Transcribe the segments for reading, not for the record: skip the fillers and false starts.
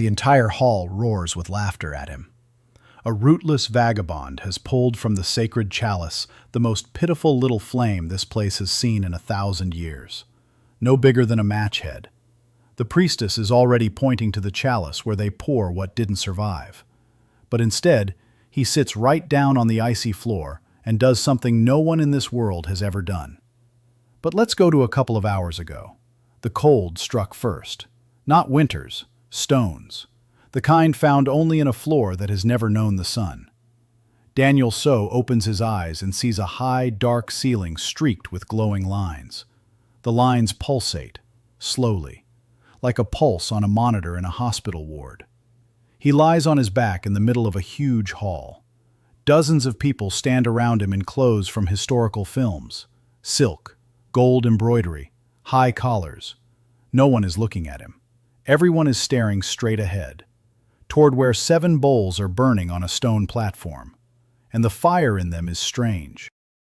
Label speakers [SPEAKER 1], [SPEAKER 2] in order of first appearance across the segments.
[SPEAKER 1] The entire hall roars with laughter at him. A rootless vagabond has pulled from the sacred chalice the most pitiful little flame this place has seen in 1,000 years. No bigger than a match head. The priestess is already pointing to the chalice where they pour what didn't survive. But instead, he sits right down on the icy floor and does something no one in this world has ever done. But let's go to a couple of hours ago. The cold struck first. Not winters, stones. The kind found only in a floor that has never known the sun. Daniel So opens his eyes and sees a high, dark ceiling streaked with glowing lines. The lines pulsate, slowly, like a pulse on a monitor in a hospital ward. He lies on his back in the middle of a huge hall. Dozens of people stand around him in clothes from historical films. Silk, gold embroidery, high collars. No one is looking at him. Everyone is staring straight ahead, toward where 7 bowls are burning on a stone platform. And the fire in them is strange.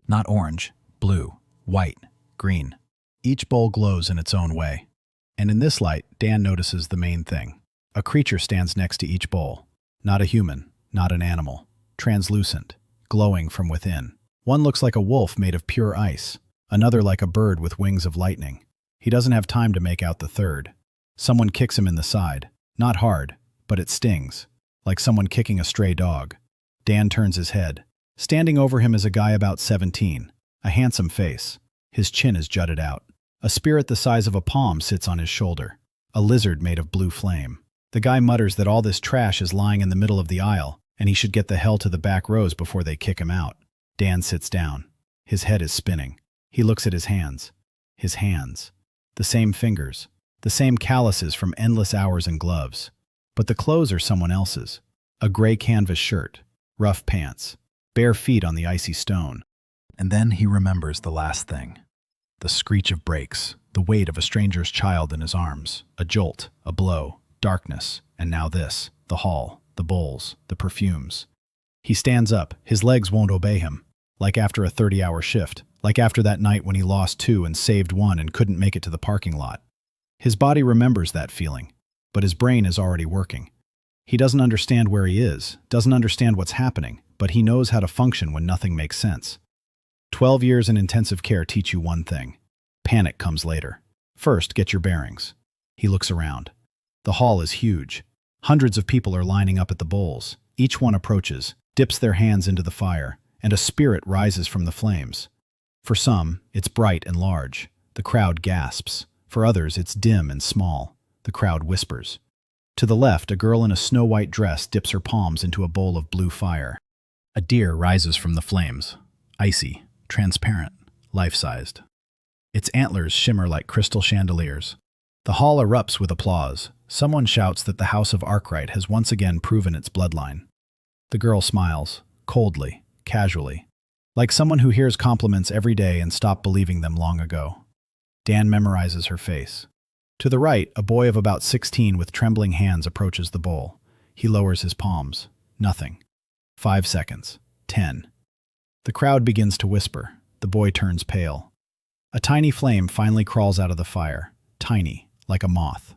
[SPEAKER 2] Not orange, blue, white, green. Each bowl glows in its own way. And in this light, Dan notices the main thing. A creature stands next to each bowl. Not a human, not an animal. Translucent, glowing from within. One looks like a wolf made of pure ice. Another like a bird with wings of lightning. He doesn't have time to make out the third. Someone kicks him in the side. Not hard, but it stings. Like someone kicking a stray dog. Dan turns his head. Standing over him is a guy about 17. A handsome face. His chin is jutted out. A spirit the size of a palm sits on his shoulder. A lizard made of blue flame. The guy mutters that all this trash is lying in the middle of the aisle, and he should get the hell to the back rows before they kick him out. Dan sits down. His head is spinning. He looks at his hands. His hands. The same fingers. The same calluses from endless hours and gloves. But the clothes are someone else's. A gray canvas shirt. Rough pants. Bare feet on the icy stone. And then he remembers the last thing. The screech of brakes, the weight of a stranger's child in his arms, a jolt, a blow, darkness, and now this, the hall, the bowls, the perfumes. He stands up, his legs won't obey him, like after a 30-hour shift, like after that night when he lost 2 and saved 1 and couldn't make it to the parking lot. His body remembers that feeling, but his brain is already working. He doesn't understand where he is, doesn't understand what's happening, but he knows how to function when nothing makes sense. 12 years in intensive care teach you one thing. Panic comes later. First, get your bearings. He looks around. The hall is huge. Hundreds of people are lining up at the bowls. Each one approaches, dips their hands into the fire, and a spirit rises from the flames. For some, it's bright and large. The crowd gasps. For others, it's dim and small. The crowd whispers. To the left, a girl in a snow-white dress dips her palms into a bowl of blue fire. A deer rises from the flames. Icy. Transparent, life-sized. Its antlers shimmer like crystal chandeliers. The hall erupts with applause. Someone shouts that the House of Arkwright has once again proven its bloodline. The girl smiles, coldly, casually, like someone who hears compliments every day and stopped believing them long ago. Dan memorizes her face. To the right, a boy of about 16 with trembling hands approaches the bowl. He lowers his palms. Nothing. 5 seconds. 10. The crowd begins to whisper. The boy turns pale. A tiny flame finally crawls out of the fire. Tiny, like a moth.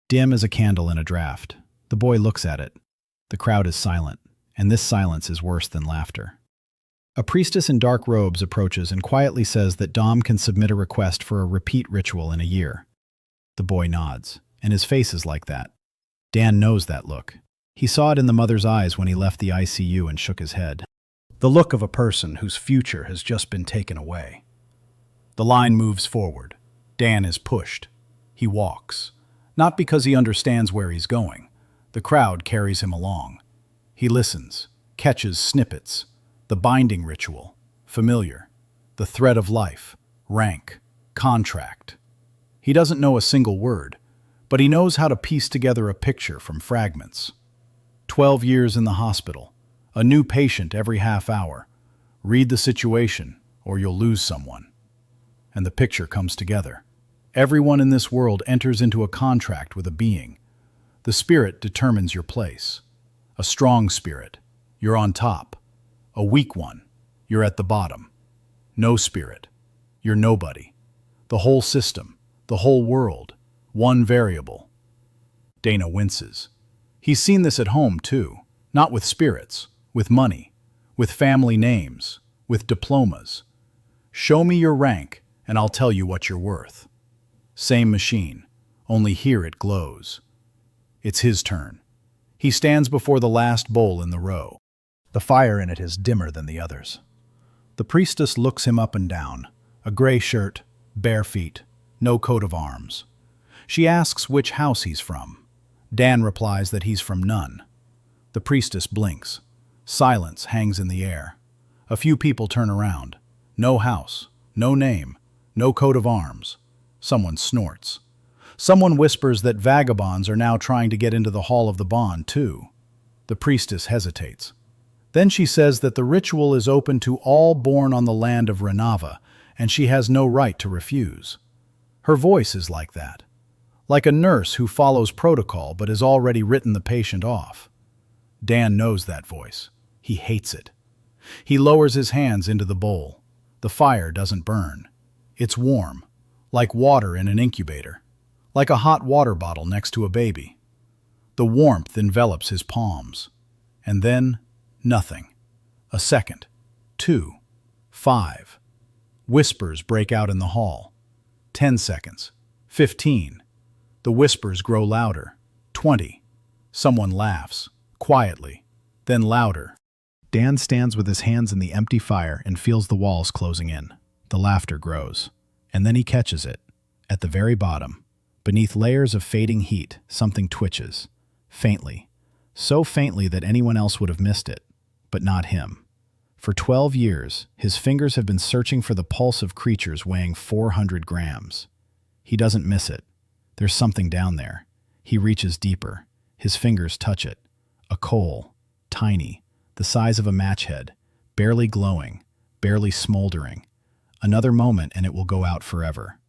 [SPEAKER 2] Dim as a candle in a draft. The boy looks at it. The crowd is silent, and this silence is worse than laughter. A priestess in dark robes approaches and quietly says that Dom can submit a request for a repeat ritual in a year. The boy nods, and his face is like that. Dan knows that look. He saw it in the mother's eyes when he left the ICU and shook his head. The look of a person whose future has just been taken away. The line moves forward. Dan is pushed. He walks. Not because he understands where he's going. The crowd carries him along. He listens, catches snippets. The binding ritual, familiar. The thread of life, rank, contract. He doesn't know a single word, but he knows how to piece together a picture from fragments. 12 years in the hospital. A new patient every half hour. Read the situation, or you'll lose someone. And the picture comes together. Everyone in this world enters into a contract with a being. The spirit determines your place. A strong spirit, you're on top. A weak one, you're at the bottom. No spirit, you're nobody. The whole system, the whole world, one variable. Dana winces.
[SPEAKER 1] He's seen this at home, too. Not with spirits, with money, with family names, with diplomas. Show me your rank, and I'll tell you what you're worth. Same machine, only here it glows. It's his turn. He stands before the last bowl in the row. The fire in it is dimmer than the others. The priestess looks him up and down. A gray shirt, bare feet, no coat of arms. She asks which house he's from. Dan replies that he's from none. The priestess blinks. Silence hangs in the air. A few people turn around. No house, no name, no coat of arms. Someone snorts. Someone whispers that vagabonds are now trying to get into the hall of the bond, too. The priestess hesitates. Then she says that the ritual is open to all born on the land of Rennava, and she has no right to refuse. Her voice is like that. Like a nurse who follows protocol but has already written the patient off. Dan knows that voice. He hates it. He lowers his hands into the bowl. The fire doesn't burn. It's warm, like water in an incubator, like a hot water bottle next to a baby. The warmth envelops his palms. And then, nothing. A second. 2. 5. Whispers break out in the hall. 10 seconds. 15. The whispers grow louder. 20. Someone laughs, quietly, then louder. Dan stands with his hands in the empty fire and feels the walls closing in. The laughter grows. And then he catches it. At the very bottom, beneath layers of fading heat, something twitches. Faintly. So faintly that anyone else would have missed it. But not him. For 12 years, his fingers have been searching for the pulse of creatures weighing 400 grams. He doesn't miss it. There's something down there. He reaches deeper. His fingers touch it. A coal. Tiny. The size of a match head. Barely glowing. Barely smoldering. Another moment and it will go out forever.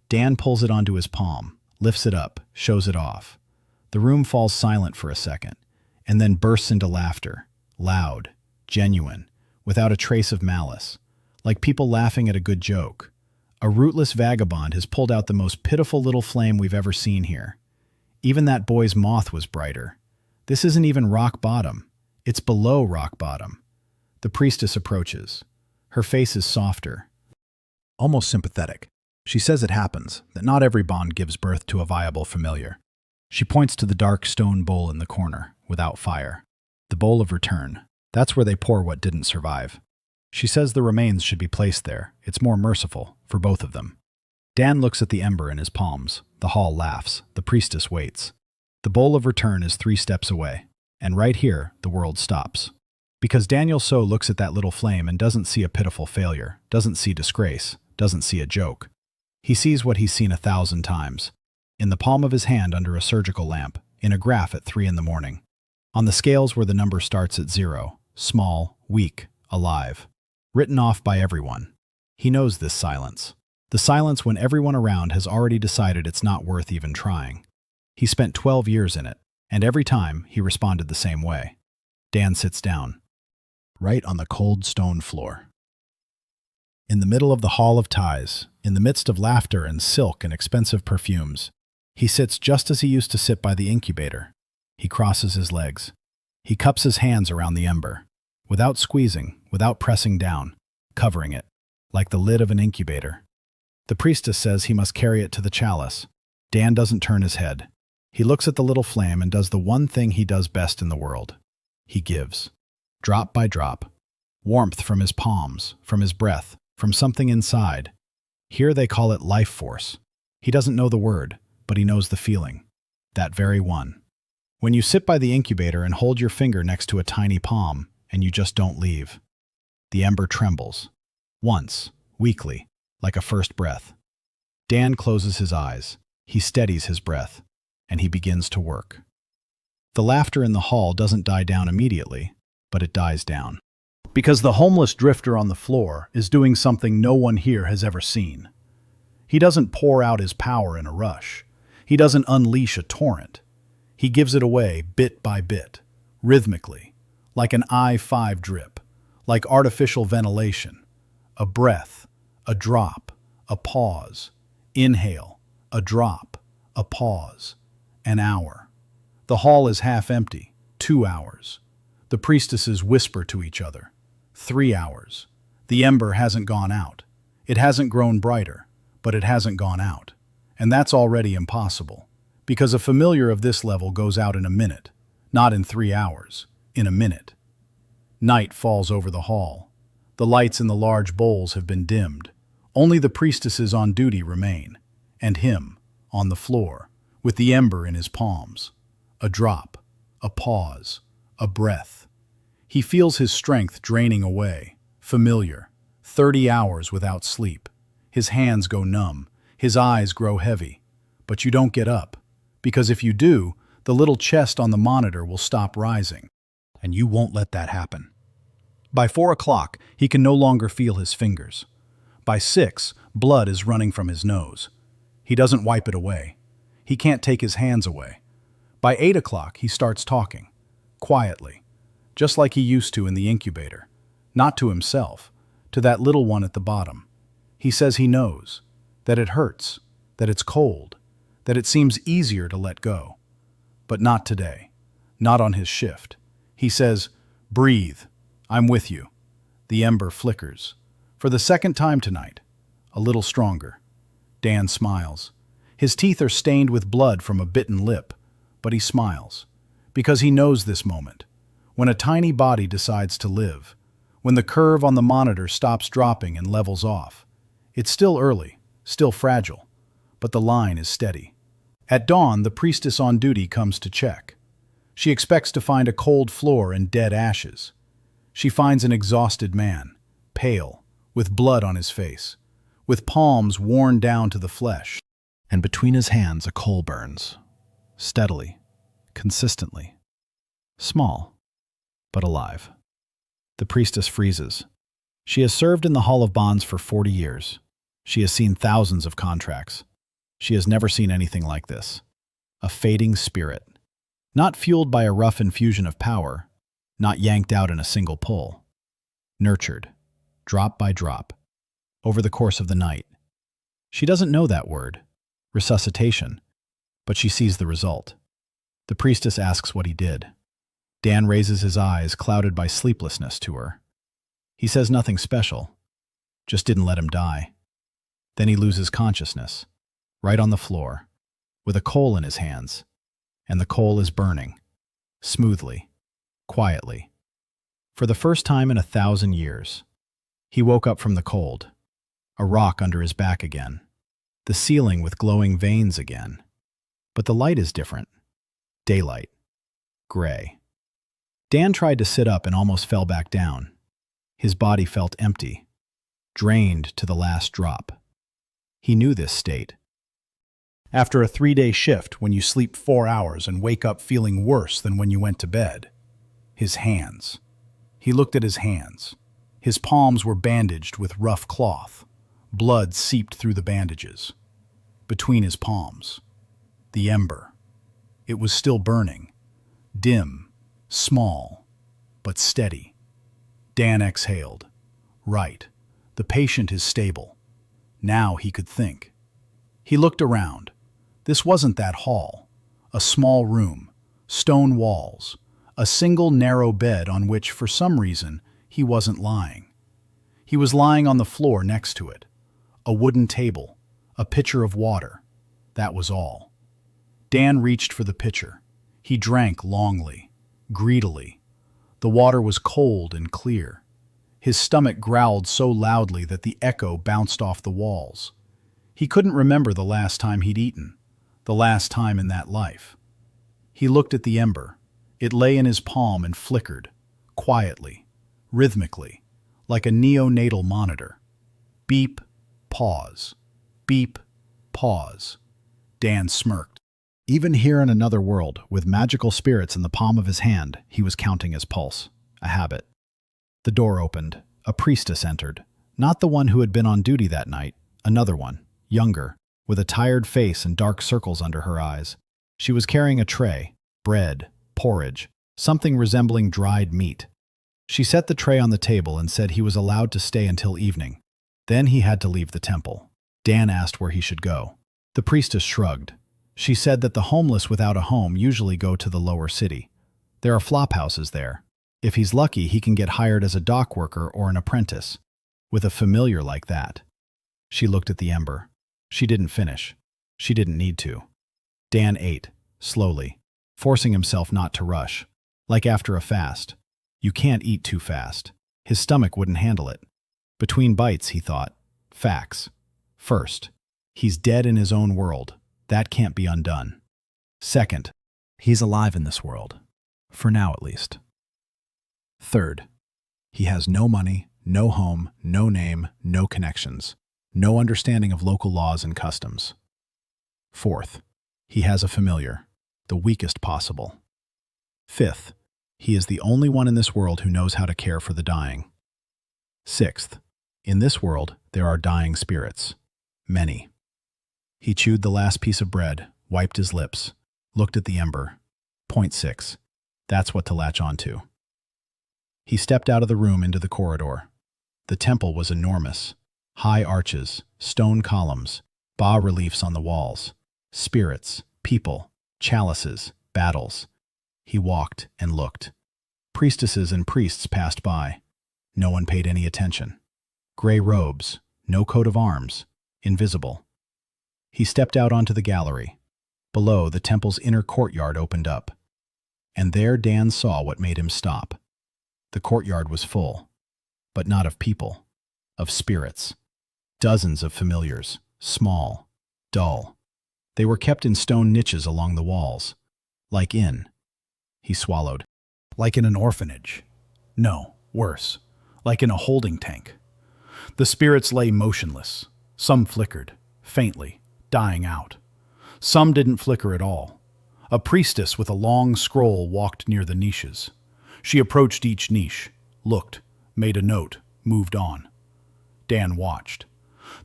[SPEAKER 1] Dan pulls it onto his palm, lifts it up, shows it off. The room falls silent for a second, and then bursts into laughter. Loud. Genuine. Without a trace of malice. Like people laughing at a good joke. A rootless vagabond has pulled out the most pitiful little flame we've ever seen here. Even that boy's moth was brighter. This isn't even rock bottom. It's below rock bottom. The priestess approaches. Her face is softer. Almost sympathetic. She says it happens, that not every bond gives birth to a viable familiar. She points to the dark stone bowl in the corner, without fire. The bowl of return. That's where they pour what didn't survive. She says the remains should be placed there. It's more merciful, for both of them. Dan looks at the ember in his palms. The hall laughs. The priestess waits. The bowl of return is 3 steps away. And right here, the world stops. Because Daniel So looks at that little flame and doesn't see a pitiful failure, doesn't see disgrace, doesn't see a joke. He sees what he's seen 1,000 times. In the palm of his hand under a surgical lamp, in a graph at 3 in the morning. On the scales where the number starts at 0, small, weak, alive. Written off by everyone. He knows this silence. The silence when everyone around has already decided it's not worth even trying. He spent 12 years in it, and every time he responded the same way. Dan sits down. Right on the cold stone floor. In the middle of the Hall of Ties, in the midst of laughter and silk and expensive perfumes, he sits just as he used to sit by the incubator. He crosses his legs. He cups his hands around the ember, without squeezing, without pressing down, covering it, like the lid of an incubator. The priestess says he must carry it to the chalice. Dan doesn't turn his head. He looks at the little flame and does the one thing he does best in the world. He gives. Drop by drop. Warmth from his palms, from his breath, from something inside. Here they call it life force. He doesn't know the word, but he knows the feeling. That very one. When you sit by the incubator and hold your finger next to a tiny palm, and you just don't leave. The ember trembles. Once, weakly, like a first breath. Dan closes his eyes. He steadies his breath, and he begins to work. The laughter in the hall doesn't die down immediately, but it dies down. Because the homeless drifter on the floor is doing something no one here has ever seen. He doesn't pour out his power in a rush. He doesn't unleash a torrent. He gives it away bit by bit, rhythmically, like an I-5 drip, like artificial ventilation. A breath, a drop, a pause. Inhale, a drop, a pause. An hour. The hall is half empty. 2 hours. The priestesses whisper to each other. 3 hours. The ember hasn't gone out. It hasn't grown brighter, but it hasn't gone out. And that's already impossible, because a familiar of this level goes out in a minute, not in 3 hours, in a minute. Night falls over the hall. The lights in the large bowls have been dimmed. Only the priestesses on duty remain, and him, on the floor, with the ember in his palms. A drop, a pause, a breath. He feels his strength draining away, familiar, 30 hours without sleep. His hands go numb, his eyes grow heavy. But you don't get up, because if you do, the little chest on the monitor will stop rising. And you won't let that happen. By 4 o'clock, he can no longer feel his fingers. By 6, blood is running from his nose. He doesn't wipe it away. He can't take his hands away. By 8 o'clock, he starts talking, quietly, just like he used to in the incubator. Not to himself, to that little one at the bottom. He says he knows, that it hurts, that it's cold, that it seems easier to let go. But not today, not on his shift. He says, "Breathe, I'm with you." The ember flickers. For the second time tonight, a little stronger. Dan smiles. His teeth are stained with blood from a bitten lip, but he smiles, because he knows this moment, when a tiny body decides to live, when the curve on the monitor stops dropping and levels off. It's still early, still fragile, but the line is steady. At dawn, the priestess on duty comes to check. She expects to find a cold floor and dead ashes. She finds an exhausted man, pale, with blood on his face, with palms worn down to the flesh. And between his hands a coal burns, steadily, consistently, small, but alive. The priestess freezes. She has served in the Hall of Bonds for 40 years. She has seen thousands of contracts. She has never seen anything like this. A fading spirit. Not fueled by a rough infusion of power, not yanked out in a single pull. Nurtured, drop by drop, over the course of the night. She doesn't know that word, resuscitation, but she sees the result. The priestess asks what he did. Dan raises his eyes, clouded by sleeplessness, to her. He says nothing special, just didn't let him die. Then he loses consciousness, right on the floor, with a coal in his hands, and the coal is burning, smoothly, quietly. For the first time in 1,000 years, he woke up from the cold, a rock under his back again, the ceiling with glowing veins again. But the light is different. Daylight. Gray. Dan tried to sit up and almost fell back down. His body felt empty, drained to the last drop. He knew this state. After a 3-day shift, when you sleep 4 hours and wake up feeling worse than when you went to bed. His hands. He looked at his hands. His palms were bandaged with rough cloth. Blood seeped through the bandages. Between his palms, the ember. It was still burning. Dim, small, but steady. Dan exhaled. Right. The patient is stable. Now he could think. He looked around. This wasn't that hall. A small room, stone walls, a single narrow bed on which, for some reason, he wasn't lying. He was lying on the floor next to it. A wooden table, a pitcher of water. That was all. Dan reached for the pitcher. He drank longly, greedily. The water was cold and clear. His stomach growled so loudly that the echo bounced off the walls. He couldn't remember the last time he'd eaten, the last time in that life. He looked at the ember. It lay in his palm and flickered, quietly, rhythmically, like a neonatal monitor. Beep, pause. Beep, pause. Dan smirked. Even here in another world, with magical spirits in the palm of his hand, he was counting his pulse. A habit. The door opened. A priestess entered. Not the one who had been on duty that night. Another one, younger, with a tired face and dark circles under her eyes. She was carrying a tray, bread, porridge, something resembling dried meat. She set the tray on the table and said he was allowed to stay until evening. Then he had to leave the temple. Dan asked where he should go. The priestess shrugged.
[SPEAKER 2] She said that the homeless without a home usually go to the lower city. There are flop houses there. If he's lucky, he can get hired as a dock worker or an apprentice. With a familiar like that. She looked at the ember. She didn't finish. She didn't need to. Dan ate, slowly, forcing himself not to rush. Like after a fast. You can't eat too fast. His stomach wouldn't handle it. Between bites, he thought. Facts. First, he's dead in his own world. That can't be undone. Second, he's alive in this world. For now, at least. Third, he has no money, no home, no name, no connections, no understanding of local laws and customs. Fourth, he has a familiar, the weakest possible. Fifth, he is the only one in this world who knows how to care for the dying. Sixth, in this world, there are dying spirits. Many. He chewed the last piece of bread, wiped his lips, looked at the ember. Point 6. That's what to latch onto. He stepped out of the room into the corridor. The temple was enormous. High arches, stone columns, bas-reliefs on the walls. Spirits, people, chalices, battles. He walked and looked. Priestesses and priests passed by. No one paid any attention. Gray robes, no coat of arms, invisible. He stepped out onto the gallery. Below, the temple's inner courtyard opened up. And there Dan saw what made him stop. The courtyard was full, but not of people, of spirits. Dozens of familiars, small, dull. They were kept in stone niches along the walls, like in. He swallowed.
[SPEAKER 1] Like in an orphanage. No, worse, like in a holding tank. The spirits lay motionless. Some flickered, faintly, dying out. Some didn't flicker at all. A priestess with a long scroll walked near the niches. She approached each niche, looked, made a note, moved on. Dan watched.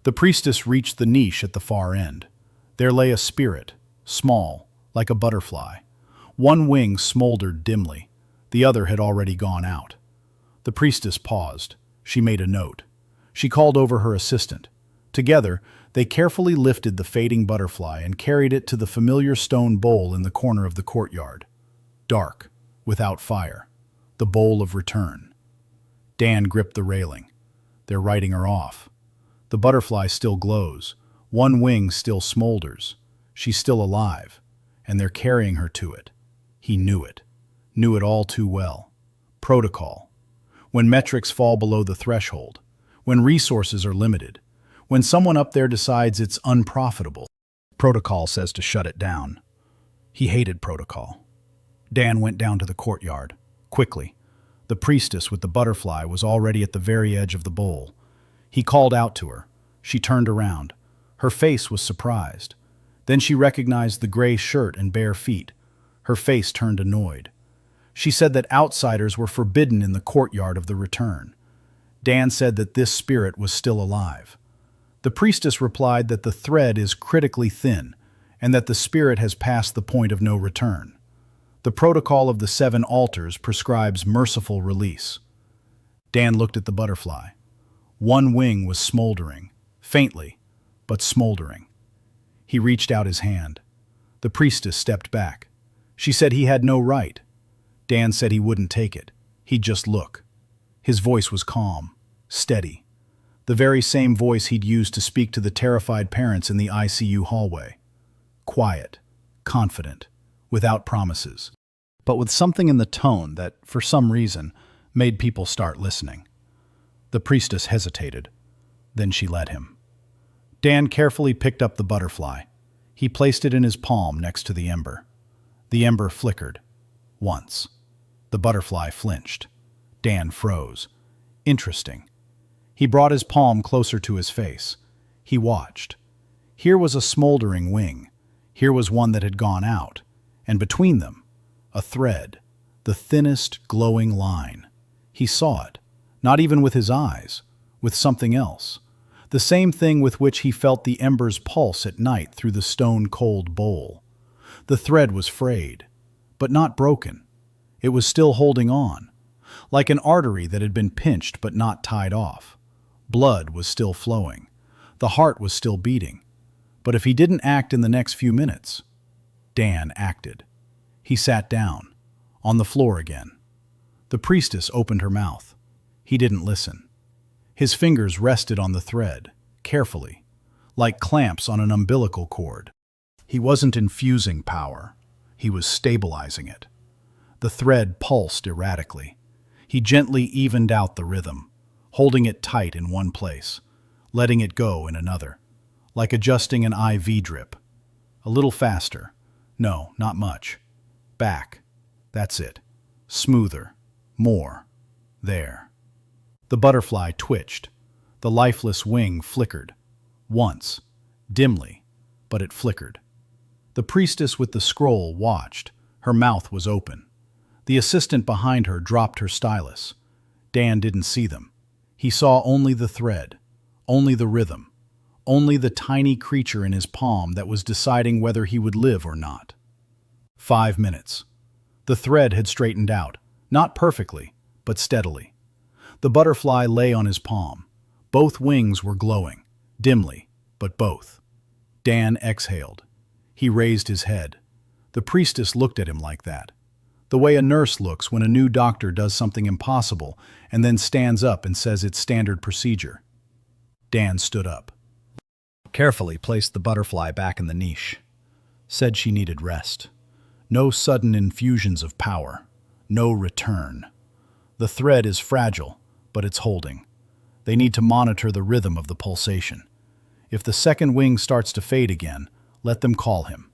[SPEAKER 1] The priestess reached the niche at the far end. There lay a spirit, small, like a butterfly. One wing smoldered dimly. The other had already gone out. The priestess paused. She made a note. She called over her assistant. Together, they carefully lifted the fading butterfly and carried it to the familiar stone bowl in the corner of the courtyard. Dark, without fire. The bowl of return. Dan gripped the railing. They're writing her off. The butterfly still glows. One wing still smolders. She's still alive, and they're carrying her to it. He knew it. Knew it all too well. Protocol. When metrics fall below the threshold. When resources are limited. When someone up there decides it's unprofitable, protocol says to shut it down. He hated protocol. Dan went down to the courtyard. Quickly. The priestess with the butterfly was already at the very edge of the bowl. He called out to her. She turned around. Her face was surprised. Then she recognized the gray shirt and bare feet. Her face turned annoyed. She said that outsiders were forbidden in the courtyard of the return. Dan said that this spirit was still alive. The priestess replied that the thread is critically thin and that the spirit has passed the point of no return. The protocol of the 7 altars prescribes merciful release. Dan looked at the butterfly. One wing was smoldering, faintly, but smoldering. He reached out his hand. The priestess stepped back. She said he had no right. Dan said he wouldn't take it. He'd just look. His voice was calm, steady. The very same voice he'd used to speak to the terrified parents in the ICU hallway. Quiet, confident, without promises, but with something in the tone that, for some reason, made people start listening. The priestess hesitated. Then she let him. Dan carefully picked up the butterfly. He placed it in his palm next to the ember. The ember flickered. Once. The butterfly flinched. Dan froze. Interesting. He brought his palm closer to his face. He watched. Here was a smoldering wing. Here was one that had gone out. And between them, a thread, the thinnest glowing line. He saw it, not even with his eyes, with something else. The same thing with which he felt the ember's pulse at night through the stone-cold bowl. The thread was frayed, but not broken. It was still holding on, like an artery that had been pinched but not tied off. Blood was still flowing. The heart was still beating. But if he didn't act in the next few minutes, Dan acted. He sat down, on the floor again. The priestess opened her mouth. He didn't listen. His fingers rested on the thread, carefully, like clamps on an umbilical cord. He wasn't infusing power. He was stabilizing it. The thread pulsed erratically. He gently evened out the rhythm, holding it tight in one place, letting it go in another, like adjusting an IV drip. A little faster. No, not much. Back. That's it. Smoother. More. There. The butterfly twitched. The lifeless wing flickered. Once. Dimly. But it flickered. The priestess with the scroll watched. Her mouth was open. The assistant behind her dropped her stylus. Dan didn't see them. He saw only the thread, only the rhythm, only the tiny creature in his palm that was deciding whether he would live or not. 5 minutes. The thread had straightened out, not perfectly, but steadily. The butterfly lay on his palm. Both wings were glowing, dimly, but both. Dan exhaled. He raised his head. The priestess looked at him like that. The way a nurse looks when a new doctor does something impossible and then stands up and says it's standard procedure. Dan stood up.
[SPEAKER 2] Carefully placed the butterfly back in the niche. Said she needed rest. No sudden infusions of power. No return. The thread is fragile, but it's holding. They need to monitor the rhythm of the pulsation. If the second wing starts to fade again, let them call him.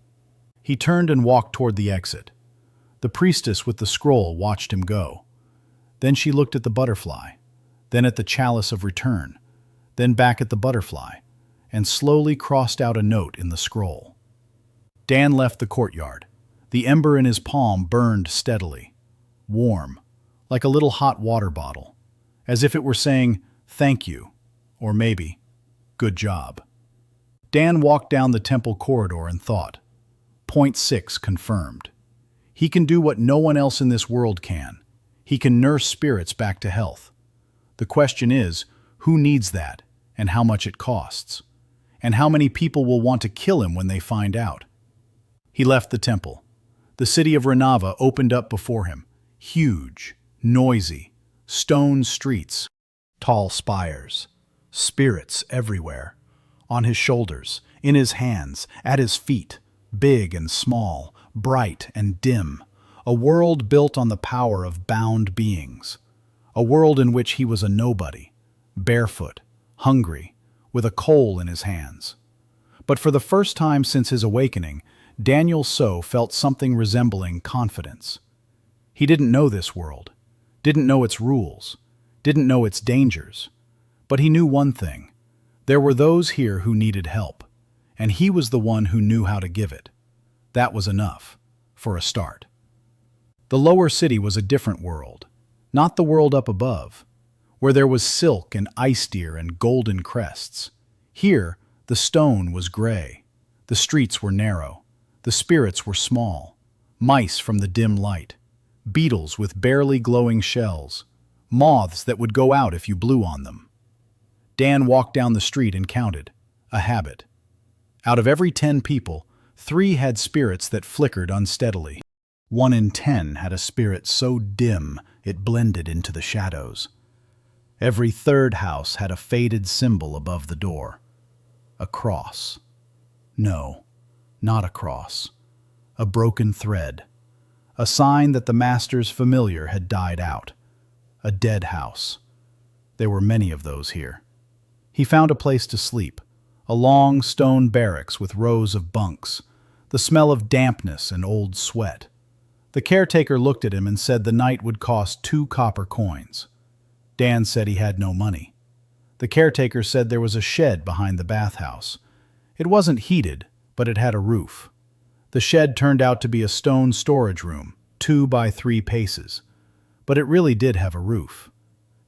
[SPEAKER 2] He turned and walked toward the exit. The priestess with the scroll watched him go. Then she looked at the butterfly, then at the chalice of return, then back at the butterfly, and slowly crossed out a note in the scroll. Dan left the courtyard. The ember in his palm burned steadily, warm, like a little hot water bottle, as if it were saying, "Thank you," or maybe, "Good job." Dan walked down the temple corridor and thought, Point 6 confirmed. He can do what no one else in this world can. He can nurse spirits back to health. The question is, who needs that, and how much it costs? And how many people will want to kill him when they find out? He left the temple. The city of Rennava opened up before him. Huge, noisy, stone streets, tall spires, spirits everywhere. On his shoulders, in his hands, at his feet, big and small, bright and dim, a world built on the power of bound beings, a world in which he was a nobody, barefoot, hungry, with a coal in his hands. But for the first time since his awakening, Daniel So felt something resembling confidence. He didn't know this world, didn't know its rules, didn't know its dangers, but he knew one thing. There were those here who needed help, and he was the one who knew how to give it. That was enough, for a start. The lower city was a different world, not the world up above, where there was silk and ice deer and golden crests. Here, the stone was gray, the streets were narrow, the spirits were small, mice from the dim light, beetles with barely glowing shells, moths that would go out if you blew on them. Dan walked down the street and counted, a habit. Out of every 10 people, 3 had spirits that flickered unsteadily. 1 in 10 had a spirit so dim it blended into the shadows. Every third house had a faded symbol above the door. A cross. No, not a cross. A broken thread. A sign that the master's familiar had died out. A dead house. There were many of those here. He found a place to sleep. A long stone barracks with rows of bunks. The smell of dampness and old sweat. The caretaker looked at him and said the night would cost 2 copper coins. Dan said he had no money. The caretaker said there was a shed behind the bathhouse. It wasn't heated, but it had a roof. The shed turned out to be a stone storage room, 2 by 3 paces. But it really did have a roof.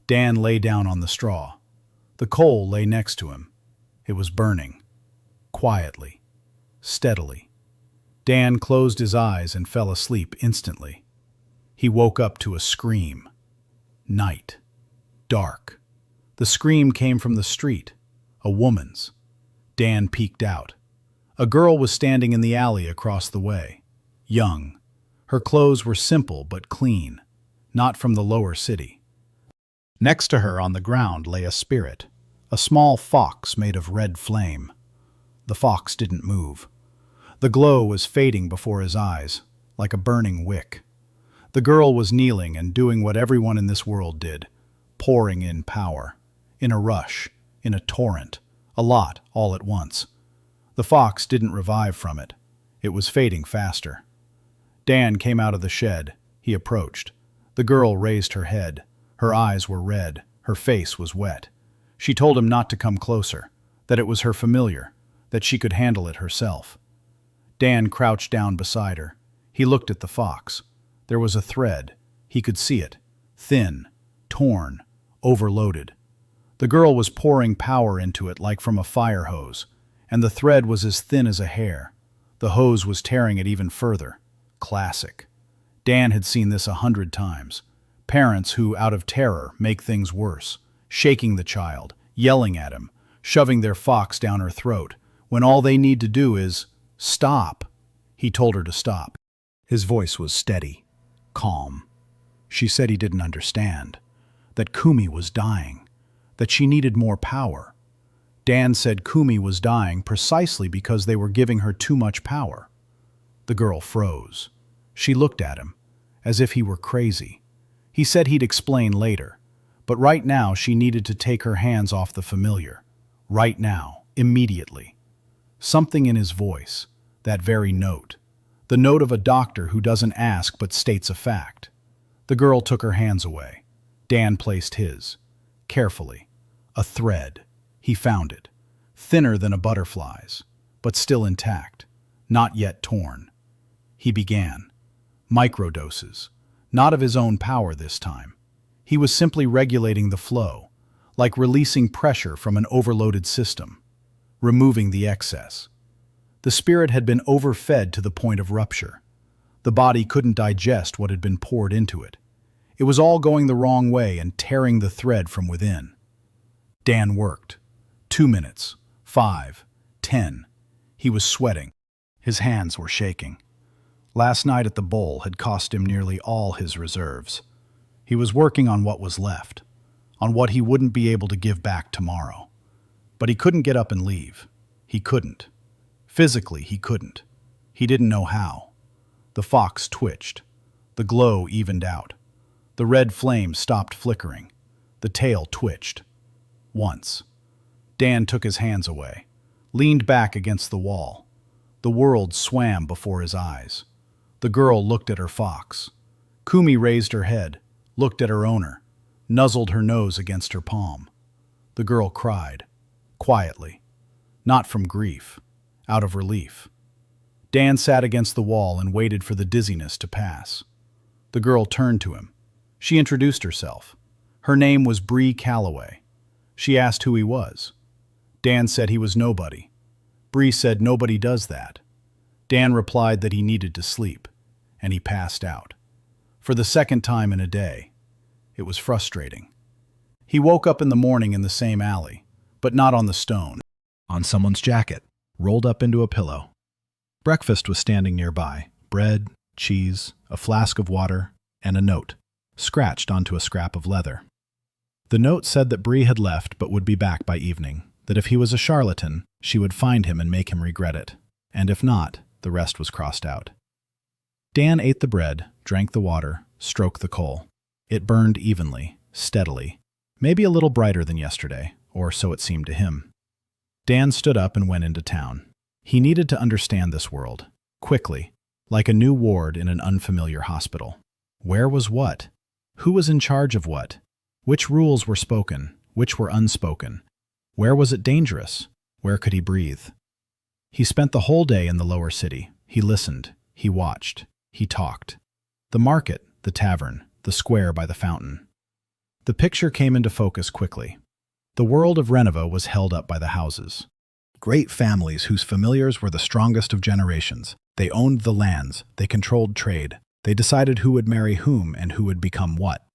[SPEAKER 2] Dan lay down on the straw. The coal lay next to him. It was burning. Quietly. Steadily. Dan closed his eyes and fell asleep instantly. He woke up to a scream. Night. Dark. The scream came from the street. A woman's. Dan peeked out. A girl was standing in the alley across the way.
[SPEAKER 1] young. Her clothes were simple but clean, not from the lower city. Next to her on the ground lay a spirit, a small fox made of red flame. The fox didn't move. The glow was fading before his eyes, like a burning wick. The girl was kneeling and doing what everyone in this world did, pouring in power, in a rush, in a torrent, a lot all at once. The fox didn't revive from it. It was fading faster. Dan came out of the shed. He approached. The girl raised her head. Her eyes were red. Her face was wet. She told him not to come closer, that it was her familiar, that she could handle it herself. Dan crouched down beside her. He looked at the fox. There was a thread. He could see it. Thin, torn, overloaded. The girl was pouring power into it like from a fire hose, and the thread was as thin as a hair. The hose was tearing it even further. Classic. Dan had seen this 100 times. Parents who, out of terror, make things worse, shaking the child, yelling at him, shoving their fox down her throat, when all they need to do is, stop. He told her to stop. His voice was steady, calm. She said he didn't understand, that Kumi was dying, that she needed more power. Dan said Kumi was dying precisely because they were giving her too much power. The girl froze. She looked at him, as if he were crazy. He said he'd explain later, but right now she needed to take her hands off the familiar. Right now, immediately. Something in his voice, that very note. The note of a doctor who doesn't ask but states a fact. The girl took her hands away. Dan placed his. Carefully. A thread. He found it. Thinner than a butterfly's, but still intact. Not yet torn. He began. Microdoses. Not of his own power this time. He was simply regulating the flow, like releasing pressure from an overloaded system, removing the excess. The spirit had been overfed to the point of rupture. The body couldn't digest what had been poured into it. It was all going the wrong way and tearing the thread from within. Dan worked. 2 minutes. 5. 10. He was sweating. His hands were shaking. Last night at the bowl had cost him nearly all his reserves. He was working on what was left, on what he wouldn't be able to give back tomorrow. But he couldn't get up and leave. He couldn't. Physically, he couldn't. He didn't know how. The fox twitched. The glow evened out. The red flame stopped flickering. The tail twitched. Once. Dan took his hands away, leaned back against the wall. The world swam before his eyes. The girl looked at her fox. Kumi raised her head, looked at her owner, nuzzled her nose against her palm. The girl cried, quietly, not from grief, out of relief. Dan sat against the wall and waited for the dizziness to pass. The girl turned to him. She introduced herself. Her name was Bree Calloway. She asked who he was. Dan said he was nobody. Bree said nobody does that. Dan replied that he needed to sleep, and he passed out. For the second time in a day. It was frustrating. He woke up in the morning in the same alley, but not on the stone.
[SPEAKER 2] On someone's jacket, rolled up into a pillow. Breakfast was standing nearby. Bread, cheese, a flask of water, and a note, scratched onto a scrap of leather. The note said that Bree had left but would be back by evening, that if he was a charlatan, she would find him and make him regret it, and if not, the rest was crossed out. Dan ate the bread, drank the water, stroked the coal. It burned evenly, steadily, maybe a little brighter than yesterday, or so it seemed to him. Dan stood up and went into town. He needed to understand this world, quickly, like a new ward in an unfamiliar hospital. Where was what? Who was in charge of what? Which rules were spoken? Which were unspoken? Where was it dangerous? Where could he breathe? He spent the whole day in the lower city. He listened. He watched. He talked. The market, the tavern, the square by the fountain. The picture came into focus quickly. The world of Rennava was held up by the houses. Great families whose familiars were the strongest of generations. They owned the lands. They controlled trade. They decided who would marry whom and who would become what.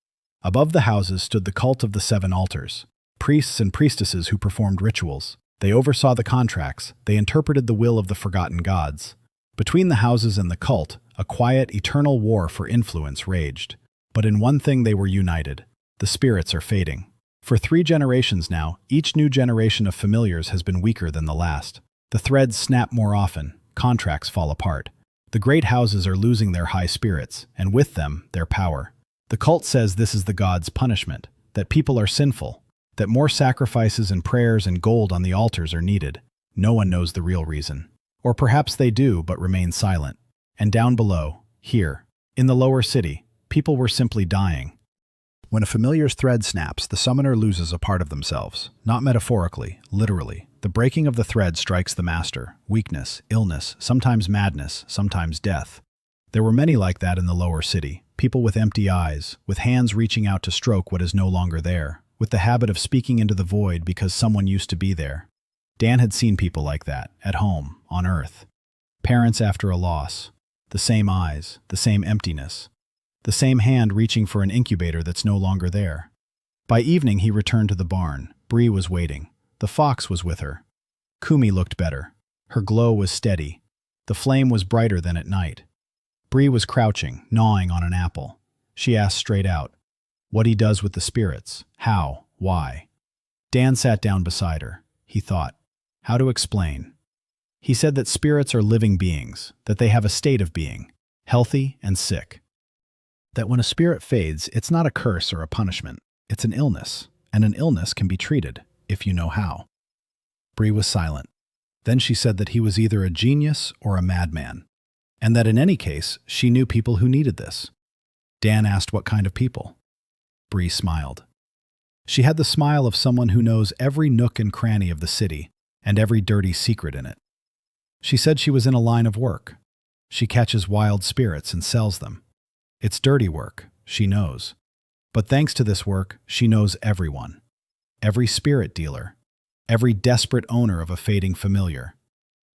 [SPEAKER 2] Above the houses stood the cult of the 7 altars, priests and priestesses who performed rituals. They oversaw the contracts. They interpreted the will of the forgotten gods. Between the houses and the cult, A quiet, eternal war for influence raged. But in one thing they were united. The spirits are fading. For 3 generations now, each new generation of familiars has been weaker than the last. The threads snap more often, contracts fall apart. The great houses are losing their high spirits, and with them, their power. The cult says this is the god's punishment, that people are sinful, that more sacrifices and prayers and gold on the altars are needed. No one knows the real reason. Or perhaps they do, but remain silent. And down below, here, in the lower city, people were simply dying. When a familiar's thread snaps, the summoner loses a part of themselves. Not metaphorically, literally. The breaking of the thread strikes the master. Weakness, illness, sometimes madness, sometimes death. There were many like that in the lower city. People with empty eyes, with hands reaching out to stroke what is no longer there, with the habit of speaking into the void because someone used to be there. Dan had seen people like that, at home, on Earth. Parents after a loss. The same eyes, the same emptiness. The same hand reaching for an incubator that's no longer there. By evening he returned to the barn. Bree was waiting. The fox was with her. Kumi looked better. Her glow was steady. The flame was brighter than at night. Bree was crouching, gnawing on an apple. She asked straight out, what he does with the spirits, how, why. Dan sat down beside her. He thought, how to explain? He said that spirits are living beings, that they have a state of being, healthy and sick. That when a spirit fades, it's not a curse or a punishment. It's an illness, and an illness can be treated, if you know how. Bree was silent. Then she said that he was either a genius or a madman, and that in any case, she knew people who needed this. Dan asked what kind of people. Bree smiled. She had the smile of someone who knows every nook and cranny of the city and every dirty secret in it. She said she was in a line of work. She catches wild spirits and sells them. It's dirty work, she knows. But thanks to this work, she knows everyone. Every spirit dealer. Every desperate owner of a fading familiar.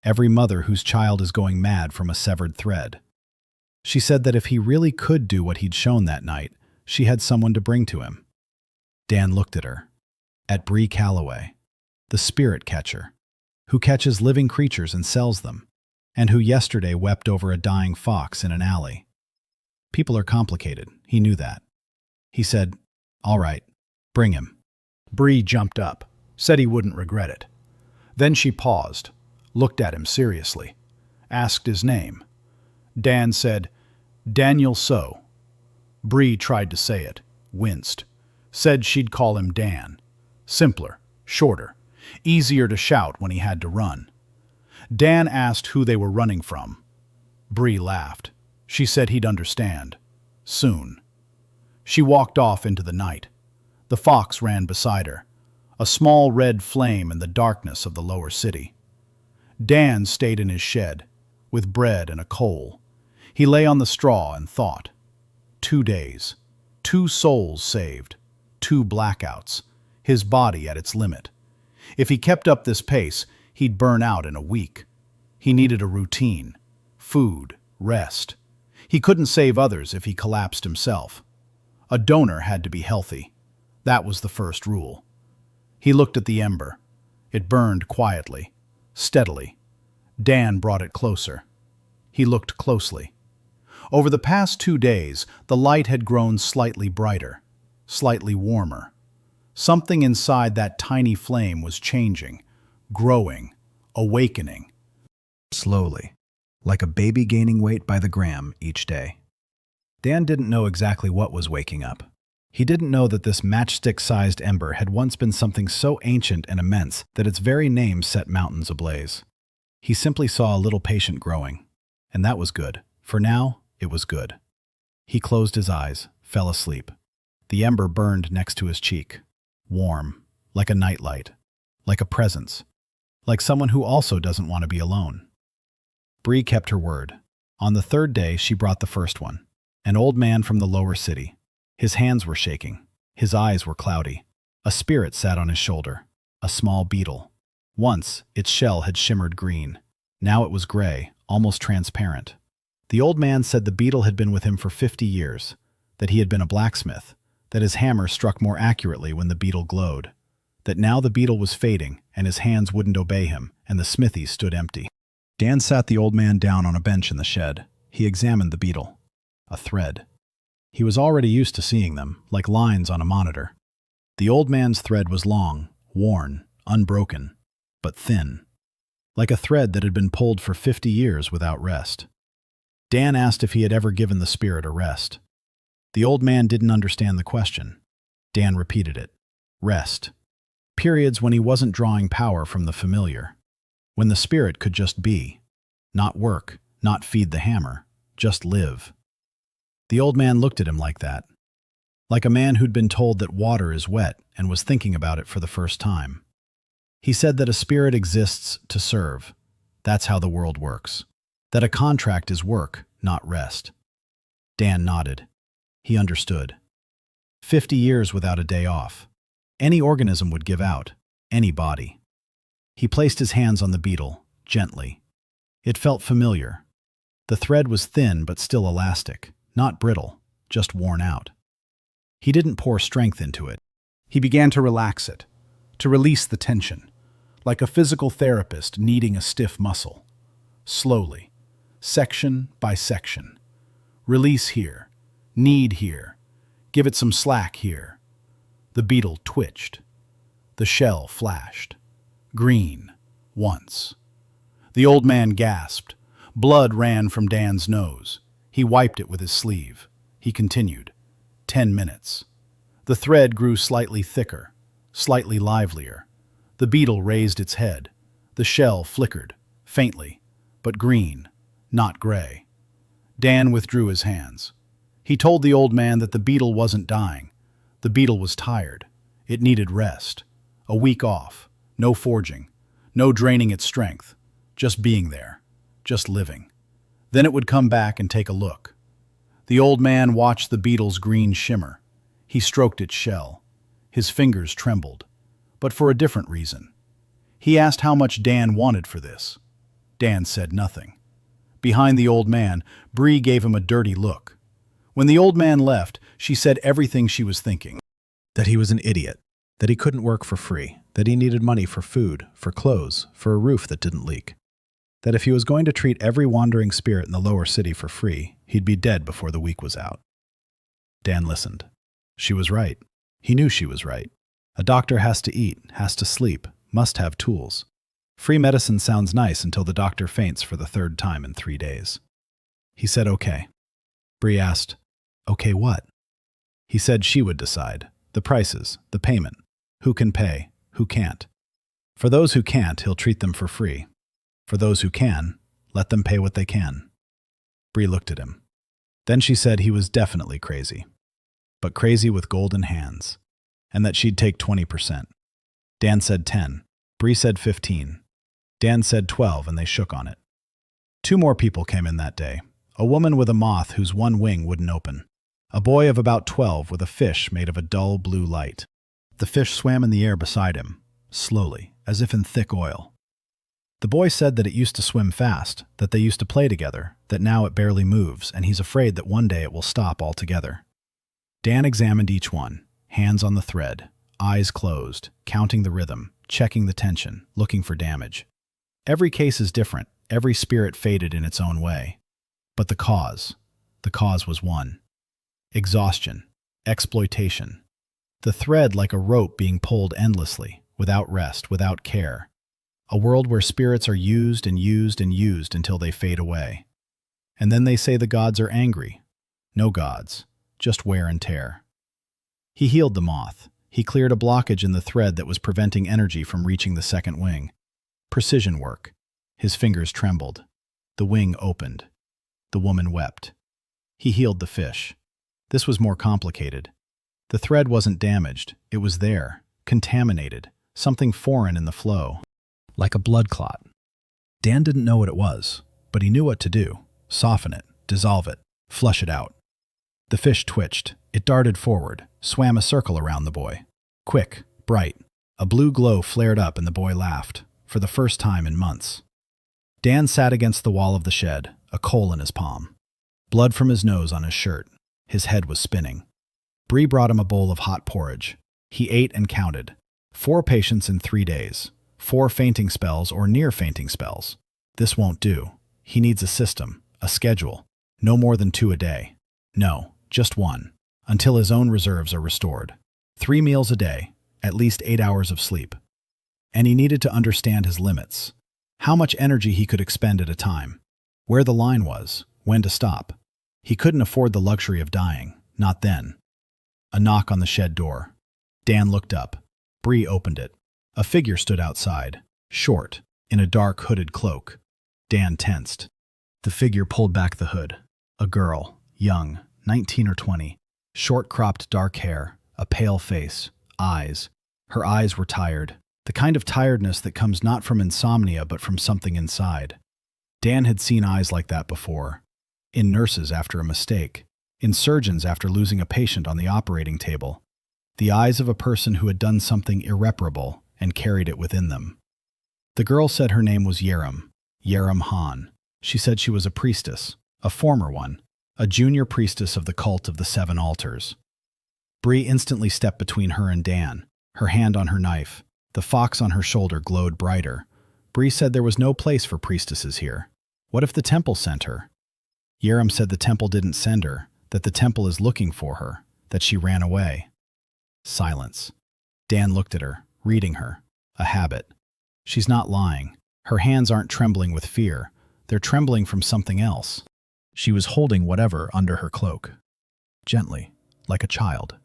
[SPEAKER 2] Every mother whose child is going mad from a severed thread. She said that if he really could do what he'd shown that night, she had someone to bring to him. Dan looked at her. At Bree Calloway, the spirit catcher, who catches living creatures and sells them, and who yesterday wept over a dying fox in an alley. People are complicated, he knew that. He said, all right, bring him. Bree jumped up, said he wouldn't regret it. Then she paused, looked at him seriously, asked his name. Dan said, Daniel So. Bree tried to say it, winced, said she'd call him Dan. Simpler, shorter, easier to shout when he had to run. Dan asked who they were running from. Bree laughed. She said he'd understand. Soon. She walked off into the night. The fox ran beside her, a small red flame in the darkness of the lower city. Dan stayed in his shed, with bread and a coal. He lay on the straw and thought. 2 days, 2 souls saved, 2 blackouts, his body at its limit. If he kept up this pace, he'd burn out in a week. He needed a routine, food, rest. He couldn't save others if he collapsed himself. A donor had to be healthy. That was the first rule. He looked at the ember. It burned quietly, steadily. Dan brought it closer. He looked closely. Over the past 2 days, the light had grown slightly brighter, slightly warmer. Something inside that tiny flame was changing, growing, awakening. Slowly, like a baby gaining weight by the gram each day. Dan didn't know exactly what was waking up. He didn't know that this matchstick-sized ember had once been something so ancient and immense that its very name set mountains ablaze. He simply saw a little patient growing, and that was good. For now, it was good. He closed his eyes, fell asleep. The ember burned next to his cheek, warm, like a nightlight, like a presence, like someone who also doesn't want to be alone. Bree kept her word. On the 3rd day, she brought the first one, an old man from the lower city. His hands were shaking. His eyes were cloudy. A spirit sat on his shoulder, a small beetle. Once, its shell had shimmered green. Now it was gray, almost transparent. The old man said the beetle had been with him for 50 years, that he had been a blacksmith, that his hammer struck more accurately when the beetle glowed, that now the beetle was fading and his hands wouldn't obey him and the smithy stood empty. Dan sat the old man down on a bench in the shed. He examined the beetle. A thread. He was already used to seeing them, like lines on a monitor. The old man's thread was long, worn, unbroken, but thin, like a thread that had been pulled for 50 years without rest. Dan asked if he had ever given the spirit a rest. The old man didn't understand the question. Dan repeated it. Rest. Periods when he wasn't drawing power from the familiar. When the spirit could just be. Not work, not feed the hammer, just live. The old man looked at him like that. Like a man who'd been told that water is wet and was thinking about it for the first time. He said that a spirit exists to serve. That's how the world works. That a contract is work, not rest. Dan nodded. He understood. 50 years without a day off. Any organism would give out. Any body. He placed his hands on the beetle, gently. It felt familiar. The thread was thin but still elastic, not brittle, just worn out. He didn't pour strength into it. He began to relax it, to release the tension, like a physical therapist kneading a stiff muscle. Slowly, section by section. Release here, knead here, give it some slack here. The beetle twitched. The shell flashed. Green, once. The old man gasped. Blood ran from Dan's nose. He wiped it with his sleeve. He continued. 10 minutes. The thread grew slightly thicker, slightly livelier. The beetle raised its head. The shell flickered, faintly, but green, not gray. Dan withdrew his hands. He told the old man that the beetle wasn't dying. The beetle was tired. It needed rest. A week off. No forging. No draining its strength. Just being there. Just living. Then it would come back and take a look. The old man watched the beetle's green shimmer. He stroked its shell. His fingers trembled, but for a different reason. He asked how much Dan wanted for this. Dan said nothing. Behind the old man, Bree gave him a dirty look. When the old man left, she said everything she was thinking. That he was an idiot, that he couldn't work for free, that he needed money for food, for clothes, for a roof that didn't leak. That if he was going to treat every wandering spirit in the lower city for free, he'd be dead before the week was out. Dan listened. She was right. He knew she was right. A doctor has to eat, has to sleep, must have tools. Free medicine sounds nice until the doctor faints for the 3rd time in 3 days. He said okay. Bree asked, okay what? He said she would decide. The prices, the payment. Who can pay, who can't. For those who can't, he'll treat them for free. For those who can, let them pay what they can. Bree looked at him. Then she said he was definitely crazy. But crazy with golden hands. And that she'd take 20%. Dan said 10. Bree said 15. Dan said 12, and they shook on it. 2 more people came in that day. A woman with a moth whose one wing wouldn't open. A boy of about 12 with a fish made of a dull blue light. The fish swam in the air beside him, slowly, as if in thick oil. The boy said that it used to swim fast, that they used to play together, that now it barely moves, and he's afraid that one day it will stop altogether. Dan examined each one, hands on the thread, eyes closed, counting the rhythm, checking the tension, looking for damage. Every case is different, every spirit faded in its own way. But the cause was one. Exhaustion, exploitation. The thread like a rope being pulled endlessly, without rest, without care. A world where spirits are used and used and used until they fade away. And then they say the gods are angry. No gods, just wear and tear. He healed the moth. He cleared a blockage in the thread that was preventing energy from reaching the second wing. Precision work. His fingers trembled. The wing opened. The woman wept. He healed the fish. This was more complicated. The thread wasn't damaged. It was there, contaminated, something foreign in the flow. Like a blood clot. Dan didn't know what it was, but he knew what to do. Soften it, dissolve it, flush it out. The fish twitched. It darted forward, swam a circle around the boy. Quick, bright. A blue glow flared up and the boy laughed, for the first time in months. Dan sat against the wall of the shed, a coal in his palm. Blood from his nose on his shirt. His head was spinning. Bree brought him a bowl of hot porridge. He ate and counted. 4 patients in 3 days. 4 fainting spells or near fainting spells. This won't do. He needs a system, a schedule. No more than 2 a day. No, just 1. Until his own reserves are restored. 3 meals a day, at least 8 hours of sleep. And he needed to understand his limits. How much energy he could expend at a time. Where the line was, when to stop. He couldn't afford the luxury of dying, not then. A knock on the shed door. Dan looked up. Bree opened it. A figure stood outside, short, in a dark hooded cloak. Dan tensed. The figure pulled back the hood. A girl, young, 19 or 20, short-cropped dark hair, a pale face, eyes. Her eyes were tired, the kind of tiredness that comes not from insomnia but from something inside. Dan had seen eyes like that before. In nurses after a mistake, in surgeons after losing a patient on the operating table. The eyes of a person who had done something irreparable and carried it within them. The girl said her name was Harem Han. She said she was a priestess, a former one, a junior priestess of the cult of the 7 altars. Bree instantly stepped between her and Dan, her hand on her knife. The fox on her shoulder glowed brighter. Bree said there was no place for priestesses here. What if the temple sent her? Harem said the temple didn't send her, that the temple is looking for her, that she ran away. Silence. Dan looked at her, reading her. A habit. She's not lying. Her hands aren't trembling with fear. They're trembling from something else. She was holding whatever under her cloak. Gently, like a child.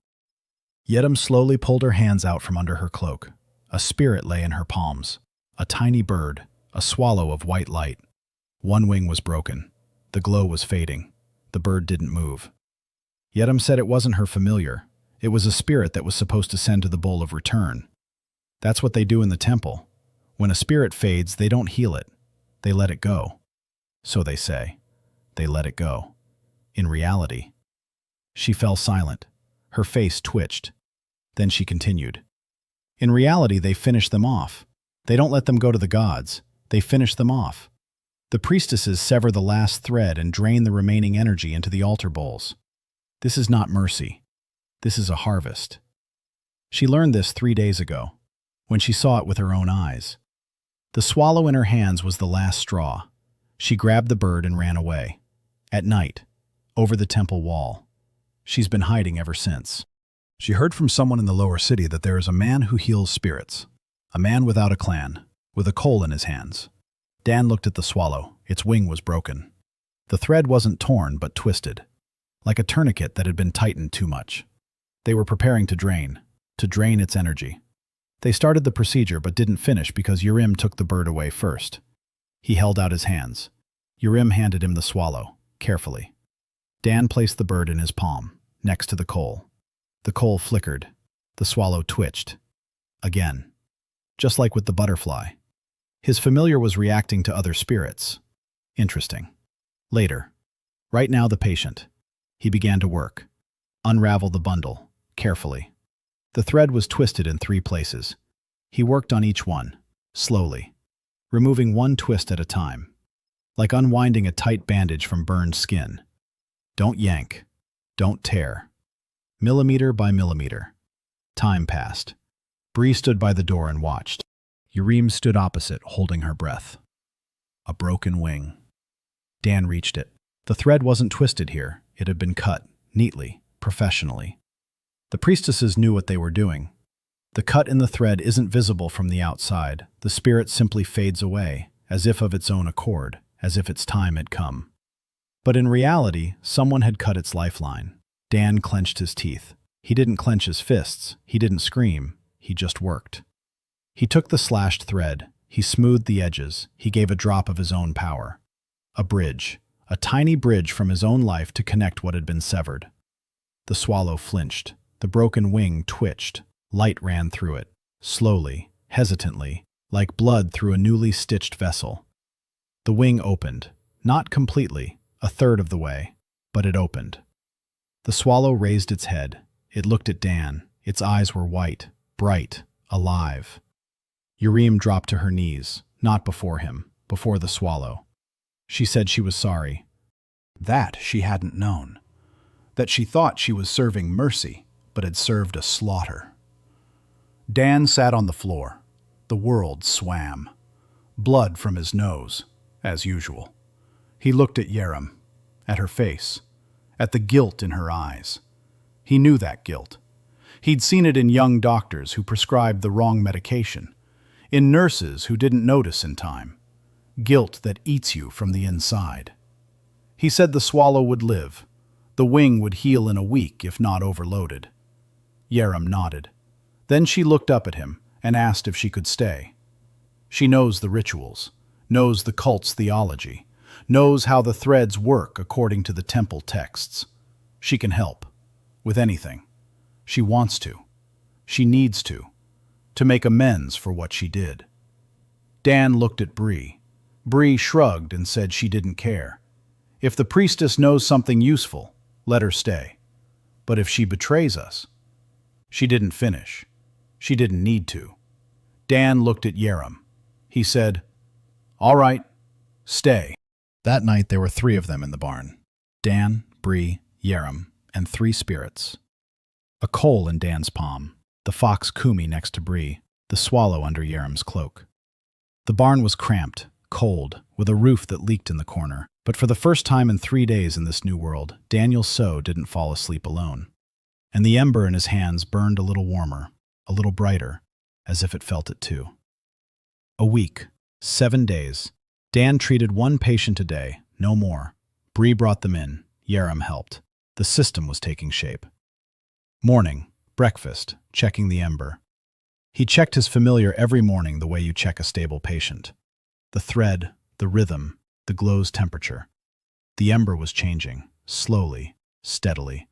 [SPEAKER 2] Yedem slowly pulled her hands out from under her cloak. A spirit lay in her palms. A tiny bird, a swallow of white light. One wing was broken. The glow was fading. The bird didn't move. Yedem said it wasn't her familiar. It was a spirit that was supposed to send to the bowl of return. That's what they do in the temple. When a spirit fades, they don't heal it. They let it go. So they say. They let it go. In reality. She fell silent. Her face twitched. Then she continued. In reality, they finish them off. They don't let them go to the gods. They finish them off. The priestesses sever the last thread and drain the remaining energy into the altar bowls. This is not mercy. This is a harvest. She learned this 3 days ago, when she saw it with her own eyes. The swallow in her hands was the last straw. She grabbed the bird and ran away. At night, over the temple wall. She's been hiding ever since. She heard from someone in the lower city that there is a man who heals spirits. A man without a clan, with a coal in his hands. Dan looked at the swallow. Its wing was broken. The thread wasn't torn, but twisted. Like a tourniquet that had been tightened too much. They were preparing to drain its energy. They started the procedure but didn't finish because Urim took the bird away first. He held out his hands. Urim handed him the swallow, carefully. Dan placed the bird in his palm, next to the coal. The coal flickered. The swallow twitched. Again. Just like with the butterfly. His familiar was reacting to other spirits. Interesting. Later. Right now the patient. He began to work. Unravel the bundle, carefully. The thread was twisted in 3 places. He worked on each one, slowly, removing one twist at a time, like unwinding a tight bandage from burned skin. Don't yank. Don't tear. Millimeter by millimeter. Time passed. Bree stood by the door and watched. Urim stood opposite, holding her breath. A broken wing. Dan reached it. The thread wasn't twisted here. It had been cut, neatly, professionally. The priestesses knew what they were doing. The cut in the thread isn't visible from the outside. The spirit simply fades away, as if of its own accord, as if its time had come. But in reality, someone had cut its lifeline. Dan clenched his teeth. He didn't clench his fists. He didn't scream. He just worked. He took the slashed thread. He smoothed the edges. He gave a drop of his own power. A bridge. A tiny bridge from his own life to connect what had been severed. The swallow flinched. The broken wing twitched. Light ran through it, slowly, hesitantly, like blood through a newly stitched vessel. The wing opened, not completely, a third of the way, but it opened. The swallow raised its head. It looked at Dan. Its eyes were white, bright, alive. Urim dropped to her knees, not before him, before the swallow. She said she was sorry. That she hadn't known. That she thought she was serving mercy, but had served a slaughter. Dan sat on the floor. The world swam. Blood from his nose, as usual. He looked at Harem,
[SPEAKER 1] at her face, at the guilt in her eyes. He knew that guilt. He'd seen it in young doctors who prescribed the wrong medication, in nurses who didn't notice in time. Guilt that eats you from the inside. He said the swallow would live. The wing would heal in a week if not overloaded. Harem nodded. Then she looked up at him and asked if she could stay. She knows the rituals, knows the cult's theology, knows how the threads work according to the temple texts. She can help. With anything. She wants to. She needs to make amends for what she did. Dan looked at Bree. Bree shrugged and said she didn't care. If the priestess knows something useful, let her stay. But if she betrays us... She didn't finish. She didn't need to. Dan looked at Harem. He said, "All right, stay."
[SPEAKER 2] That night there were 3 of them in the barn. Dan, Bree, Harem, and 3 spirits. A coal in Dan's palm, the fox Kumi next to Bree, the swallow under Harem's cloak. The barn was cramped, cold, with a roof that leaked in the corner. But for the first time in 3 days in this new world, Daniel So didn't fall asleep alone. And the ember in his hands burned a little warmer, a little brighter, as if it felt it too. A week, 7 days. Dan treated 1 patient a day, no more. Bree brought them in. Harem helped. The system was taking shape. Morning, breakfast, checking the ember. He checked his familiar every morning the way you check a stable patient. The thread, the rhythm, the glow's temperature. The ember was changing, slowly, steadily.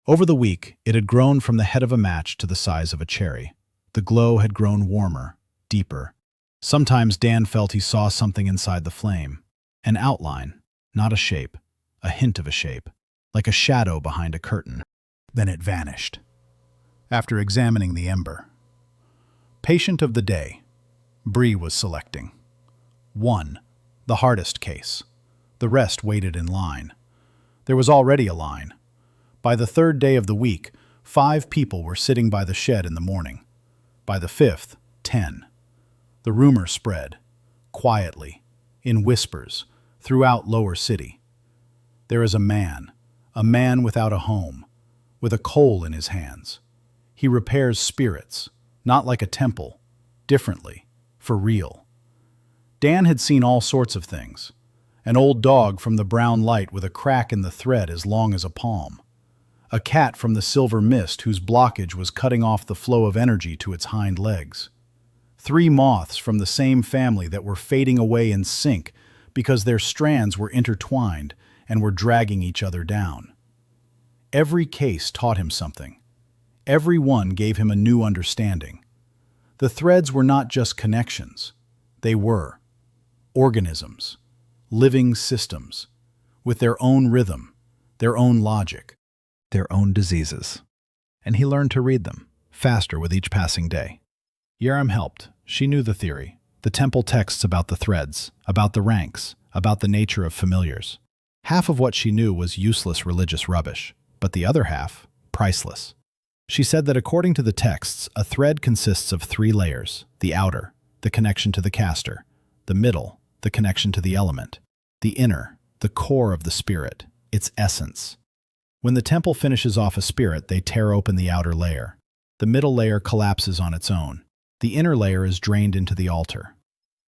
[SPEAKER 2] Over the week, it had grown from the head of a match to the size of a cherry. The glow had grown warmer, deeper. Sometimes Dan felt he saw something inside the flame. An outline, not a shape, a hint of a shape, like a shadow behind a curtain. Then it vanished. After examining the ember. Patient of the day. Bree was selecting. 1. The hardest case. The rest waited in line. There was already a line. By the 3rd day of the week, 5 people were sitting by the shed in the morning. By the 5th, 10. The rumor spread, quietly, in whispers, throughout Lower City. There is a man without a home, with a coal in his hands. He repairs spirits, not like a temple, differently, for real. Dan had seen all sorts of things. An old dog from the brown light with a crack in the thread as long as a palm. A cat from the silver mist whose blockage was cutting off the flow of energy to its hind legs. 3 moths from the same family that were fading away in sync because their strands were intertwined and were dragging each other down. Every case taught him something. Every one gave him a new understanding. The threads were not just connections. They were organisms, living systems, with their own rhythm, their own logic, their own diseases. And he learned to read them, faster with each passing day. Harem helped. She knew the theory, the temple texts about the threads, about the ranks, about the nature of familiars. Half of what she knew was useless religious rubbish, but the other half, priceless. She said that according to the texts, a thread consists of 3 layers: the outer, the connection to the caster; the middle, the connection to the element; the inner, the core of the spirit, its essence. When the temple finishes off a spirit, they tear open the outer layer. The middle layer collapses on its own. The inner layer is drained into the altar.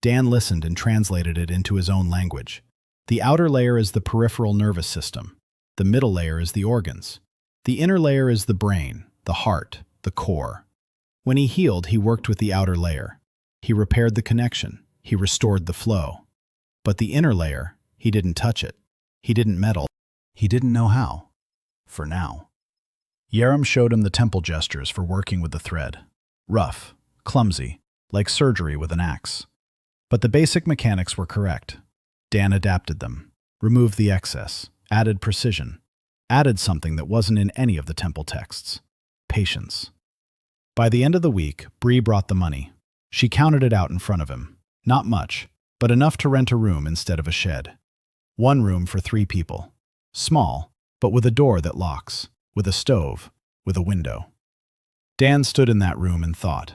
[SPEAKER 2] Dan listened and translated it into his own language. The outer layer is the peripheral nervous system. The middle layer is the organs. The inner layer is the brain, the heart, the core. When he healed, he worked with the outer layer. He repaired the connection. He restored the flow. But the inner layer, he didn't touch it. He didn't meddle. He didn't know how. For now. Harem showed him the temple gestures for working with the thread. Rough, clumsy, like surgery with an axe. But the basic mechanics were correct. Dan adapted them, removed the excess, added precision, added something that wasn't in any of the temple texts: patience. By the end of the week, Bree brought the money. She counted it out in front of him. Not much, but enough to rent a room instead of a shed. 1 room for 3 people. Small, but with a door that locks, with a stove, with a window. Dan stood in that room and thought.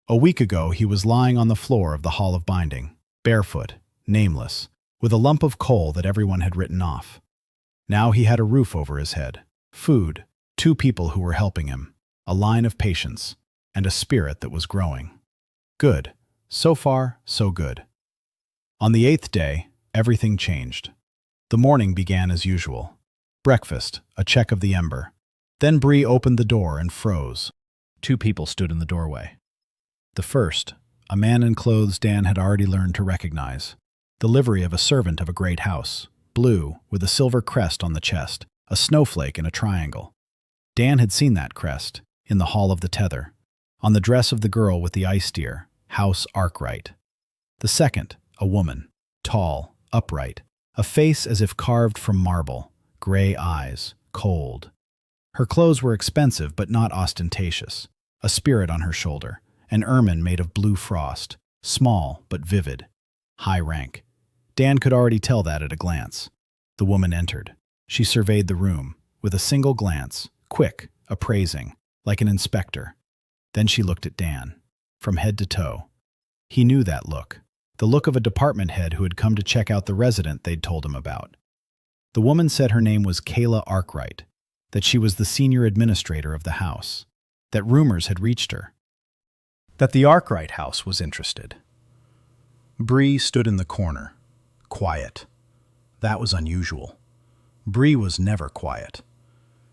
[SPEAKER 2] A week ago, he was lying on the floor of the Hall of Binding, barefoot, nameless, with a lump of coal that everyone had written off. Now he had a roof over his head, food, 2 people who were helping him, a line of patience, and a spirit that was growing. Good. So far, so good. On the 8th day, everything changed. The morning began as usual. Breakfast, a check of the ember. Then Bree opened the door and froze. 2 people stood in the doorway. The first, a man in clothes Dan had already learned to recognize. The livery of a servant of a great house, blue, with a silver crest on the chest, a snowflake in a triangle. Dan had seen that crest, in the hall of the tether, on the dress of the girl with the ice deer, House Arkwright. The second, a woman, tall, upright, a face as if carved from marble, gray eyes, cold. Her clothes were expensive but not ostentatious, a spirit on her shoulder, an ermine made of blue frost, small but vivid, high rank. Dan could already tell that at a glance. The woman entered. She surveyed the room, with a single glance, quick, appraising, like an inspector. Then she looked at Dan, from head to toe. He knew that look, the look of a department head who had come to check out the resident they'd told him about. The woman said her name was Kayla Arkwright, that she was the senior administrator of the house, that rumors had reached her, that the Arkwright house was interested. Bree stood in the corner, quiet. That was unusual. Bree was never quiet.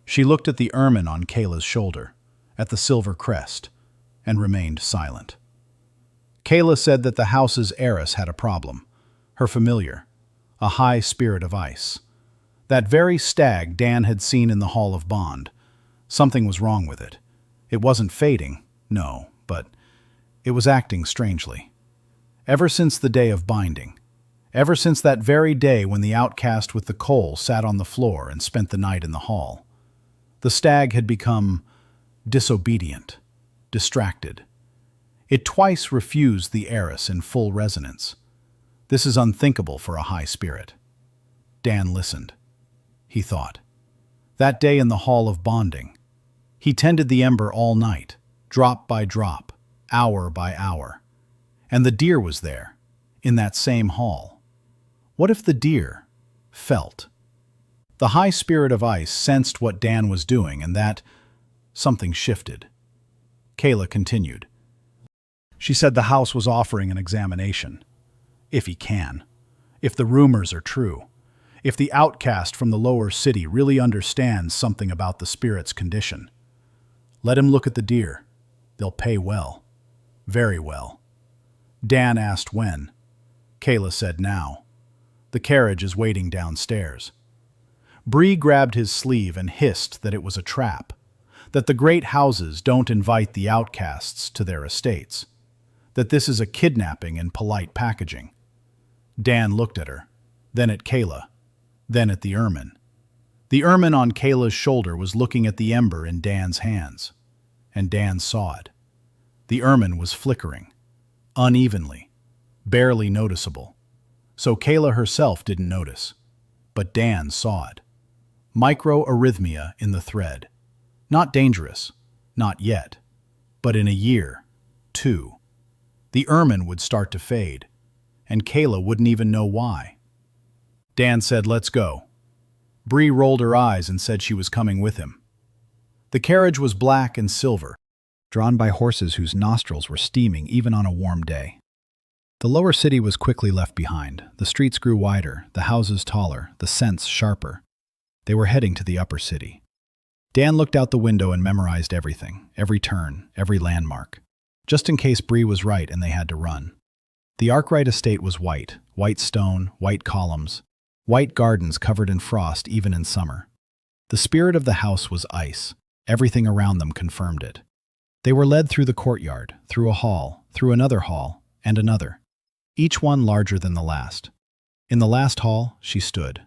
[SPEAKER 2] She looked at the ermine on Kayla's shoulder, at the silver crest, and remained silent. Kayla said that the house's heiress had a problem, her familiar, a high spirit of ice. That very stag Dan had seen in the Hall of Bond. Something was wrong with it. It wasn't fading, no, but it was acting strangely. Ever since the day of binding, ever since that very day when the outcast with the coal sat on the floor and spent the night in the hall, the stag had become disobedient, distracted. It twice refused the heiress in full resonance. This is unthinkable for a high spirit. Dan listened. He thought. That day in the hall of bonding, he tended the ember all night, drop by drop, hour by hour. And the deer was there, in that same hall. What if the deer felt? The high spirit of ice sensed what Dan was doing and that something shifted. Kayla continued. She said the house was offering an examination. If he can. If the rumors are true. If the outcast from the lower city really understands something about the spirit's condition. Let him look at the deer. They'll pay well. Very well. Dan asked when. Kayla said now. The carriage is waiting downstairs. Bree grabbed his sleeve and hissed that it was a trap, that the great houses don't invite the outcasts to their estates, that this is a kidnapping in polite packaging. Dan looked at her, then at Kayla, then at the ermine. The ermine on Kayla's shoulder was looking at the ember in Dan's hands, and Dan saw it. The ermine was flickering, unevenly, barely noticeable. So Kayla herself didn't notice, but Dan saw it. Microarrhythmia in the thread. Not dangerous, not yet, but in a year, 2, the ermine would start to fade, and Kayla wouldn't even know why. Dan said, "Let's go." Bree rolled her eyes and said she was coming with him. The carriage was black and silver, drawn by horses whose nostrils were steaming even on a warm day. The lower city was quickly left behind. The streets grew wider, the houses taller, the scents sharper. They were heading to the upper city. Dan looked out the window and memorized everything, every turn, every landmark, just in case Bree was right and they had to run. The Arkwright estate was white, white stone, white columns, white gardens covered in frost even in summer. The spirit of the house was ice. Everything around them confirmed it. They were led through the courtyard, through a hall, through another hall, and another, each one larger than the last. In the last hall, she stood.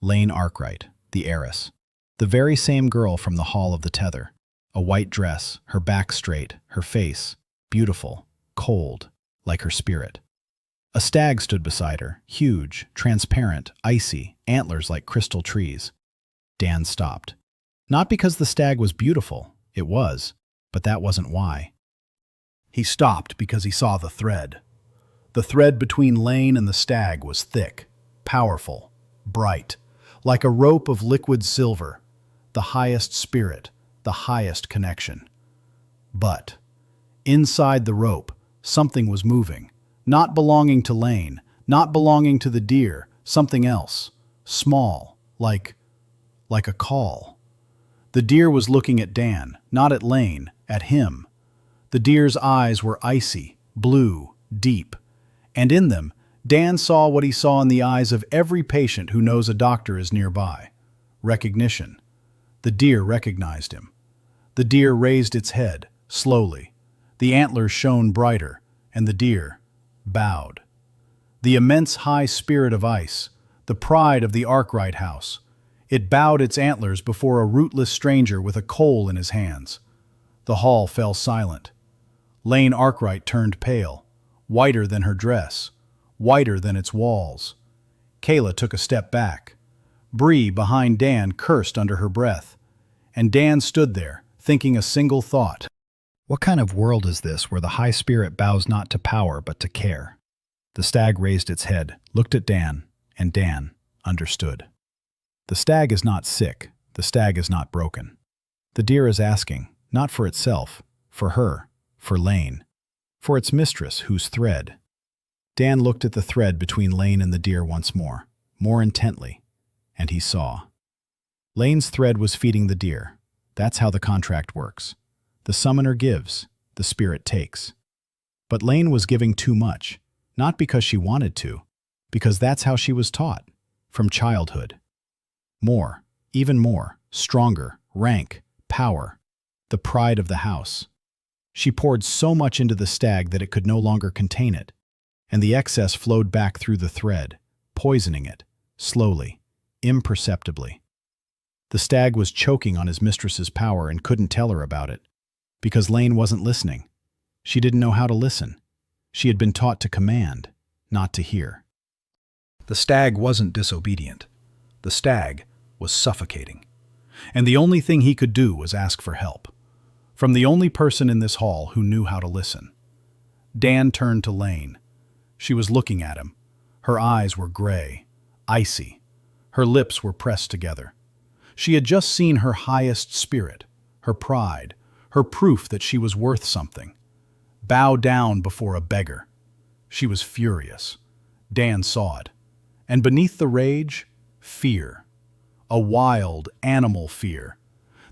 [SPEAKER 2] Lane Arkwright, the heiress. The very same girl from the Hall of the Tether. A white dress, her back straight, her face, beautiful, cold, like her spirit. A stag stood beside her, huge, transparent, icy, antlers like crystal trees. Dan stopped. Not because the stag was beautiful, it was, but that wasn't why. He stopped because he saw the thread. The thread between Lane and the stag was thick, powerful, bright,
[SPEAKER 1] like a rope of liquid silver, the highest spirit, the highest connection. But inside the rope, something was moving, not belonging to Lane, not belonging to the deer, something else, small, like a call. The deer was looking at Dan, not at Lane, at him. The deer's eyes were icy, blue, deep, and in them, Dan saw what he saw in the eyes of every patient who knows a doctor is nearby. Recognition. The deer recognized him. The deer raised its head, slowly. The antlers shone brighter, and the deer bowed. The immense high spirit of ice, the pride of the Arkwright house. It bowed its antlers before a rootless stranger with a coal in his hands. The hall fell silent. Lane Arkwright turned pale, whiter than her dress, whiter than its walls. Kayla took a step back. Bree, behind Dan, cursed under her breath. And Dan stood there, thinking a single thought.
[SPEAKER 2] What kind of world is this where the high spirit bows not to power but to care? The stag raised its head, looked at Dan, and Dan understood. The stag is not sick, the stag is not broken. The deer is asking, not for itself, for her, for Lane, for its mistress whose thread. Dan looked at the thread between Lane and the deer once more intently, and he saw. Lane's thread was feeding the deer. That's how the contract works. The summoner gives, the spirit takes. But Lane was giving too much, not because she wanted to, because that's how she was taught, from childhood. More, even more, stronger, rank, power, the pride of the house. She poured so much into the stag that it could no longer contain it, and the excess flowed back through the thread, poisoning it, slowly, imperceptibly. The stag was choking on his mistress's power and couldn't tell her about it, because Lane wasn't listening. She didn't know how to listen. She had been taught to command, not to hear. The stag wasn't disobedient. The stag was suffocating. And the only thing he could do was ask for help, from the only person in this hall who knew how to listen. Dan turned to Lane. She was looking at him. Her eyes were gray, icy. Her lips were pressed together. She had just seen her highest spirit, her pride, her proof that she was worth something, bow down before a beggar. She was furious. Dan saw it. And beneath the rage, fear. A wild, animal fear,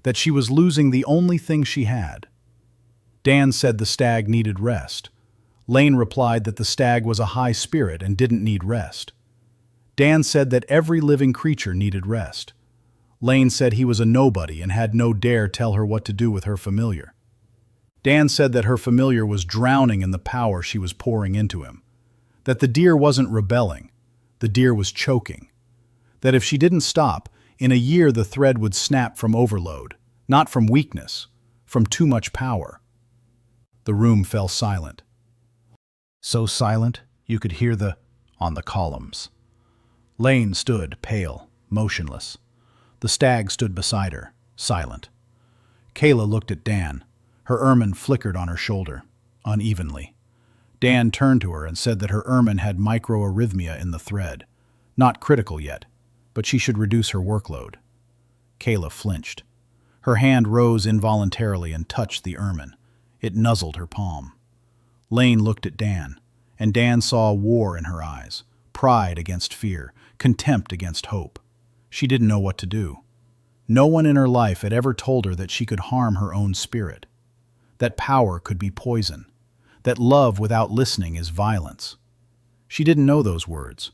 [SPEAKER 2] that she was losing the only thing she had. Dan said the stag needed rest. Lane replied that the stag was a high spirit and didn't need rest. Dan said that every living creature needed rest. Lane said he was a nobody and had no dare tell her what to do with her familiar. Dan said that her familiar was drowning in the power she was pouring into him, that the deer wasn't rebelling, the deer was choking, that if she didn't stop, in a year the thread would snap from overload, not from weakness, from too much power. The room fell silent. So silent, you could hear on the columns. Lane stood, pale, motionless. The stag stood beside her, silent. Kayla looked at Dan. Her ermine flickered on her shoulder, unevenly. Dan turned to her and said that her ermine had microarrhythmia in the thread. Not critical yet, but she should reduce her workload. Kayla flinched. Her hand rose involuntarily and touched the ermine. It nuzzled her palm. Lane looked at Dan, and Dan saw war in her eyes, pride against fear, contempt against hope. She didn't know what to do. No one in her life had ever told her that she could harm her own spirit, that power could be poison, that love without listening is violence. She didn't know those words,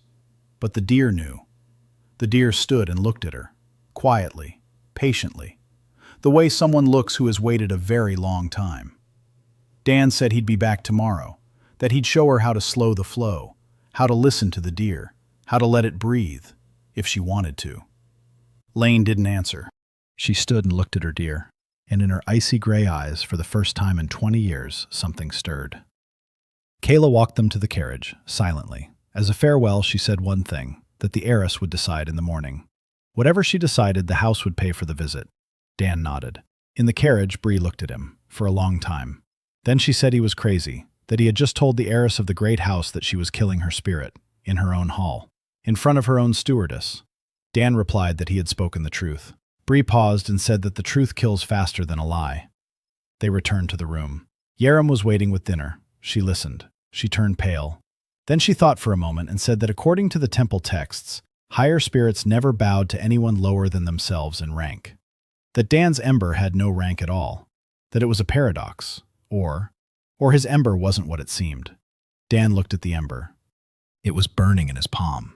[SPEAKER 2] but the deer knew. The deer stood and looked at her, quietly, patiently, the way someone looks who has waited a very long time. Dan said he'd be back tomorrow, that he'd show her how to slow the flow, how to listen to the deer, how to let it breathe, if she wanted to. Lane didn't answer. She stood and looked at her deer, and in her icy gray eyes, for the first time in 20 years, something stirred. Kayla walked them to the carriage, silently. As a farewell, she said one thing, that the heiress would decide in the morning. Whatever she decided, the house would pay for the visit. Dan nodded. In the carriage, Bree looked at him, for a long time. Then she said he was crazy, that he had just told the heiress of the great house that she was killing her spirit, in her own hall, in front of her own stewardess. Dan replied that he had spoken the truth. Bree paused and said that the truth kills faster than a lie. They returned to the room. Harem was waiting with dinner. She listened. She turned pale. Then she thought for a moment and said that according to the temple texts, higher spirits never bowed to anyone lower than themselves in rank. That Dan's ember had no rank at all. That it was a paradox. Or his ember wasn't what it seemed. Dan looked at the ember. It was burning in his palm.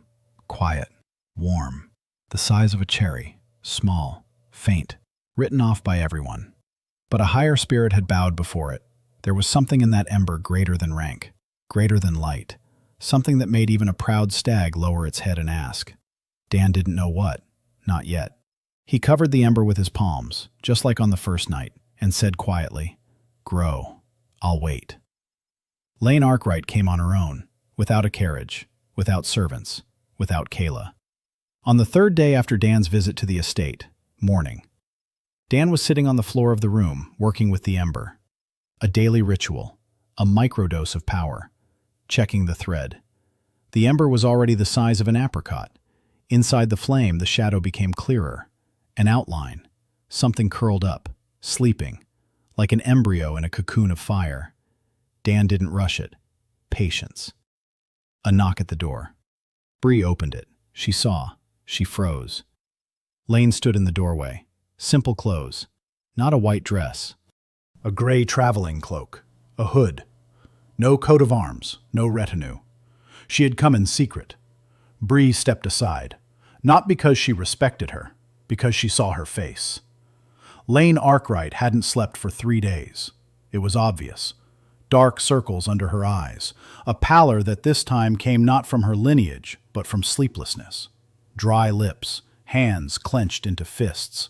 [SPEAKER 2] Quiet. Warm. The size of a cherry. Small. Faint. Written off by everyone. But a higher spirit had bowed before it. There was something in that ember greater than rank. Greater than light. Something that made even a proud stag lower its head and ask. Dan didn't know what. Not yet. He covered the ember with his palms, just like on the first night, and said quietly, "Grow. I'll wait." Lane Arkwright came on her own, without a carriage, without servants, without Kayla. On the third day after Dan's visit to the estate, morning, Dan was sitting on the floor of the room, working with the ember. A daily ritual, a microdose of power, checking the thread. The ember was already the size of an apricot. Inside the flame, the shadow became clearer. An outline, something curled up, sleeping, like an embryo in a cocoon of fire. Dan didn't rush it. Patience. A knock at the door. Bree opened it. She saw. She froze. Lane stood in the doorway. Simple clothes. Not a white dress. A gray traveling cloak. A hood. No coat of arms. No retinue. She had come in secret. Bree stepped aside. Not because she respected her. Because she saw her face. Lane Arkwright hadn't slept for 3 days. It was obvious. Dark circles under her eyes, a pallor that this time came not from her lineage, but from sleeplessness. Dry lips, hands clenched into fists.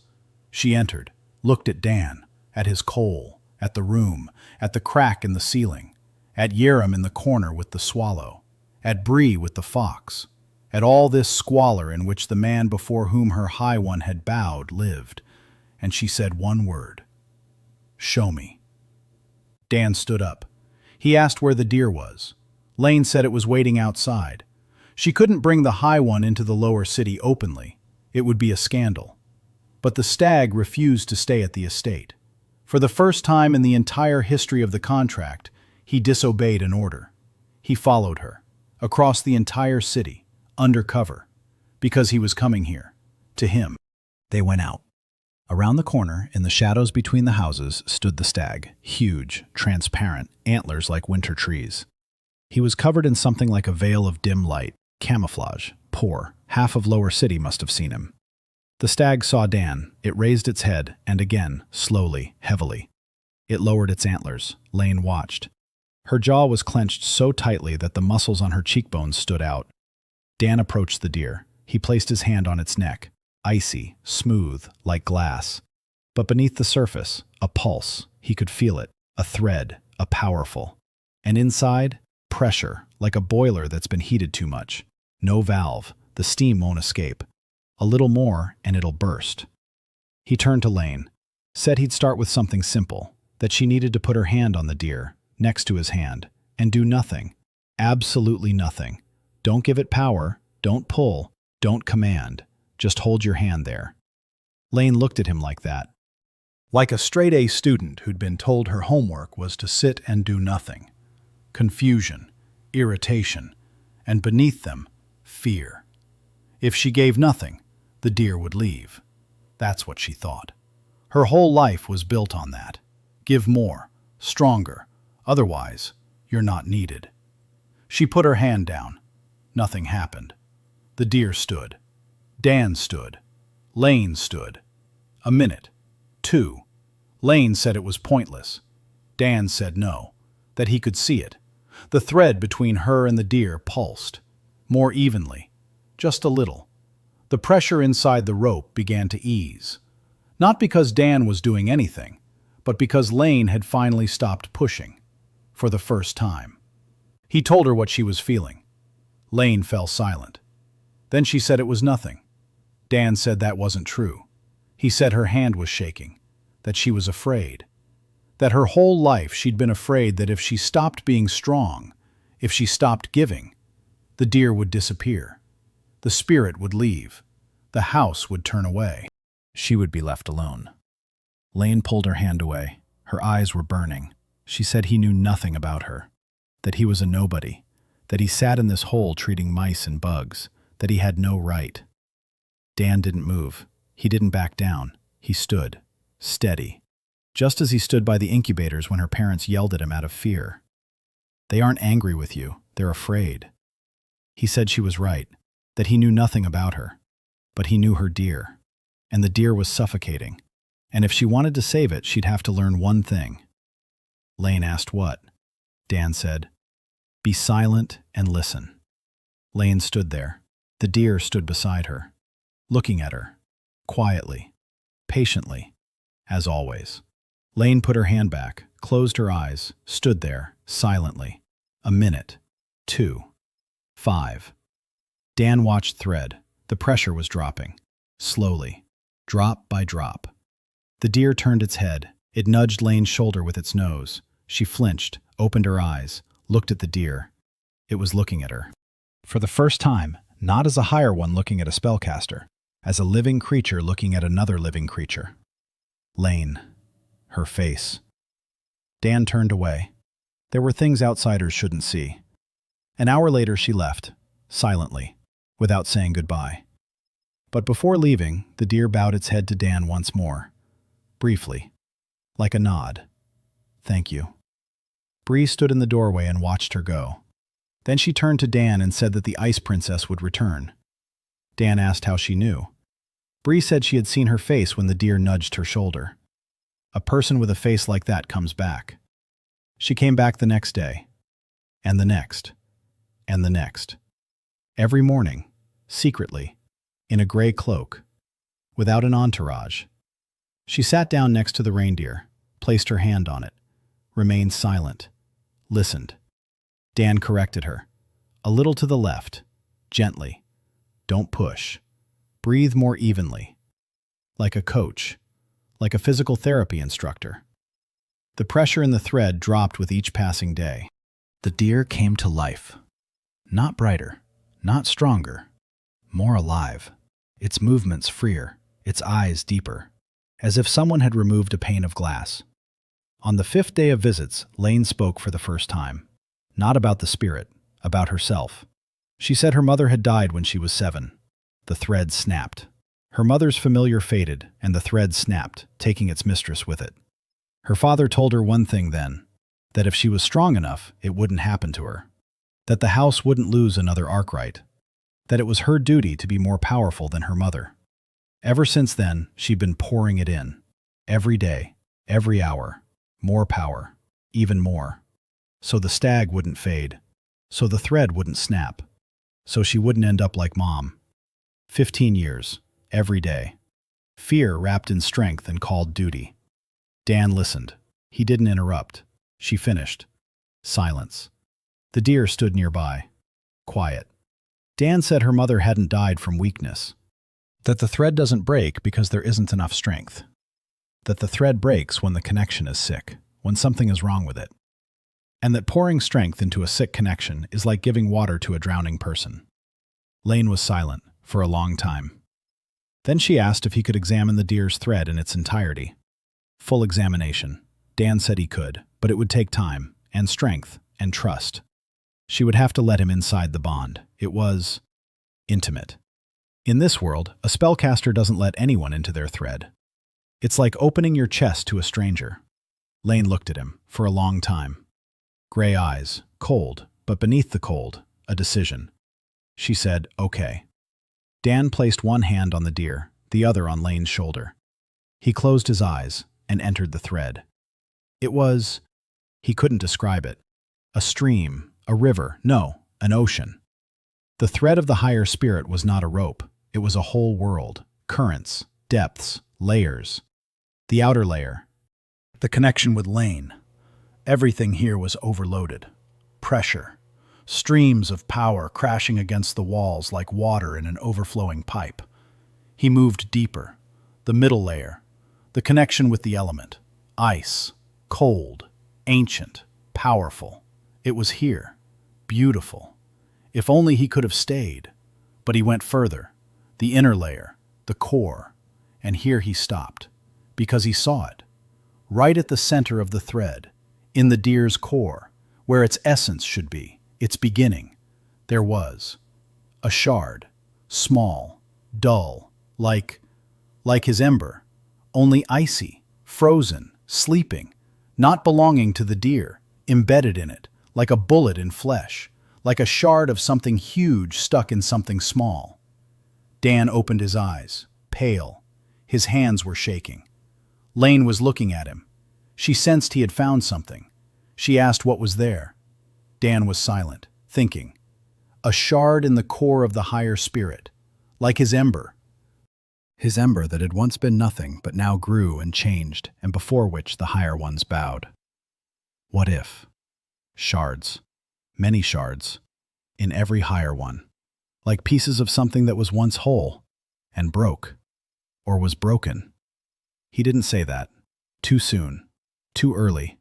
[SPEAKER 2] She entered, looked at Dan, at his coal, at the room, at the crack in the ceiling, at Harem in the corner with the swallow, at Bree with the fox, at all this squalor in which the man before whom her High One had bowed lived, and she said one word. "Show me." Dan stood up. He asked where the deer was. Lane said it was waiting outside. She couldn't bring the High One into the lower city openly. It would be a scandal. But the stag refused to stay at the estate. For the first time in the entire history of the contract, he disobeyed an order. He followed her, across the entire city, undercover, because he was coming here, to him. They went out. Around the corner, in the shadows between the houses, stood the stag, huge, transparent, antlers like winter trees. He was covered in something like a veil of dim light, camouflage, poor. Half of Lower City must have seen him. The stag saw Dan. It raised its head, and again, slowly, heavily. It lowered its antlers. Lane watched. Her jaw was clenched so tightly that the muscles on her cheekbones stood out. Dan approached the deer. He placed his hand on its neck. Icy, smooth, like glass. But beneath the surface, a pulse. He could feel it. A thread, a powerful. And inside, pressure, like a boiler that's been heated too much. No valve. The steam won't escape. A little more, and it'll burst. He turned to Lane. Said he'd start with something simple. That she needed to put her hand on the deer, next to his hand, and do nothing. Absolutely nothing. Don't give it power. Don't pull. Don't command. Just hold your hand there. Lane looked at him like that. Like a straight-A student who'd been told her homework was to sit and do nothing. Confusion, irritation, and beneath them, fear. If she gave nothing, the deer would leave. That's what she thought. Her whole life was built on that. Give more, stronger. Otherwise, you're not needed. She put her hand down. Nothing happened. The deer stood. Dan stood. Lane stood. A minute. 2. Lane said it was pointless. Dan said no, that he could see it. The thread between her and the deer pulsed. More evenly. Just a little. The pressure inside the rope began to ease. Not because Dan was doing anything, but because Lane had finally stopped pushing. For the first time. He told her what she was feeling. Lane fell silent. Then she said it was nothing. Dan said that wasn't true. He said her hand was shaking, that she was afraid. That her whole life she'd been afraid that if she stopped being strong, if she stopped giving, the deer would disappear. The spirit would leave.
[SPEAKER 1] The house would turn away.
[SPEAKER 2] She would be left alone. Lane pulled her hand away. Her eyes were burning. She said he knew nothing about her, that he was a nobody, that he sat in this hole treating mice and bugs, that he had no right. Dan didn't move. He didn't back down. He stood, steady, just as he stood by the incubators when her parents yelled at him out of fear. They aren't angry with you. They're afraid. He said she was right, that he knew nothing about her, but he knew her deer, and the deer was suffocating, and if she wanted to save it, she'd have to learn one thing. Lane asked what? Dan said, "Be silent and listen." Lane stood there. The deer stood beside her, looking at her, quietly, patiently, as always. Lane put her hand back, closed her eyes, stood there, silently. A minute. 2. 5. Dan watched thread. The pressure was dropping. Slowly. Drop by drop. The deer turned its head. It nudged Lane's shoulder with its nose. She flinched, opened her eyes, looked at the deer. It was looking at her. For the first time, not as a higher one looking at a spellcaster, as a living creature looking at another living creature. Lane. Her face. Dan turned away. There were things outsiders shouldn't see. An hour later she left, silently, without saying goodbye. But before leaving, the deer bowed its head to Dan once more. Briefly. Like a nod. "Thank you." Bree stood in the doorway and watched her go. Then she turned to Dan and said that the Ice Princess would return. Dan asked how she knew. Bree said she had seen her face when the deer nudged her shoulder. A person with a face like that comes back. She came back the next day, and the next, and the next. Every morning, secretly, in a gray cloak, without an entourage. She sat down next to the reindeer, placed her hand on it, remained silent, listened. Dan corrected her. "A little to the left, gently. Don't push. Breathe more evenly." Like a coach, like a physical therapy instructor. The pressure in the thread dropped with each passing day. The deer came to life. Not brighter, not stronger, more alive. Its movements freer, its eyes deeper, as if someone had removed a pane of glass. On the 5th day of visits, Lane spoke for the first time. Not about the spirit, about herself. She said her mother had died when she was 7. The thread snapped. Her mother's familiar faded, and the thread snapped, taking its mistress with it. Her father told her one thing then, that if she was strong enough, it wouldn't happen to her. That the house wouldn't lose another Arkwright. That it was her duty to be more powerful than her mother. Ever since then, she'd been pouring it in. Every day, every hour. More power. Even more. So the stag wouldn't fade. So the thread wouldn't snap. So she wouldn't end up like Mom. 15 years. Every day. Fear wrapped in strength and called duty. Dan listened. He didn't interrupt. She finished. Silence. The deer stood nearby. Quiet. Dan said her mother hadn't died from weakness. That the thread doesn't break because there isn't enough strength. That the thread breaks when the connection is sick, when something is wrong with it. And that pouring strength into a sick connection is like giving water to a drowning person. Lane was silent for a long time. Then she asked if he could examine the deer's thread in its entirety. Full examination. Dan said he could, but it would take time, and strength, and trust. She would have to let him inside the bond. It was intimate. In this world, a spellcaster doesn't let anyone into their thread. It's like opening your chest to a stranger. Lane looked at him for a long time. Gray eyes, cold, but beneath the cold, a decision. She said, "Okay." Dan placed one hand on the deer, the other on Lane's shoulder. He closed his eyes and entered the thread. It was, he couldn't describe it, a stream, a river, no, an ocean. The thread of the higher spirit was not a rope. It was a whole world, currents, depths, layers. The outer layer, the connection with Lane. Everything here was overloaded. Pressure. Streams of power crashing against the walls like water in an overflowing pipe. He moved deeper. The middle layer. The connection with the element. Ice. Cold. Ancient. Powerful. It was here. Beautiful. If only he could have stayed. But he went further. The inner layer.
[SPEAKER 1] the core, and here he stopped, because he saw it. Right at the center of the thread, in the deer's core, where its essence should be, its beginning, there was a shard, small, dull, like his ember, only icy, frozen, sleeping, not belonging to the deer, embedded in it, like a bullet in flesh, like a shard of something huge stuck in something small. Dan opened his eyes, pale. His hands were shaking. Lane was looking at him. She sensed he had found something. She asked what was there. Dan was silent, thinking. A shard in the core of the higher spirit, like his ember.
[SPEAKER 2] His ember that had once been nothing but now grew and changed, and before which the higher ones bowed. What if? Shards. Many shards. In every higher one. Like pieces of something that was once whole, and broke. Or was broken. He didn't say that. Too soon. Too early.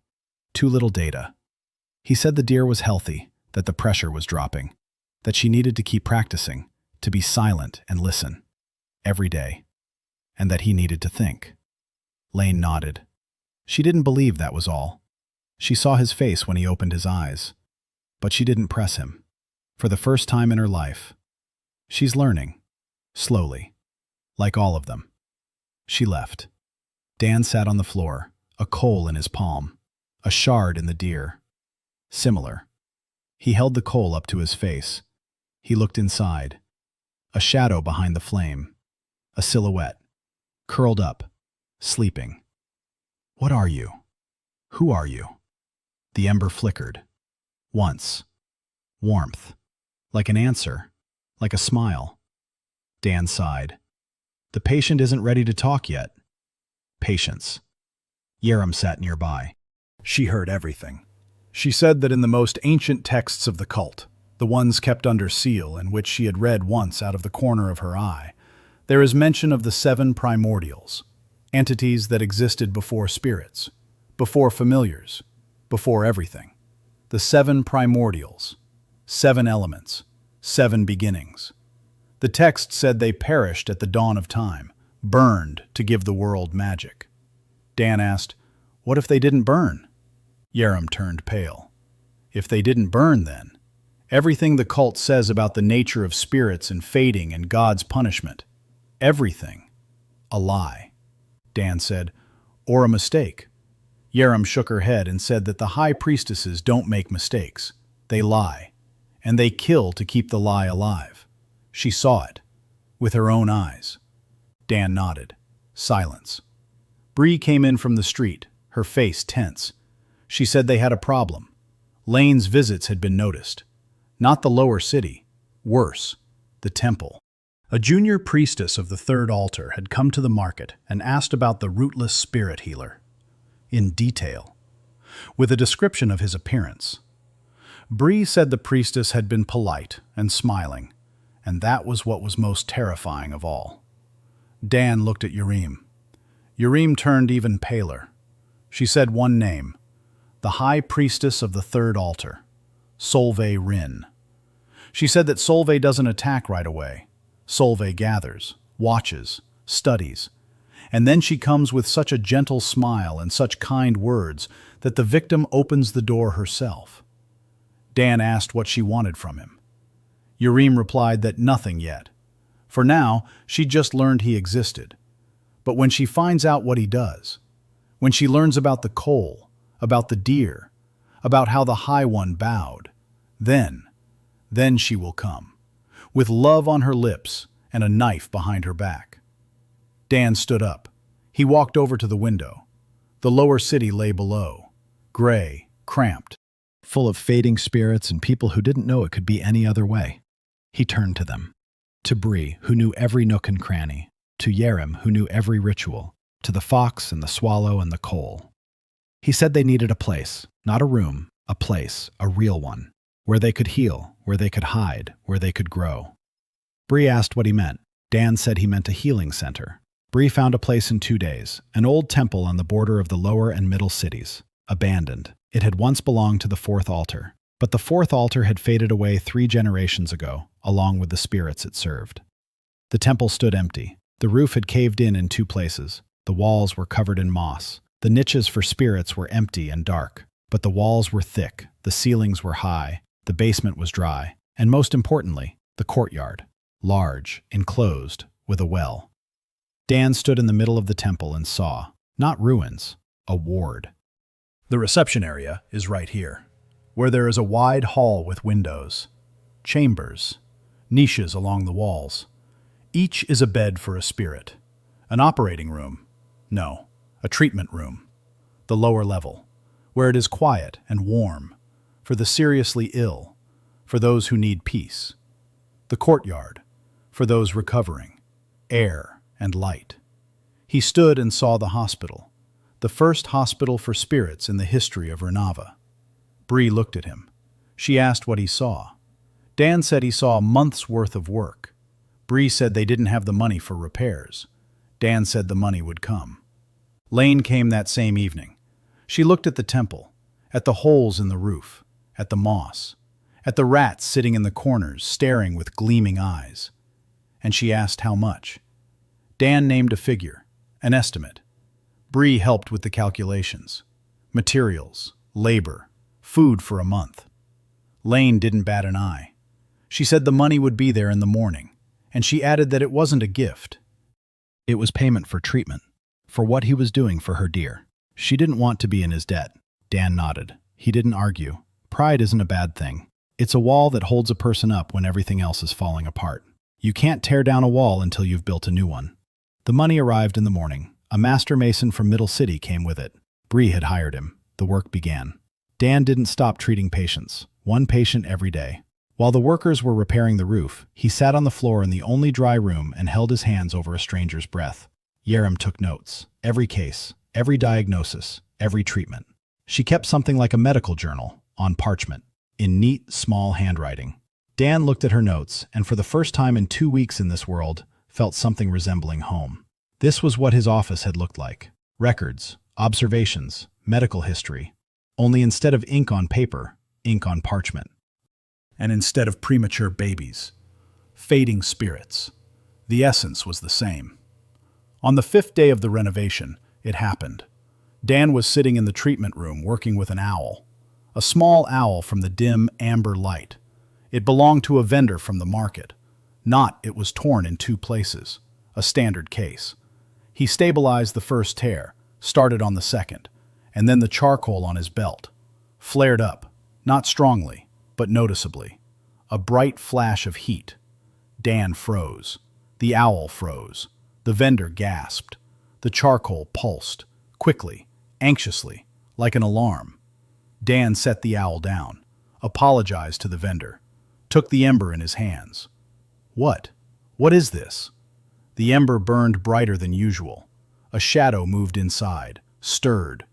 [SPEAKER 2] Too little data. He said the deer was healthy, that the pressure was dropping, that she needed to keep practicing, to be silent and listen. Every day. And that he needed to think. Lane nodded. She didn't believe that was all. She saw his face when he opened his eyes. But she didn't press him. For the first time in her life. She's learning. Slowly. Like all of them. She left. Dan sat on the floor, a coal in his palm, a shard in the deer. Similar. He held the coal up to his face. He looked inside. A shadow behind the flame. A silhouette. Curled up. Sleeping. What are you? Who are you? The ember flickered. Once. Warmth. Like an answer. Like a smile. Dan sighed. The patient isn't ready to talk yet. Patience. Harem sat nearby.
[SPEAKER 1] She heard everything. She said that in the most ancient texts of the cult, the ones kept under seal and which she had read once out of the corner of her eye, there is mention of the 7 primordials, entities that existed before spirits, before familiars, before everything. The 7 primordials, 7 elements, 7 beginnings. The text said they perished at the dawn of time, burned to give the world magic. Dan asked, what if they didn't burn? Harem turned pale. If they didn't burn then, everything the cult says about the nature of spirits and fading and God's punishment, everything, a lie. Dan said, or a mistake. Harem shook her head and said that the high priestesses don't make mistakes. They lie, and they kill to keep the lie alive. She saw it, with her own eyes. Dan nodded. Silence. Bree came in from the street, her face tense. She said they had a problem. Lane's visits had been noticed. Not the lower city. Worse, the temple. A junior priestess of the third altar had come to the market and asked about the rootless spirit healer. In detail. With a description of his appearance. Bree said the priestess had been polite and smiling, and that was what was most terrifying of all. Dan looked at Harem. Harem turned even paler. She said one name, the high priestess of the third altar, Solveig Rin. She said that Solveig doesn't attack right away. Solveig gathers, watches, studies, and then she comes with such a gentle smile and such kind words that the victim opens the door herself. Dan asked what she wanted from him. Harem replied that nothing yet. For now, she just learned he existed. But when she finds out what he does, when she learns about the coal, about the deer, about how the High One bowed, then she will come, with love on her lips and a knife behind her back. Dan stood up. He walked over to the window. The lower city lay below, gray, cramped, full of fading spirits and people who didn't know it could be any other way. He turned to them. To Bree, who knew every nook and cranny. To Harem, who knew every ritual. To the fox and the swallow and the coal. He said they needed a place, not a room, a place, a real one, where they could heal, where they could hide, where they could grow. Bree asked what he meant. Dan said he meant a healing center. Bree found a place in 2 days, an old temple on the border of the lower and middle cities, abandoned. It had once belonged to the fourth altar, but the fourth altar had faded away 3 generations ago, along with the spirits it served. The temple stood empty,
[SPEAKER 2] The roof had caved in 2 places. The walls were covered in moss. The niches for spirits were empty and dark. But the walls were thick, the ceilings were high, the basement was dry, and most importantly, the courtyard, large, enclosed, with a well. Dan stood in the middle of the temple and saw, not ruins, a ward.
[SPEAKER 1] The reception area is right here, where there is a wide hall with windows, chambers, niches along the walls. Each is a bed for a spirit, an operating room, no, a treatment room, the lower level, where it is quiet and warm, for the seriously ill, for those who need peace. The courtyard, for those recovering, air and light. He stood and saw the hospital, the first hospital for spirits in the history of Rennava. Bree looked at him. She asked what he saw. Dan said he saw a month's worth of work. Bree said they didn't have the money for repairs. Dan said the money would come. Lane came that same evening. She looked at the temple, at the holes in the roof, at the moss, at the rats sitting in the corners staring with gleaming eyes. And she asked how much. Dan named a figure, an estimate. Bree helped with the calculations. Materials, labor, food for a month. Lane didn't bat an eye. She said the money would be there in the morning, and she added that it wasn't a gift.
[SPEAKER 2] It was payment for treatment, for what he was doing for her dear. She didn't want to be in his debt. Dan nodded. He didn't argue. Pride isn't a bad thing. It's a wall that holds a person up when everything else is falling apart. You can't tear down a wall until you've built a new one. The money arrived in the morning. A master mason from Middle City came with it. Bree had hired him. The work began. Dan didn't stop treating patients, one patient every day. While the workers were repairing the roof, he sat on the floor in the only dry room and held his hands over a stranger's breath. Harem took notes. Every case, every diagnosis, every treatment. She kept something like a medical journal, on parchment, in neat, small handwriting. Dan looked at her notes, and for the first time in 2 weeks in this world, felt something resembling home. This was what his office had looked like. Records, observations, medical history. Only instead of ink on paper, ink on parchment.
[SPEAKER 1] And instead of premature babies, fading spirits. The essence was the same. On the 5th day of the renovation, it happened. Dan was sitting in the treatment room working with an owl. A small owl from the dim amber light. It belonged to a vendor from the market. Not it was torn in 2 places. A standard case. He stabilized the first tear, started on the second, and then the charcoal on his belt. Flared up, not strongly, but noticeably. A bright flash of heat. Dan froze. The owl froze. The vendor gasped. The charcoal pulsed, quickly, anxiously, like an alarm. Dan set the owl down, apologized to the vendor, took the ember in his hands. What? What is this? The ember burned brighter than usual. A shadow moved inside, stirred.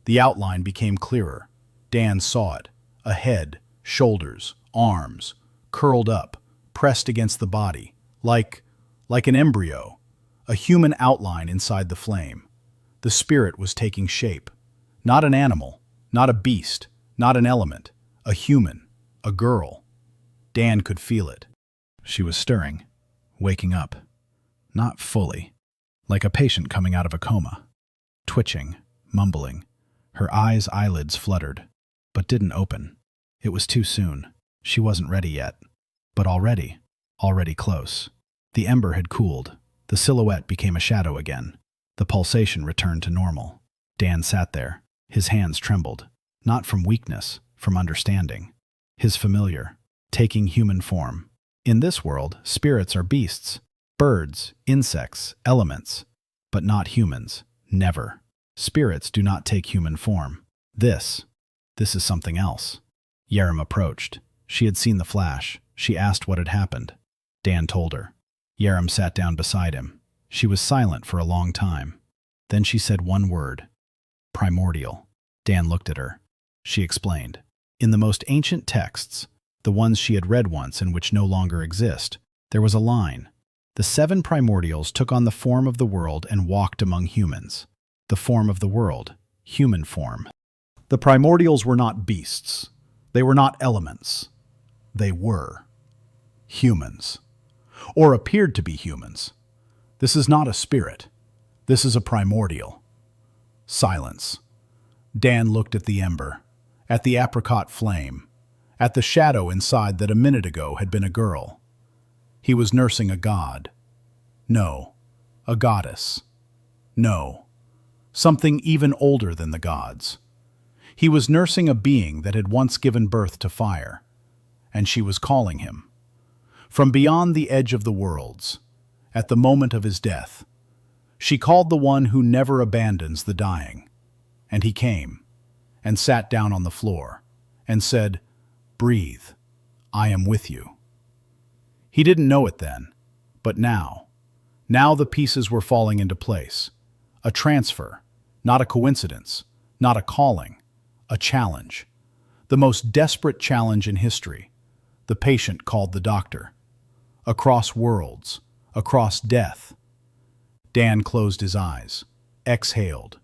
[SPEAKER 1] The outline became clearer. Dan saw it. A head, shoulders, arms, curled up, pressed against the body, like an embryo, a human outline inside the flame. The spirit was taking shape. Not an animal, not a beast, not an element, a human, a girl. Dan could feel it.
[SPEAKER 2] She was stirring, waking up. Not fully, like a patient coming out of a coma. Twitching, mumbling. Her eyelids fluttered, but didn't open. It was too soon. She wasn't ready yet. But already close. The ember had cooled. The silhouette became a shadow again. The pulsation returned to normal. Dan sat there. His hands trembled. Not from weakness, from understanding. His familiar, taking human form. In this world, spirits are beasts. Birds, insects, elements. But not humans. Never. Spirits do not take human form. This is something else. Harem approached. She had seen the flash. She asked what had happened. Dan told her. Harem sat down beside him. She was silent for a long time. Then she said one word. Primordial. Dan looked at her. She explained. In the most ancient texts, the ones she had read once and which no longer exist, there was a line. The 7 primordials took on the form of the world and walked among humans. The form of the world, human form. The primordials were not beasts. They were not elements. They were humans. Or appeared to be humans.
[SPEAKER 1] This is not a spirit. This is a primordial. Silence. Dan looked at the ember, at the apricot flame, at the shadow inside that a minute ago had been a girl. He was nursing a god. No, a goddess. No, something even older than the gods. He was nursing a being that had once given birth to fire, and she was calling him. From beyond the edge of the worlds, at the moment of his death, she called the one who never abandons the dying. And he came, and sat down on the floor, and said, "Breathe, I am with you." He didn't know it then, but now the pieces were falling into place. A transfer, not a coincidence, not a calling, a challenge. The most desperate challenge in history. The patient called the doctor. Across worlds, across death. Dan closed his eyes, exhaled,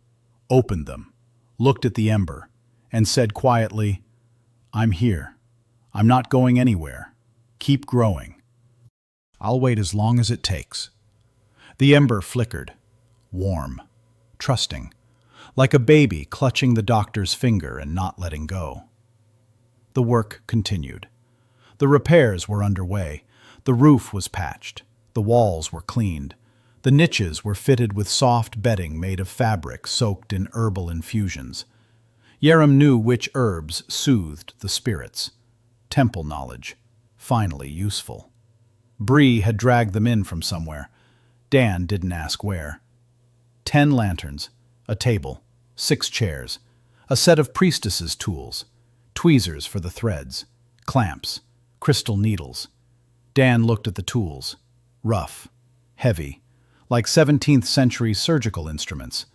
[SPEAKER 1] opened them, looked at the ember, and said quietly, "I'm here. I'm not going anywhere. Keep growing. I'll wait as long as it takes." The ember flickered, warm, trusting, like a baby clutching the doctor's finger and not letting go. The work continued. The repairs were underway. The roof was patched. The walls were cleaned. The niches were fitted with soft bedding made of fabric soaked in herbal infusions. Harem knew which herbs soothed the spirits. Temple knowledge, finally useful. Bree had dragged them in from somewhere. Dan didn't ask where. 10 lanterns, a table, 6 chairs, a set of priestesses' tools, tweezers for the threads, clamps, crystal needles. Dan looked at the tools. Rough, heavy, like 17th century surgical instruments,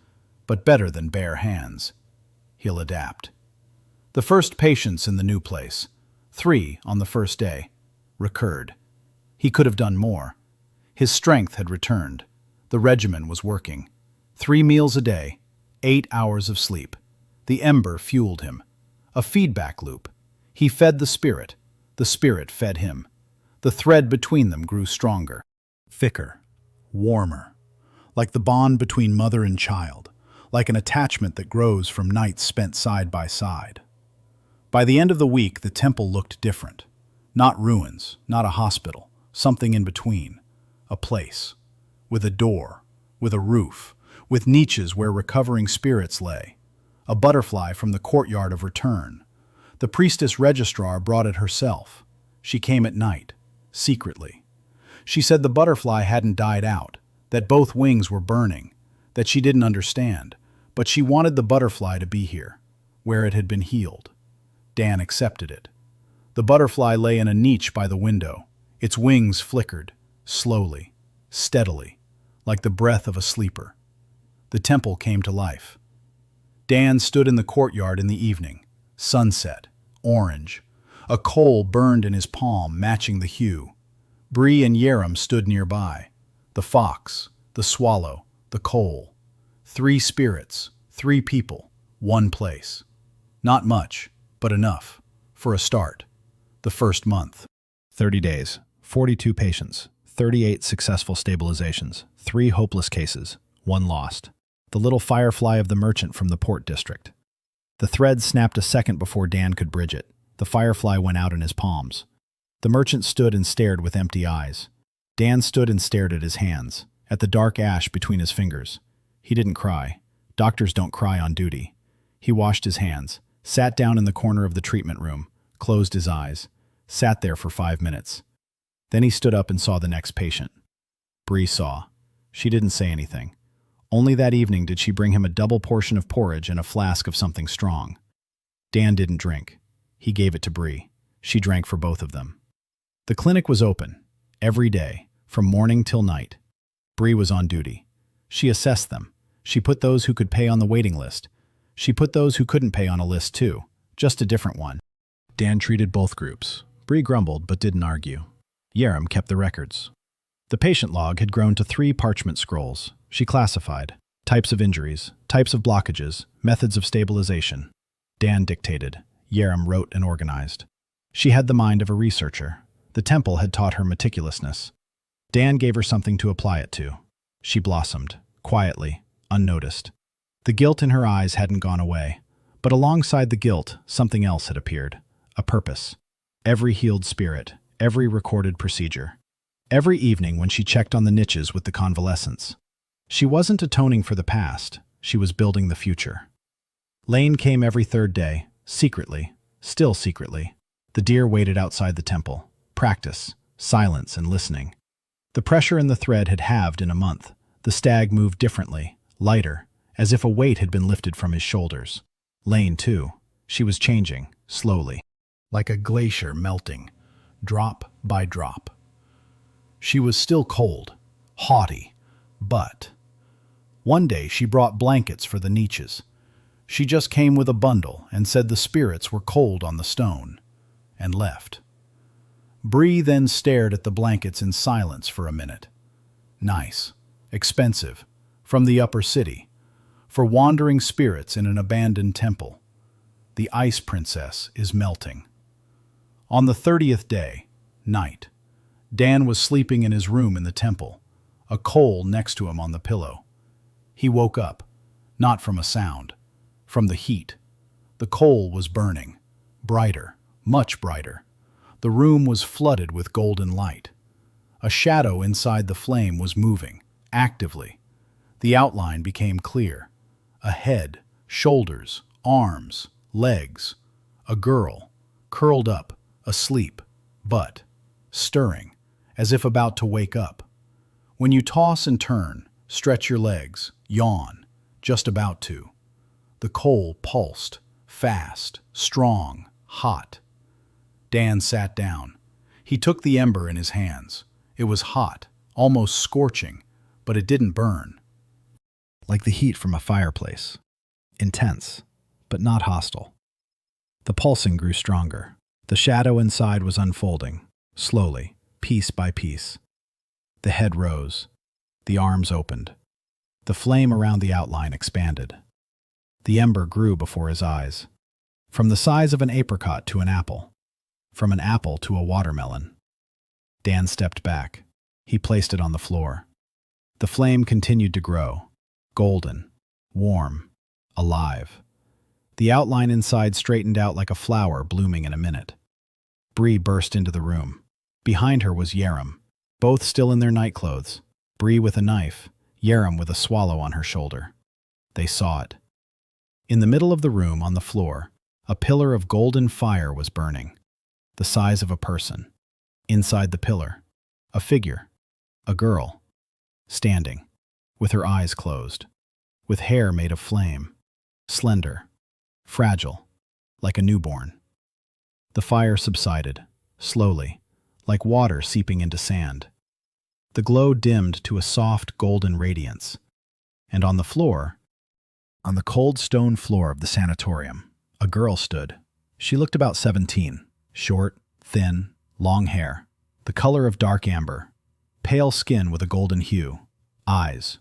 [SPEAKER 1] but better than bare hands. He'll adapt. The first patients in the new place, 3 on the first day, recurred. He could have done more. His strength had returned. The regimen was working. 3 meals a day, 8 hours of sleep. The ember fueled him. A feedback loop. He fed the spirit fed him. The thread between them grew stronger, thicker, warmer, like the bond between mother and child, like an attachment that grows from nights spent side by side. By the end of the week, the temple looked different. Not ruins, not a hospital, something in between. A place, with a door, with a roof, with niches where recovering spirits lay. A butterfly from the courtyard of return. The priestess registrar brought it herself. She came at night, secretly. She said the butterfly hadn't died out, that both wings were burning, that she didn't understand, but she wanted the butterfly to be here, where it had been healed. Dan accepted it. The butterfly lay in a niche by the window. Its wings flickered, slowly, steadily, like the breath of a sleeper. The temple came to life. Dan stood in the courtyard in the evening. Sunset, orange. A coal burned in his palm, matching the hue. Bree and Harem stood nearby. The fox, the swallow, the coal. 3 spirits, 3 people, 1 place. Not much, but enough. For a start. The first month.
[SPEAKER 2] 30 days, 42 patients, 38 successful stabilizations, 3 hopeless cases, 1 lost. The little firefly of the merchant from the port district. The thread snapped a second before Dan could bridge it. The firefly went out in his palms. The merchant stood and stared with empty eyes. Dan stood and stared at his hands, at the dark ash between his fingers. He didn't cry. Doctors don't cry on duty. He washed his hands, sat down in the corner of the treatment room, closed his eyes, sat there for 5 minutes. Then he stood up and saw the next patient. Bree saw. She didn't say anything. Only that evening did she bring him a double portion of porridge and a flask of something strong. Dan didn't drink. He gave it to Bree. She drank for both of them. The clinic was open, every day, from morning till night. Bree was on duty. She assessed them. She put those who could pay on the waiting list. She put those who couldn't pay on a list too, just a different one. Dan treated both groups. Bree grumbled but didn't argue. Harem kept the records. The patient log had grown to 3 parchment scrolls. She classified types of injuries, types of blockages, methods of stabilization. Dan dictated. Harem wrote and organized. She had the mind of a researcher. The temple had taught her meticulousness. Dan gave her something to apply it to. She blossomed, quietly, unnoticed. The guilt in her eyes hadn't gone away, but alongside the guilt, something else had appeared. A purpose. Every healed spirit, every recorded procedure. Every evening when she checked on the niches with the convalescents. She wasn't atoning for the past, she was building the future. Lane came every third day, secretly, still secretly. The deer waited outside the temple. Practice, silence, and listening. The pressure in the thread had halved in a month. The stag moved differently, lighter, as if a weight had been lifted from his shoulders. Lane, too. She was changing, slowly.
[SPEAKER 1] Like a glacier melting, drop by drop. She was still cold, haughty, but one day she brought blankets for the niches. She just came with a bundle and said the spirits were cold on the stone, and left. Bree then stared at the blankets in silence for a minute. Nice, expensive, from the upper city, for wandering spirits in an abandoned temple. The ice princess is melting. On the 30th day, night, Dan was sleeping in his room in the temple, a coal next to him on the pillow. He woke up, not from a sound, from the heat. The coal was burning, brighter, much brighter. The room was flooded with golden light. A shadow inside the flame was moving, actively. The outline became clear. A head, shoulders, arms, legs. A girl, curled up, asleep, but stirring, as if about to wake up. When you toss and turn, stretch your legs, yawn, just about to. The coal pulsed, fast, strong, hot. Dan sat down. He took the ember in his hands. It was hot, almost scorching, but it didn't burn.
[SPEAKER 2] Like the heat from a fireplace. Intense, but not hostile. The pulsing grew stronger. The shadow inside was unfolding, slowly, piece by piece. The head rose. The arms opened. The flame around the outline expanded. The ember grew before his eyes. From the size of an apricot to an apple. From an apple to a watermelon. Dan stepped back. He placed it on the floor. The flame continued to grow. Golden, warm, alive. The outline inside straightened out like a flower blooming in a minute. Bree burst into the room. Behind her was Harem, both still in their nightclothes. Bree with a knife, Harem with a swallow on her shoulder. They saw it. In the middle of the room, on the floor, a pillar of golden fire was burning, the size of a person. Inside the pillar, a figure, a girl, standing, with her eyes closed, with hair made of flame, slender, fragile, like a newborn. The fire subsided, slowly, like water seeping into sand. The glow dimmed to a soft golden radiance, and on the floor, on the cold stone floor of the sanatorium, a girl stood. She looked about 17, short, thin, long hair, the color of dark amber, pale skin with a golden hue, eyes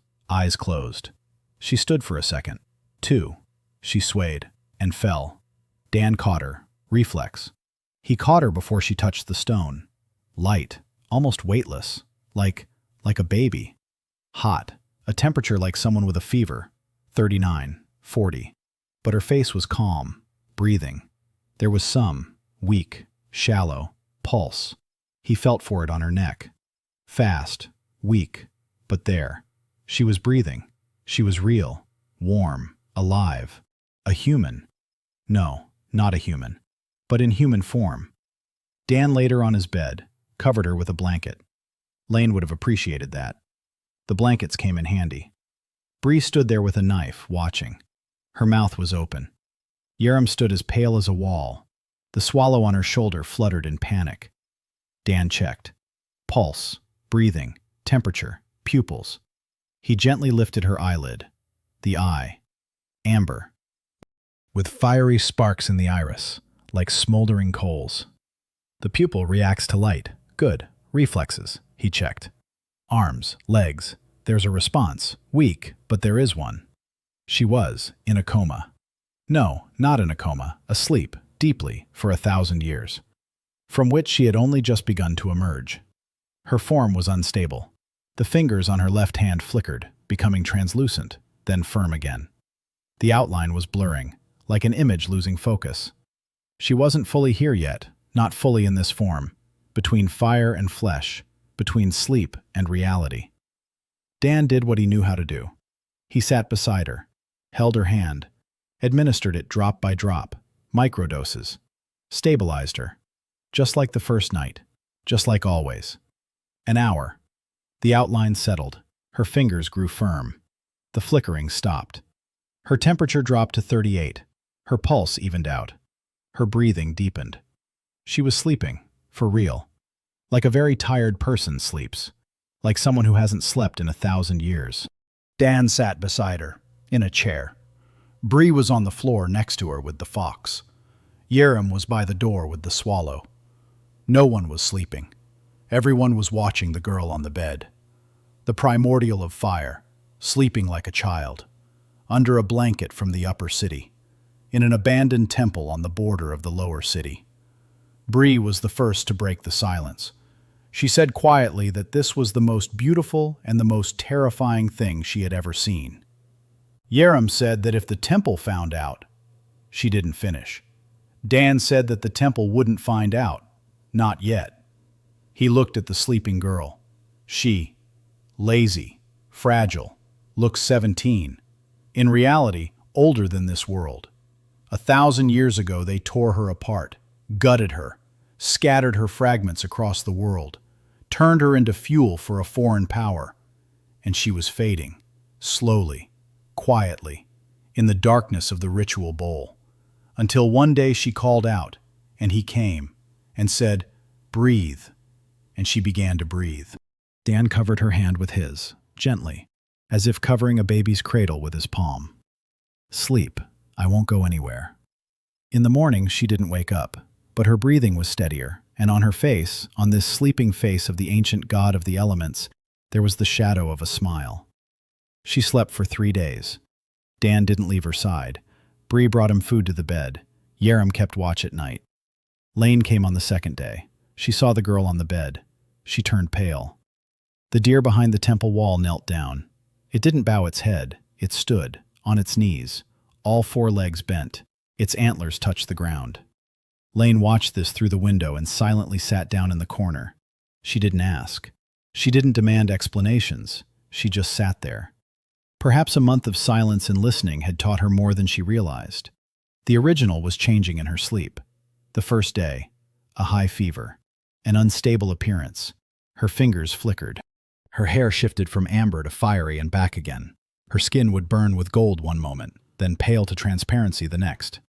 [SPEAKER 2] closed. She stood for a second, two. She swayed and fell. Dan caught her, reflex. He caught her before she touched the stone. Light, almost weightless, like a baby. Hot, a temperature like someone with a fever, 39, 40. But her face was calm, breathing. There was some, weak, shallow, pulse. He felt for it on her neck. Fast, weak, but there. She was breathing. She was real, warm, alive. A human. No, not a human, but in human form. Dan laid her on his bed, covered her with a blanket. Lane would have appreciated that. The blankets came in handy. Bree stood there with a knife, watching. Her mouth was open. Harem stood as pale as a wall. The swallow on her shoulder fluttered in panic. Dan checked. Pulse, breathing, temperature, pupils. He gently lifted her eyelid. The eye. Amber. With fiery sparks in the iris, like smoldering coals. The pupil reacts to light. Good. Reflexes, he checked. Arms, legs. There's a response. Weak, but there is one. She was in a coma. No, not in a coma, asleep, deeply, for 1,000 years, from which she had only just begun to emerge. Her form was unstable. The fingers on her left hand flickered, becoming translucent, then firm again. The outline was blurring, like an image losing focus. She wasn't fully here yet, not fully in this form, between fire and flesh, between sleep and reality. Dan did what he knew how to do. He sat beside her, held her hand, administered it drop by drop, microdoses, stabilized her, just like the first night, just like always. An hour. The outline settled. Her fingers grew firm. The flickering stopped. Her temperature dropped to 38. Her pulse evened out. Her breathing deepened. She was sleeping, for real. Like a very tired person sleeps. Like someone who hasn't slept in 1,000 years.
[SPEAKER 1] Dan sat beside her, in a chair. Bree was on the floor next to her with the fox. Harem was by the door with the swallow. No one was sleeping. Everyone was watching the girl on the bed. The primordial of fire, sleeping like a child, under a blanket from the upper city, in an abandoned temple on the border of the lower city. Bree was the first to break the silence. She said quietly that this was the most beautiful and the most terrifying thing she had ever seen. Harem said that if the temple found out, she didn't finish. Dan said that the temple wouldn't find out, not yet. He looked at the sleeping girl. She, lazy, fragile, looked 17. In reality, older than this world. 1,000 years ago, they tore her apart, gutted her, scattered her fragments across the world, turned her into fuel for a foreign power. And she was fading, slowly, quietly, in the darkness of the ritual bowl, until one day she called out, and he came, and said, "Breathe," and she began to breathe.
[SPEAKER 2] Dan covered her hand with his, gently, as if covering a baby's cradle with his palm. "Sleep. I won't go anywhere." In the morning, she didn't wake up, but her breathing was steadier, and on her face, on this sleeping face of the ancient god of the elements, there was the shadow of a smile. She slept for 3 days. Dan didn't leave her side. Bree brought him food to the bed. Harem kept watch at night. Lane came on the second day. She saw the girl on the bed. She turned pale. The deer behind the temple wall knelt down. It didn't bow its head. It stood, on its knees, all 4 legs bent. Its antlers touched the ground. Lane watched this through the window and silently sat down in the corner. She didn't ask. She didn't demand explanations. She just sat there. Perhaps a month of silence and listening had taught her more than she realized. The original was changing in her sleep. The first day, a high fever, an unstable appearance. Her fingers flickered. Her hair shifted from amber to fiery and back again. Her skin would burn with gold one moment, then pale to transparency the next.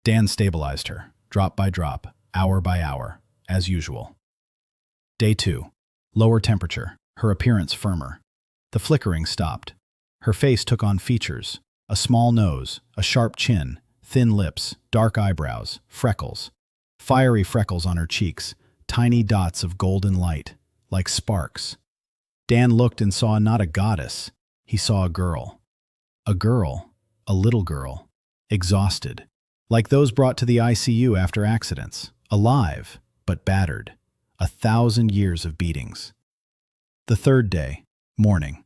[SPEAKER 2] Dan stabilized her, drop by drop, hour by hour, as usual. Day 2. Lower temperature, her appearance firmer. The flickering stopped. Her face took on features, a small nose, a sharp chin, thin lips, dark eyebrows, freckles. Fiery freckles on her cheeks, tiny dots of golden light, like sparks. Dan looked and saw not a goddess, he saw a girl. A girl, a little girl, exhausted, like those brought to the ICU after accidents, alive, but battered. 1,000 years of beatings. The third day, morning.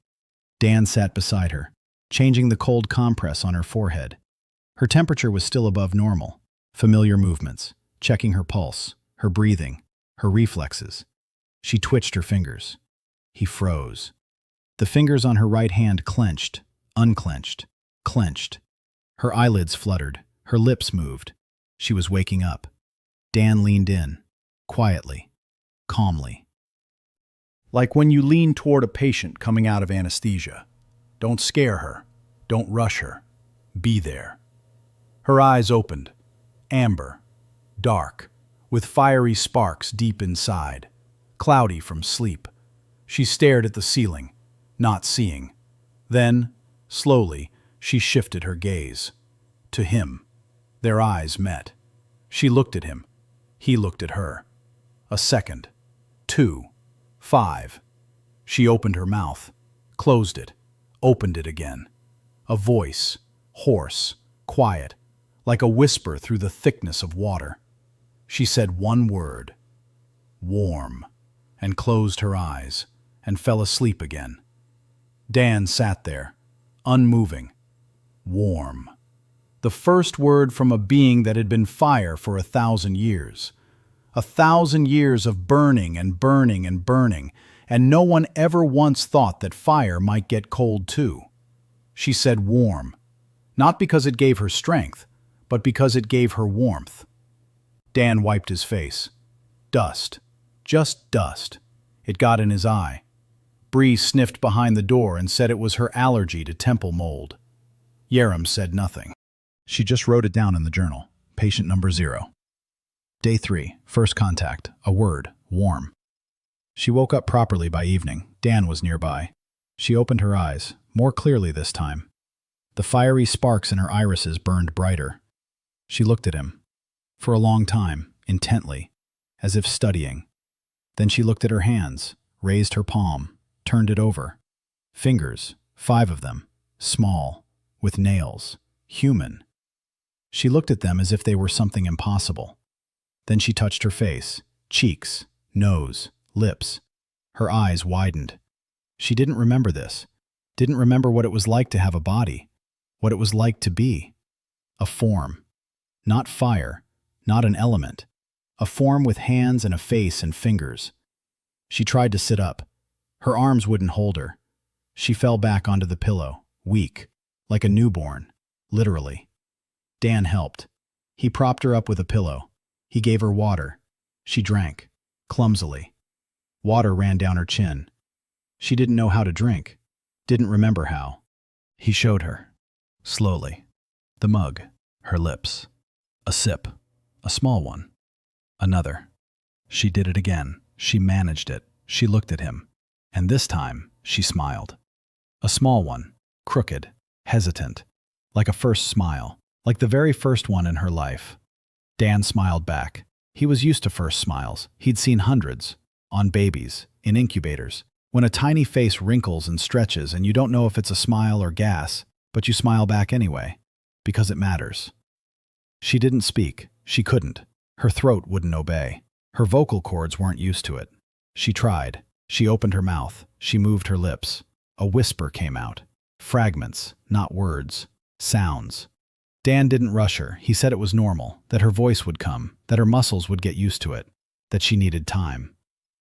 [SPEAKER 2] Dan sat beside her, changing the cold compress on her forehead. Her temperature was still above normal. Familiar movements, checking her pulse, her breathing, her reflexes. She twitched her fingers. He froze. The fingers on her right hand clenched, unclenched, clenched. Her eyelids fluttered, her lips moved. She was waking up. Dan leaned in, quietly, calmly.
[SPEAKER 1] Like when you lean toward a patient coming out of anesthesia. Don't scare her. Don't rush her. Be there. Her eyes opened, amber, dark, with fiery sparks deep inside, cloudy from sleep. She stared at the ceiling, not seeing. Then, slowly, she shifted her gaze. To him. Their eyes met. She looked at him. He looked at her. A second. 2. 5. She opened her mouth, closed it, opened it again. A voice, hoarse, quiet, like a whisper through the thickness of water. She said one word, warm, and closed her eyes, and fell asleep again. Dan sat there, unmoving, warm. The first word from a being that had been fire for 1,000 years. 1,000 years of burning and burning and burning, and no one ever once thought that fire might get cold too. She said warm, not because it gave her strength, but because it gave her warmth. Dan wiped his face. Dust. Just dust. It got in his eye. Bree sniffed behind the door and said it was her allergy to temple mold. Harem said nothing.
[SPEAKER 2] She just wrote it down in the journal. Patient number 0. Day 3. First contact. A word. Warm. She woke up properly by evening. Dan was nearby. She opened her eyes, more clearly this time. The fiery sparks in her irises burned brighter. She looked at him. For a long time, intently, as if studying. Then she looked at her hands, raised her palm, turned it over. Fingers, 5 of them, small, with nails, human. She looked at them as if they were something impossible. Then she touched her face, cheeks, nose, lips. Her eyes widened. She didn't remember this. Didn't remember what it was like to have a body. What it was like to be. A form. Not fire. Not an element. A form with hands and a face and fingers. She tried to sit up. Her arms wouldn't hold her. She fell back onto the pillow, weak, like a newborn, literally. Dan helped. He propped her up with a pillow. He gave her water. She drank, clumsily. Water ran down her chin. She didn't know how to drink, didn't remember how. He showed her, slowly. The mug, her lips. A sip, a small one. Another. She did it again. She managed it. She looked at him. And this time, she smiled. A small one, crooked, hesitant, like a first smile, like the very first one in her life. Dan smiled back. He was used to first smiles. He'd seen hundreds, on babies, in incubators, when a tiny face wrinkles and stretches and you don't know if it's a smile or gas, but you smile back anyway, because it matters. She didn't speak. She couldn't. Her throat wouldn't obey. Her vocal cords weren't used to it. She tried. She opened her mouth. She moved her lips. A whisper came out. Fragments, not words. Sounds. Dan didn't rush her. He said it was normal, that her voice would come, that her muscles would get used to it, that she needed time.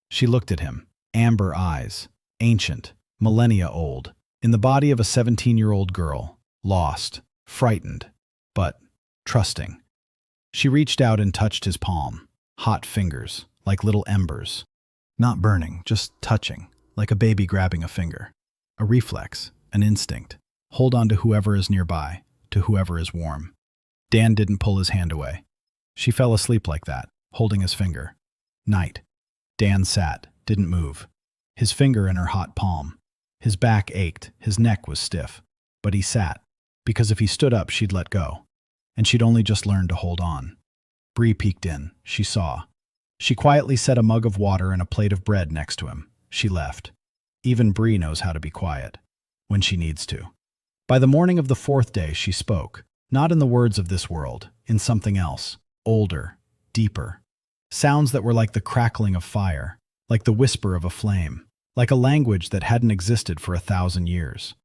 [SPEAKER 2] She looked at him. Amber eyes. Ancient. Millennia old. In the body of a 17-year-old girl. Lost. Frightened. But trusting. She reached out and touched his palm. Hot fingers, like little embers. Not burning, just touching, like a baby grabbing a finger. A reflex, an instinct. Hold on to whoever is nearby, to whoever is warm. Dan didn't pull his hand away. She fell asleep like that, holding his finger. Night. Dan sat, didn't move. His finger in her hot palm. His back ached, his neck was stiff. But he sat, because if he stood up, she'd let go. And she'd only just learned to hold on. Bree peeked in. She saw. She quietly set a mug of water and a plate of bread next to him. She left. Even Bree knows how to be quiet, when she needs to. By the morning of the 4th day, she spoke, not in the words of this world, in something else, older, deeper. Sounds that were like the crackling of fire, like the whisper of a flame, like a language that hadn't existed for 1,000 years.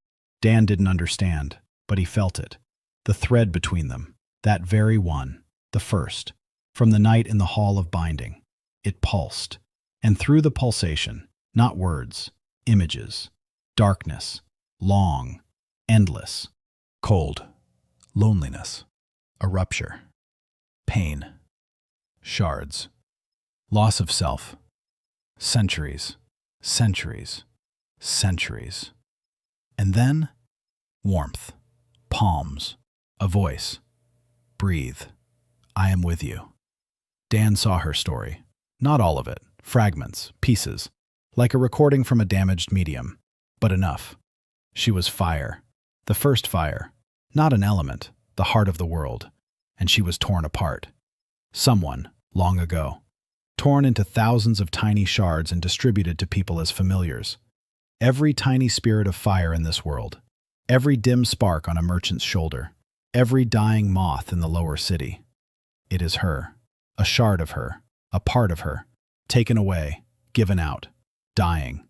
[SPEAKER 2] Dan didn't understand, but he felt it. The thread between them, that very one, the first, from the night in the hall of binding. It pulsed, and through the pulsation, not words, images, darkness, long, endless, cold, loneliness, a rupture, pain, shards, loss of self, centuries, centuries, centuries. And then, warmth, palms, a voice. Breathe. I am with you. Dan saw her story. Not all of it. Fragments, pieces. Like a recording from a damaged medium. But enough. She was fire. The first fire. Not an element. The heart of the world. And she was torn apart. Someone, long ago. Torn into thousands of tiny shards and distributed to people as familiars. Every tiny spirit of fire in this world. Every dim spark on a merchant's shoulder. Every dying moth in the lower city. It is her. A shard of her. A part of her. Taken away. Given out. Dying.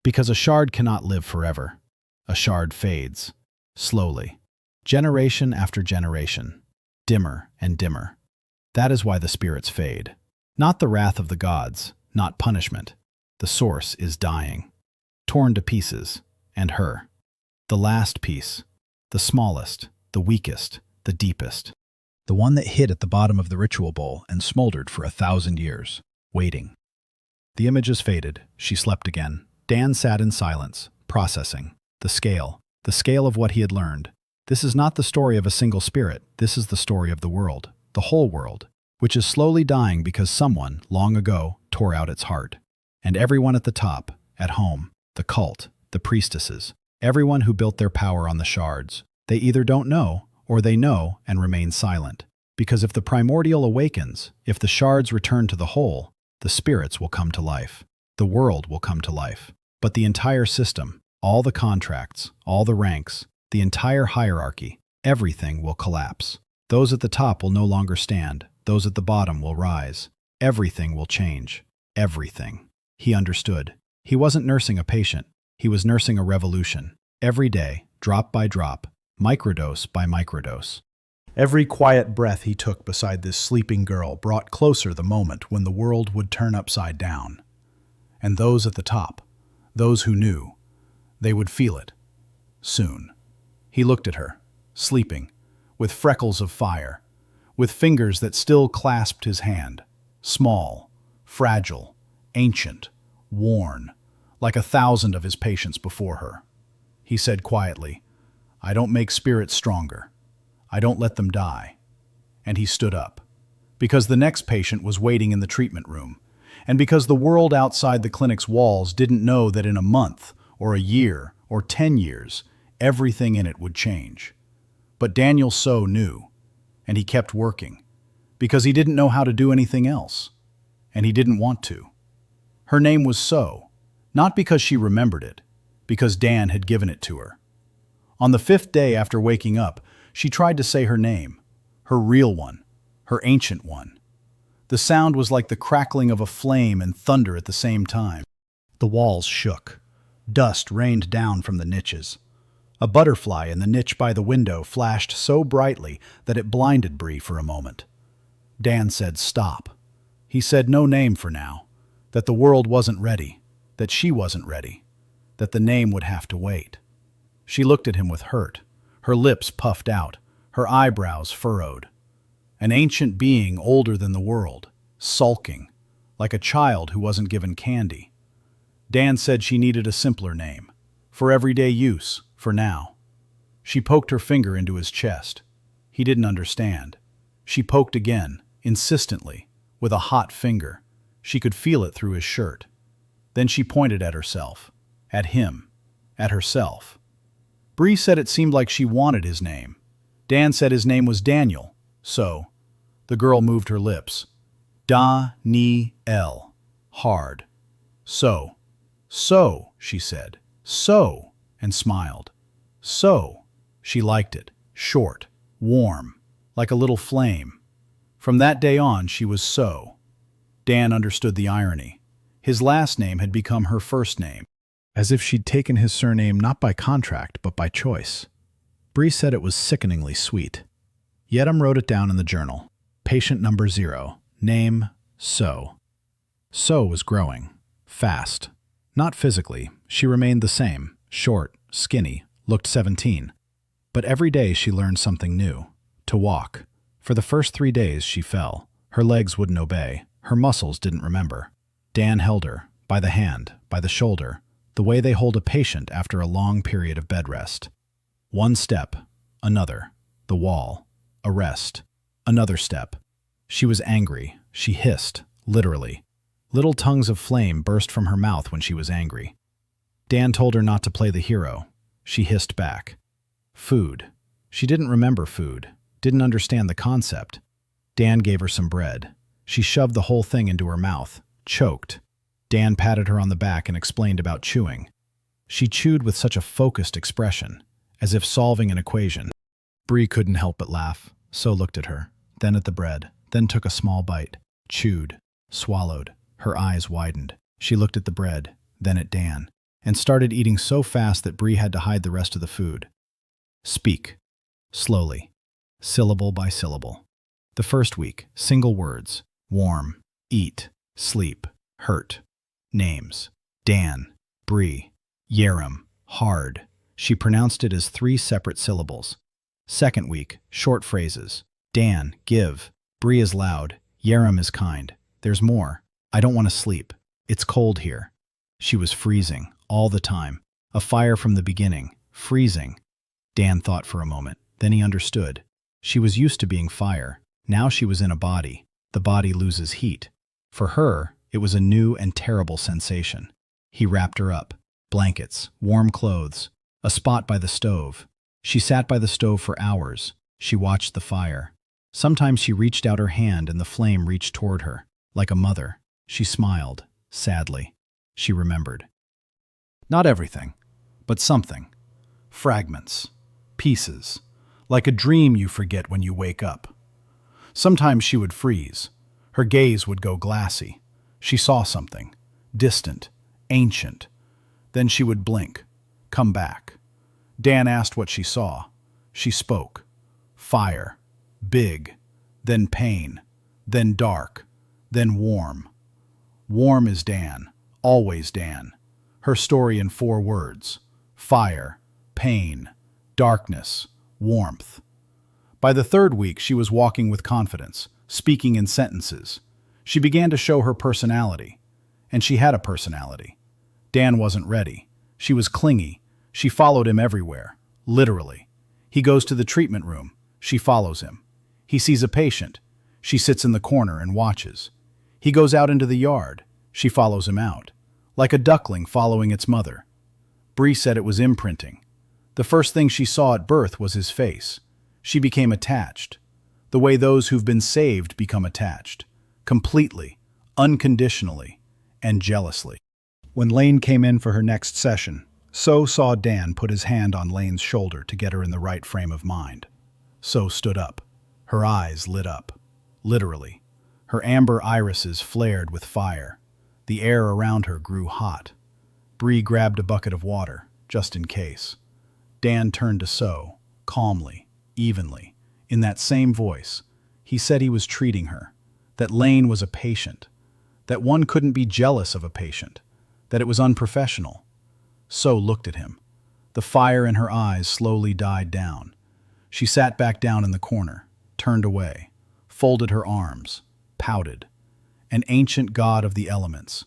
[SPEAKER 2] Because a shard cannot live forever. A shard fades, slowly, generation after generation, dimmer and dimmer. That is why the spirits fade. Not the wrath of the gods, not punishment. The source is dying, torn to pieces, and her. The last piece, the smallest, the weakest, the deepest. The one that hid at the bottom of the ritual bowl and smoldered for 1,000 years, waiting. The images faded. She slept again. Dan sat in silence, processing. The scale of what he had learned. This is not the story of a single spirit. This is the story of the world, the whole world, which is slowly dying because someone, long ago, tore out its heart. And everyone at the top, at home, the cult, the priestesses, everyone who built their power on the shards, they either don't know, or they know and remain silent. Because if the primordial awakens, if the shards return to the whole, the spirits will come to life. The world will come to life. But the entire system, all the contracts, all the ranks, the entire hierarchy, everything will collapse. Those at the top will no longer stand. Those at the bottom will rise. Everything will change. Everything. He understood. He wasn't nursing a patient. He was nursing a revolution. Every day, drop by drop, microdose by microdose.
[SPEAKER 1] Every quiet breath he took beside this sleeping girl brought closer the moment when the world would turn upside down. And those at the top, those who knew, they would feel it. Soon. He looked at her, sleeping, with freckles of fire, with fingers that still clasped his hand, small, fragile, ancient, worn, like 1,000 of his patients before her. He said quietly, "I don't make spirits stronger. I don't let them die." And he stood up, because the next patient was waiting in the treatment room, and because the world outside the clinic's walls didn't know that in a month, or a year, or 10 years, everything in it would change. But Daniel So knew, and he kept working, because he didn't know how to do anything else, and he didn't want to. Her name was So, not because she remembered it, because Dan had given it to her. On the 5th day after waking up, she tried to say her name, her real one, her ancient one. The sound was like the crackling of a flame and thunder at the same time. The walls shook. Dust rained down from the niches. A butterfly in the niche by the window flashed so brightly that it blinded Bree for a moment. Dan said stop. He said no name for now, that the world wasn't ready, that she wasn't ready, that the name would have to wait. She looked at him with hurt, her lips puffed out, her eyebrows furrowed. An ancient being older than the world, sulking, like a child who wasn't given candy. Dan said she needed a simpler name, for everyday use, for now. She poked her finger into his chest. He didn't understand. She poked again, insistently, with a hot finger. She could feel it through his shirt. Then she pointed at herself, at him, at herself. Bree said it seemed like she wanted his name. Dan said his name was Daniel, so. The girl moved her lips. Da-ni-el. Hard. So. So, she said. So, and smiled. So. She liked it. Short. Warm. Like a little flame. From that day on, she was So. Dan understood the irony. His last name had become her first name, as if she'd taken his surname not by contract, but by choice. Bree said it was sickeningly sweet. Yedem wrote it down in the journal. Patient number 0. Name, So. So was growing. Fast. Not physically. She remained the same. Short, skinny, looked 17. But every day she learned something new. To walk. For the first 3 days she fell. Her legs wouldn't obey. Her muscles didn't remember. Dan held her, by the hand, by the shoulder, the way they hold a patient after a long period of bed rest. One step, another, the wall, a rest, another step. She was angry. She hissed, literally. Little tongues of flame burst from her mouth when she was angry. Dan told her not to play the hero. She hissed back. Food. She didn't remember food, didn't understand the concept. Dan gave her some bread. She shoved the whole thing into her mouth, choked. Dan patted her on the back and explained about chewing. She chewed with such a focused expression, as if solving an equation. Bree couldn't help but laugh. So looked at her, then at the bread, then took a small bite, chewed, swallowed. Her eyes widened. She looked at the bread, then at Dan,
[SPEAKER 2] and started eating so fast that Bree had to hide the rest of the food. Speak. Slowly. Syllable by syllable. The first week, single words. Warm. Eat. Sleep. Hurt. Names. Dan. Bree. Harem. Hard. She pronounced it as 3 separate syllables. Second week, short phrases. Dan. Give. Bree is loud. Harem is kind. There's more. I don't want to sleep. It's cold here. She was freezing, all the time. A fire from the beginning. Freezing. Dan thought for a moment. Then he understood. She was used to being fire. Now she was in a body. The body loses heat. For her, it was a new and terrible sensation. He wrapped her up. Blankets, warm clothes, a spot by the stove. She sat by the stove for hours. She watched the fire. Sometimes she reached out her hand and the flame reached toward her. Like a mother, she smiled, sadly. She remembered.
[SPEAKER 1] Not everything, but something. Fragments. Pieces. Like a dream you forget when you wake up. Sometimes she would freeze. Her gaze would go glassy. She saw something. Distant. Ancient. Then she would blink. Come back. Dan asked what she saw. She spoke. Fire. Big. Then pain. Then dark. Then warm. Warm is Dan. Always Dan. Her story in 4 words. Fire. Pain. Darkness. Warmth. By the 3rd week, she was walking with confidence, speaking in sentences. She began to show her personality. And she had a personality. Dan wasn't ready. She was clingy. She followed him everywhere. Literally. He goes to the treatment room. She follows him. He sees a patient. She sits in the corner and watches. He goes out into the yard. She follows him out. Like a duckling following its mother. Bree said it was imprinting. The first thing she saw at birth was his face. She became attached. The way those who've been saved become attached. Completely, unconditionally, and jealously. When Lane came in for her next session, So saw Dan put his hand on Lane's shoulder to get her in the right frame of mind. So stood up. Her eyes lit up. Literally. Her amber irises flared with fire. The air around her grew hot. Bree grabbed a bucket of water, just in case. Dan turned to So, calmly, evenly, in that same voice. He said he was treating her, that Lane was a patient, that one couldn't be jealous of a patient, that it was unprofessional. So looked at him. The fire in her eyes slowly died down. She sat back down in the corner, turned away, folded her arms, pouted. An ancient god of the elements,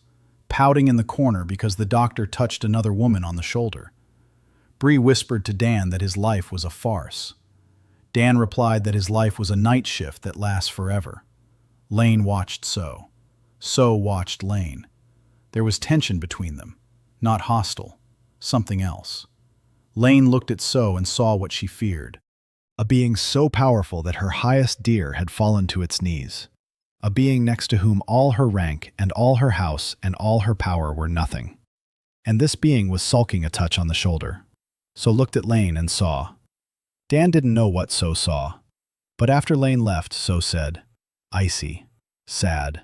[SPEAKER 1] pouting in the corner because the doctor touched another woman on the shoulder. Bree whispered to Dan that his life was a farce. Dan replied that his life was a night shift that lasts forever. Lane watched So. So watched Lane. There was tension between them, not hostile, something else. Lane looked at So and saw what she feared. A being so powerful that her highest deer had fallen to its knees. A being next to whom all her rank and all her house and all her power were nothing. And this being was sulking a touch on the shoulder. So looked at Lane and saw. Dan didn't know what So saw. But after Lane left, So said, icy, sad.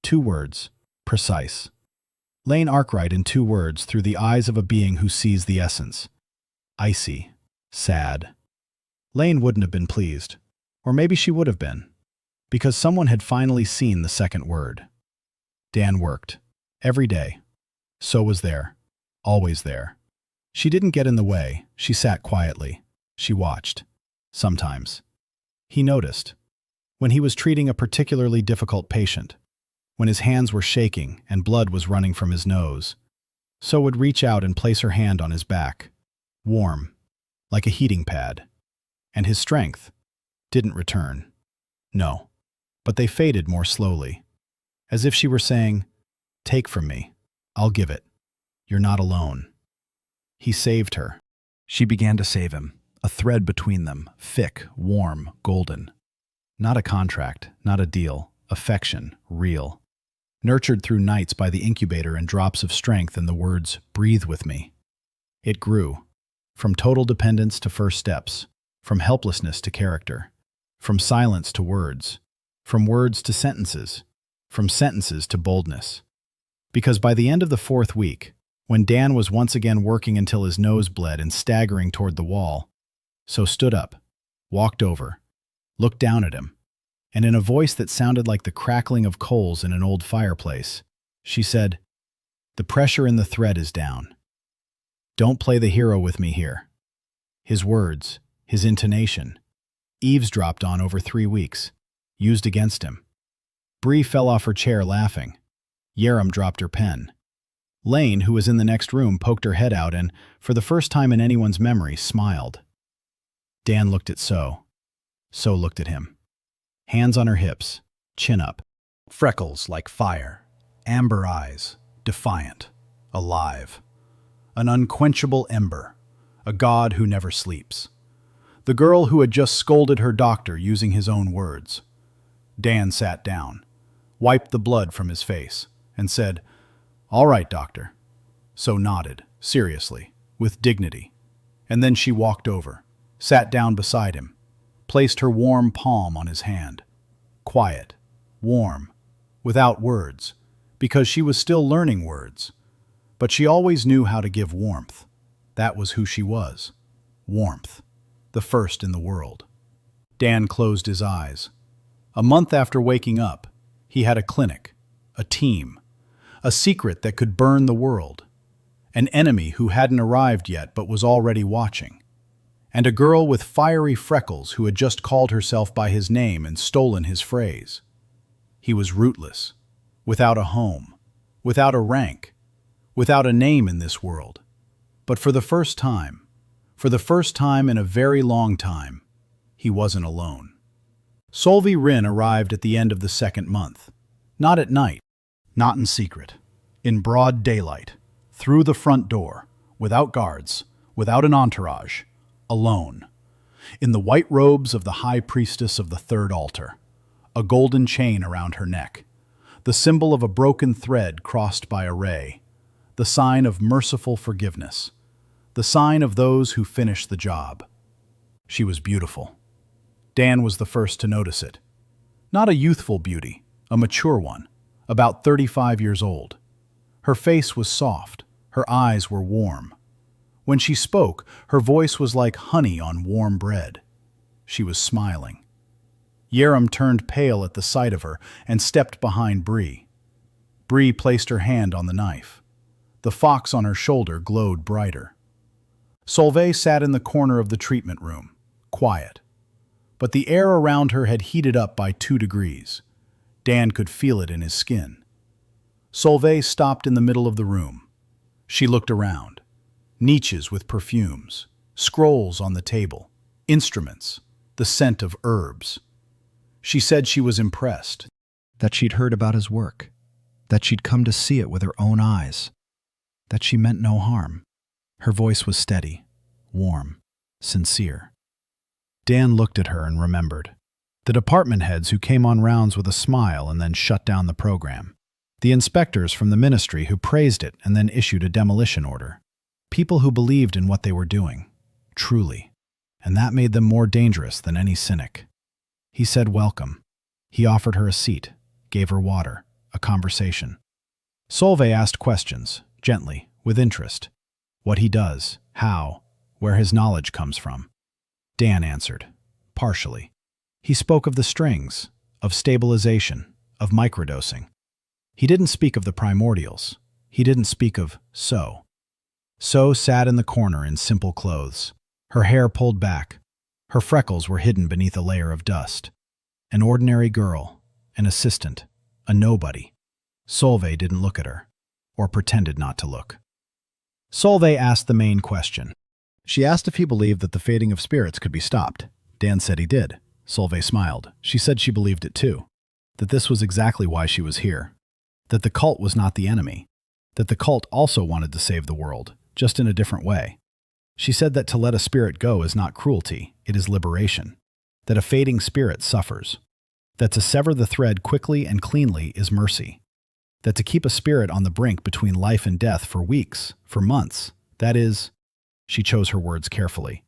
[SPEAKER 1] 2 words, precise. Lane Arkwright in 2 words through the eyes of a being who sees the essence. Icy, sad. Lane wouldn't have been pleased. Or maybe she would have been. Because someone had finally seen the second word. Dan worked. Every day. So was there. Always there. She didn't get in the way. She sat quietly. She watched. Sometimes. He noticed. When he was treating a particularly difficult patient. When his hands were shaking and blood was running from his nose. So would reach out and place her hand on his back. Warm. Like a heating pad. And his strength didn't return. No. But they faded more slowly, as if she were saying, take from me, I'll give it. You're not alone. He saved her. She began to save him, a thread between them, thick, warm, golden. Not a contract, not a deal, affection, real. Nurtured through nights by the incubator and drops of strength and the words, breathe with me. It grew, from total dependence to first steps, from helplessness to character, from silence to words. From words to sentences, from sentences to boldness. Because by the end of the 4th week,
[SPEAKER 2] When Dan was once again working until his nose bled and staggering toward the wall, So stood up, walked over, looked down at him, and in a voice that sounded like the crackling of coals in an old fireplace, she said, "The pressure in the thread is down. Don't play the hero with me here." His words, his intonation, eavesdropped on over 3 weeks, used against him. Bree fell off her chair laughing. Harem dropped her pen. Lane, who was in the next room, poked her head out and, for the first time in anyone's memory, smiled. Dan looked at So. So looked at him. Hands on her hips, chin up. Freckles like fire. Amber eyes, defiant, alive. An unquenchable ember. A god who never sleeps. The girl who had just scolded her doctor using his own words. Dan sat down, wiped the blood from his face, and said, "All right, doctor." So nodded, seriously, with dignity. And then she walked over, sat down beside him, placed her warm palm on his hand. Quiet, warm, without words, because she was still learning words. But she always knew how to give warmth. That was who she was. Warmth. The first in the world. Dan closed his eyes. A month after waking up, he had a clinic, a team, a secret that could burn the world, an enemy who hadn't arrived yet but was already watching, and a girl with fiery freckles who had just called herself by his name and stolen his phrase. He was rootless, without a home, without a rank, without a name in this world. But for the first time in a very long time, he wasn't alone. Solvi Rin arrived at the end of the second month. Not at night, not in secret, in broad daylight, through the front door, without guards, without an entourage, alone, in the white robes of the high priestess of the third altar, a golden chain around her neck, the symbol of a broken thread crossed by a ray, the sign of merciful forgiveness, the sign of those who finish the job. She was beautiful. Dan was the first to notice it. Not a youthful beauty, a mature one, about 35 years old. Her face was soft, her eyes were warm. When she spoke, her voice was like honey on warm bread. She was smiling. Harem turned pale at the sight of her and stepped behind Bree. Bree placed her hand on the knife. The fox on her shoulder glowed brighter. Solveig sat in the corner of the treatment room, quiet. But the air around her had heated up by 2 degrees. Dan could feel it in his skin. Solveig stopped in the middle of the room. She looked around. Niches with perfumes, scrolls on the table, instruments, the scent of herbs. She said she was impressed. That she'd heard about his work. That she'd come to see it with her own eyes. That she meant no harm. Her voice was steady, warm, sincere. Dan looked at her and remembered. The department heads who came on rounds with a smile and then shut down the program. The inspectors from the ministry who praised it and then issued a demolition order. People who believed in what they were doing, truly. And that made them more dangerous than any cynic. He said welcome. He offered her a seat, gave her water, a conversation. Solveig asked questions, gently, with interest. What he does, how, where his knowledge comes from. Dan answered, partially. He spoke of the strings, of stabilization, of microdosing. He didn't speak of the primordials. He didn't speak of So. So sat in the corner in simple clothes, her hair pulled back. Her freckles were hidden beneath a layer of dust. An ordinary girl, an assistant, a nobody. Solveig didn't look at her, or pretended not to look. Solveig asked the main question. She asked if he believed that the fading of spirits could be stopped. Dan said he did. Solveig smiled. She said she believed it too. That this was exactly why she was here. That the cult was not the enemy. That the cult also wanted to save the world, just in a different way. She said that to let a spirit go is not cruelty, it is liberation. That a fading spirit suffers. That to sever the thread quickly and cleanly is mercy. That to keep a spirit on the brink between life and death for weeks, for months, that is, she chose her words carefully,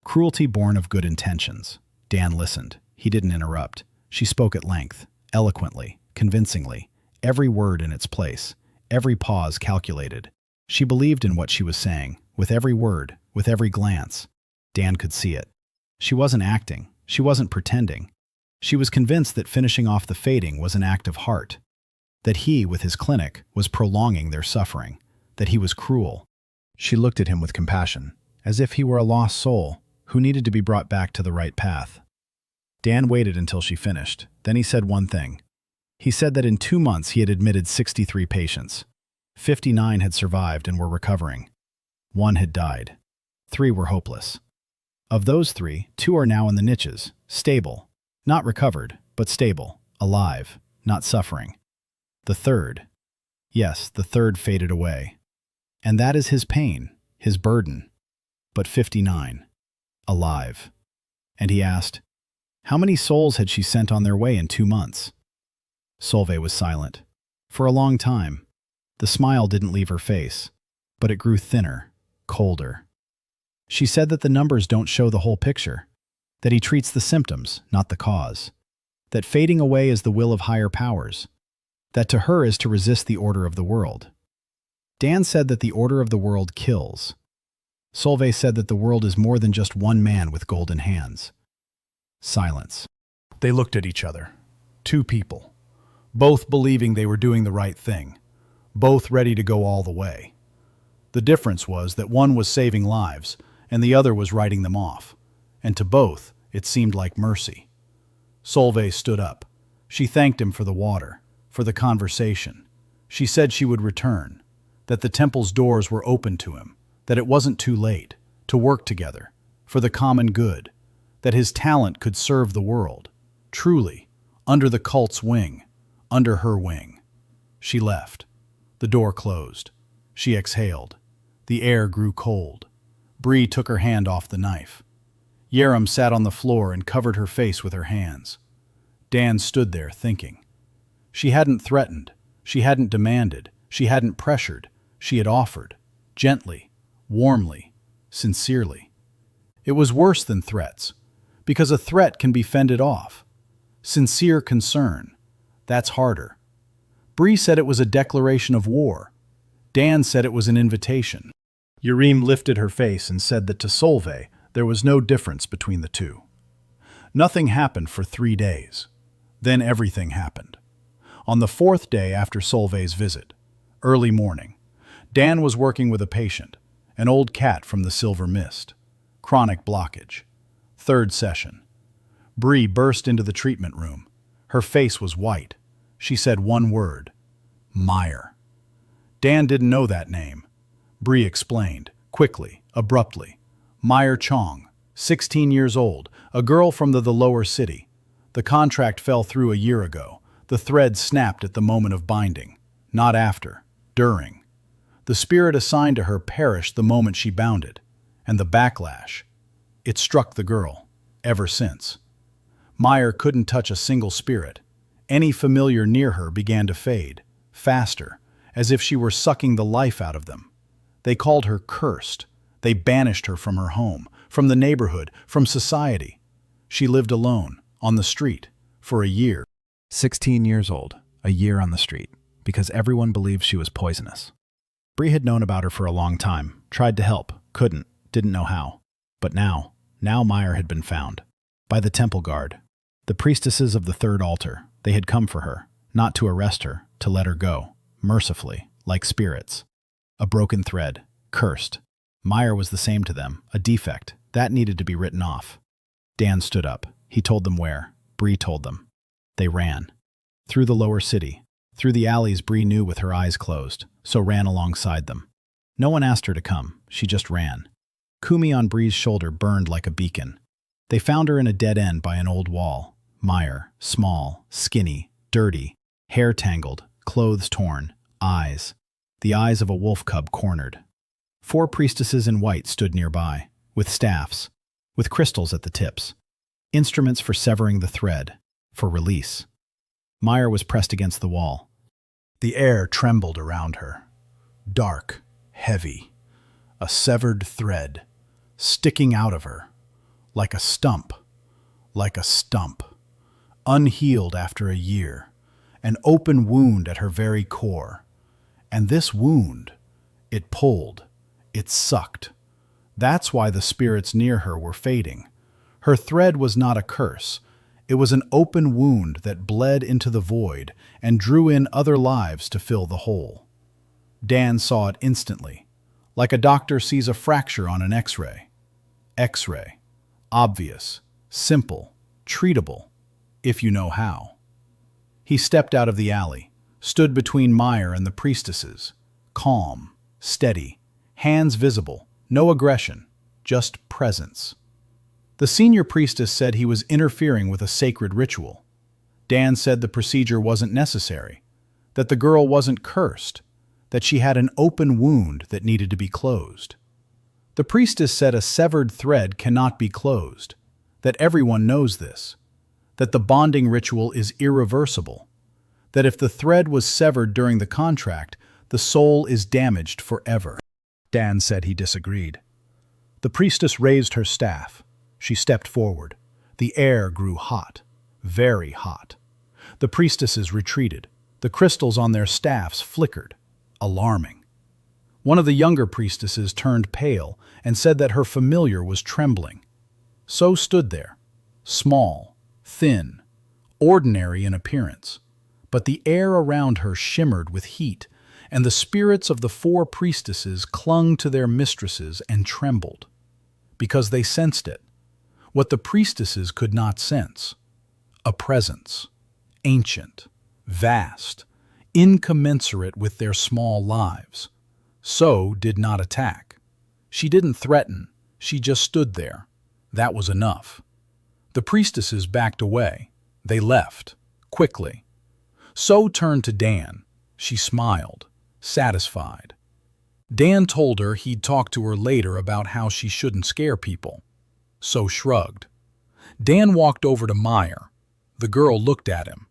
[SPEAKER 2] cruelty born of good intentions. Dan listened. He didn't interrupt. She spoke at length, eloquently, convincingly, every word in its place, every pause calculated. She believed in what she was saying, with every word, with every glance. Dan could see it. She wasn't acting. She wasn't pretending. She was convinced that finishing off the fading was an act of heart, that he, with his clinic, was prolonging their suffering, that he was cruel. She looked at him with compassion, as if he were a lost soul who needed to be brought back to the right path. Dan waited until she finished. Then he said one thing. He said that in 2 months he had admitted 63 patients. 59 had survived and were recovering. 1 had died. 3 were hopeless. Of those 3, 2 are now in the niches, stable, not recovered, but stable, alive, not suffering. The third, yes, the third faded away. And that is his pain, his burden. But 59, alive. And he asked, how many souls had she sent on their way in 2 months? Solveig was silent. For a long time. The smile didn't leave her face, but it grew thinner, colder. She said that the numbers don't show the whole picture, that he treats the symptoms, not the cause, that fading away is the will of higher powers, that to her is to resist the order of the world. Dan said that the order of the world kills. Solveig said that the world is more than just one man with golden hands. Silence.
[SPEAKER 1] They looked at each other. 2 people, both believing they were doing the right thing, both ready to go all the way. The difference was that one was saving lives and the other was writing them off, and to both it seemed like mercy. Solveig stood up. She thanked him for the water, for the conversation. She said she would return, that the temple's doors were open to him, that it wasn't too late to work together for the common good, that his talent could serve the world, truly, under the cult's wing, under her wing. She left. The door closed. She exhaled. The air grew cold. Bree took her hand off the knife. Harem sat on the floor and covered her face with her hands. Dan stood there thinking. She hadn't threatened. She hadn't demanded. She hadn't pressured. She had offered. Gently, warmly, sincerely. It was worse than threats, because a threat can be fended off. Sincere concern, that's harder. Bree said it was a declaration of war. Dan said it was an invitation. Harem lifted her face and said that to Solveig there was no difference between the two. Nothing happened for 3 days. Then everything happened. On the 4th day after Solveig's visit, early morning, Dan was working with a patient, an old cat from the Silver Mist. Chronic blockage. 3rd session. Bree burst into the treatment room. Her face was white. She said one word. Meyer. Dan didn't know that name. Bree explained, quickly, abruptly. Meyer Chong, 16 years old, a girl from the lower city. The contract fell through a year ago. The thread snapped at the moment of binding. Not after. During. The spirit assigned to her perished the moment she bounded. And the backlash. It struck the girl. Ever since. Meyer couldn't touch a single spirit. Any familiar near her began to fade. Faster. As if she were sucking the life out of them. They called her cursed. They banished her from her home, from the neighborhood, from society. She lived alone, on the street, for a year.
[SPEAKER 2] 16 years old, a year on the street, because everyone believed she was poisonous. Bree had known about her for a long time, tried to help, couldn't, didn't know how. But now Meyer had been found. By the temple guard. The priestesses of the 3rd altar, they had come for her, not to arrest her, to let her go, mercifully, like spirits. A broken thread, cursed. Meyer was the same to them, a defect, that needed to be written off. Dan stood up. He told them where. Bree told them. They ran. Through the lower city. Through the alleys Bree knew with her eyes closed, so ran alongside them. No one asked her to come, she just ran. Kumi on Bree's shoulder burned like a beacon. They found her in a dead end by an old wall. Meyer, small, skinny, dirty, hair tangled, clothes torn, eyes. The eyes of a wolf cub cornered. 4 priestesses in white stood nearby, with staffs, with crystals at the tips. Instruments for severing the thread, for release. Meyer was pressed against the wall.
[SPEAKER 1] The air trembled around her. Dark, heavy. A severed thread, sticking out of her. Like a stump. Like a stump. Unhealed after a year. An open wound at her very core. And this wound, It pulled. It sucked. That's why the spirits near her were fading. Her thread was not a curse. It was an open wound that bled into the void and drew in other lives to fill the hole. Dan saw it instantly, like a doctor sees a fracture on an X-ray. X-ray. Obvious, simple, treatable, if you know how. He stepped out of the alley, stood between Meyer and the priestesses, calm, steady, hands visible, no aggression, just presence. The senior priestess said he was interfering with a sacred ritual. Dan said the procedure wasn't necessary, that the girl wasn't cursed, that she had an open wound that needed to be closed. The priestess said a severed thread cannot be closed, that everyone knows this, that the bonding ritual is irreversible, that if the thread was severed during the contract, the soul is damaged forever. Dan said he disagreed. The priestess raised her staff. She stepped forward. The air grew hot, very hot. The priestesses retreated. The crystals on their staffs flickered, alarming. One of the younger priestesses turned pale and said that her familiar was trembling. So stood there, small, thin, ordinary in appearance, but the air around her shimmered with heat, and the spirits of the 4 priestesses clung to their mistresses and trembled, because they sensed it, what the priestesses could not sense, a presence, ancient, vast, incommensurate with their small lives. So did not attack. She didn't threaten, she just stood there. That was enough. The priestesses backed away. They left, quickly. So turned to Dan. She smiled, satisfied. Dan told her he'd talk to her later about how she shouldn't scare people. So shrugged. Dan walked over to Meyer. The girl looked at him.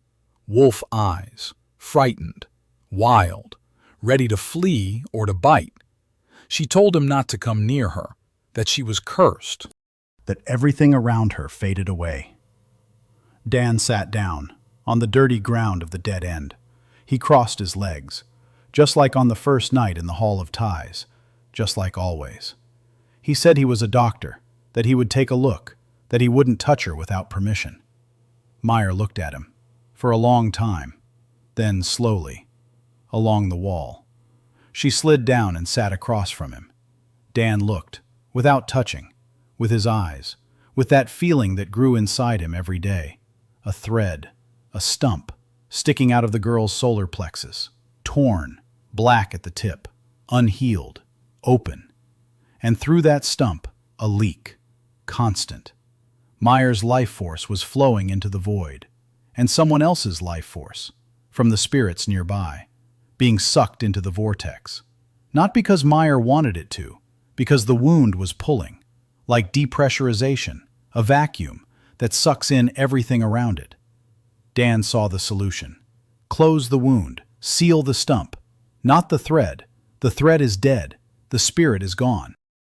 [SPEAKER 1] Wolf eyes, frightened, wild, ready to flee or to bite. She told him not to come near her, that she was cursed, that everything around her faded away. Dan sat down, on the dirty ground of the dead end. He crossed his legs, just like on the first night in the Hall of Ties, just like always. He said he was a doctor, that he would take a look, that he wouldn't touch her without permission. Meyer looked at him, for a long time, then slowly, along the wall. She slid down and sat across from him. Dan looked, without touching, with his eyes, with that feeling that grew inside him every day. A thread, a stump, sticking out of the girl's solar plexus, torn, black at the tip, unhealed, open. And through that stump, a leak, constant. Meyer's life force was flowing into the void, and someone else's life force, from the spirits nearby, being sucked into the vortex. Not because Meyer wanted it to, because the wound was pulling, like depressurization, a vacuum that sucks in everything around it. Dan saw the solution. Close the wound, seal the stump. Not the thread. The thread is dead. The spirit is gone.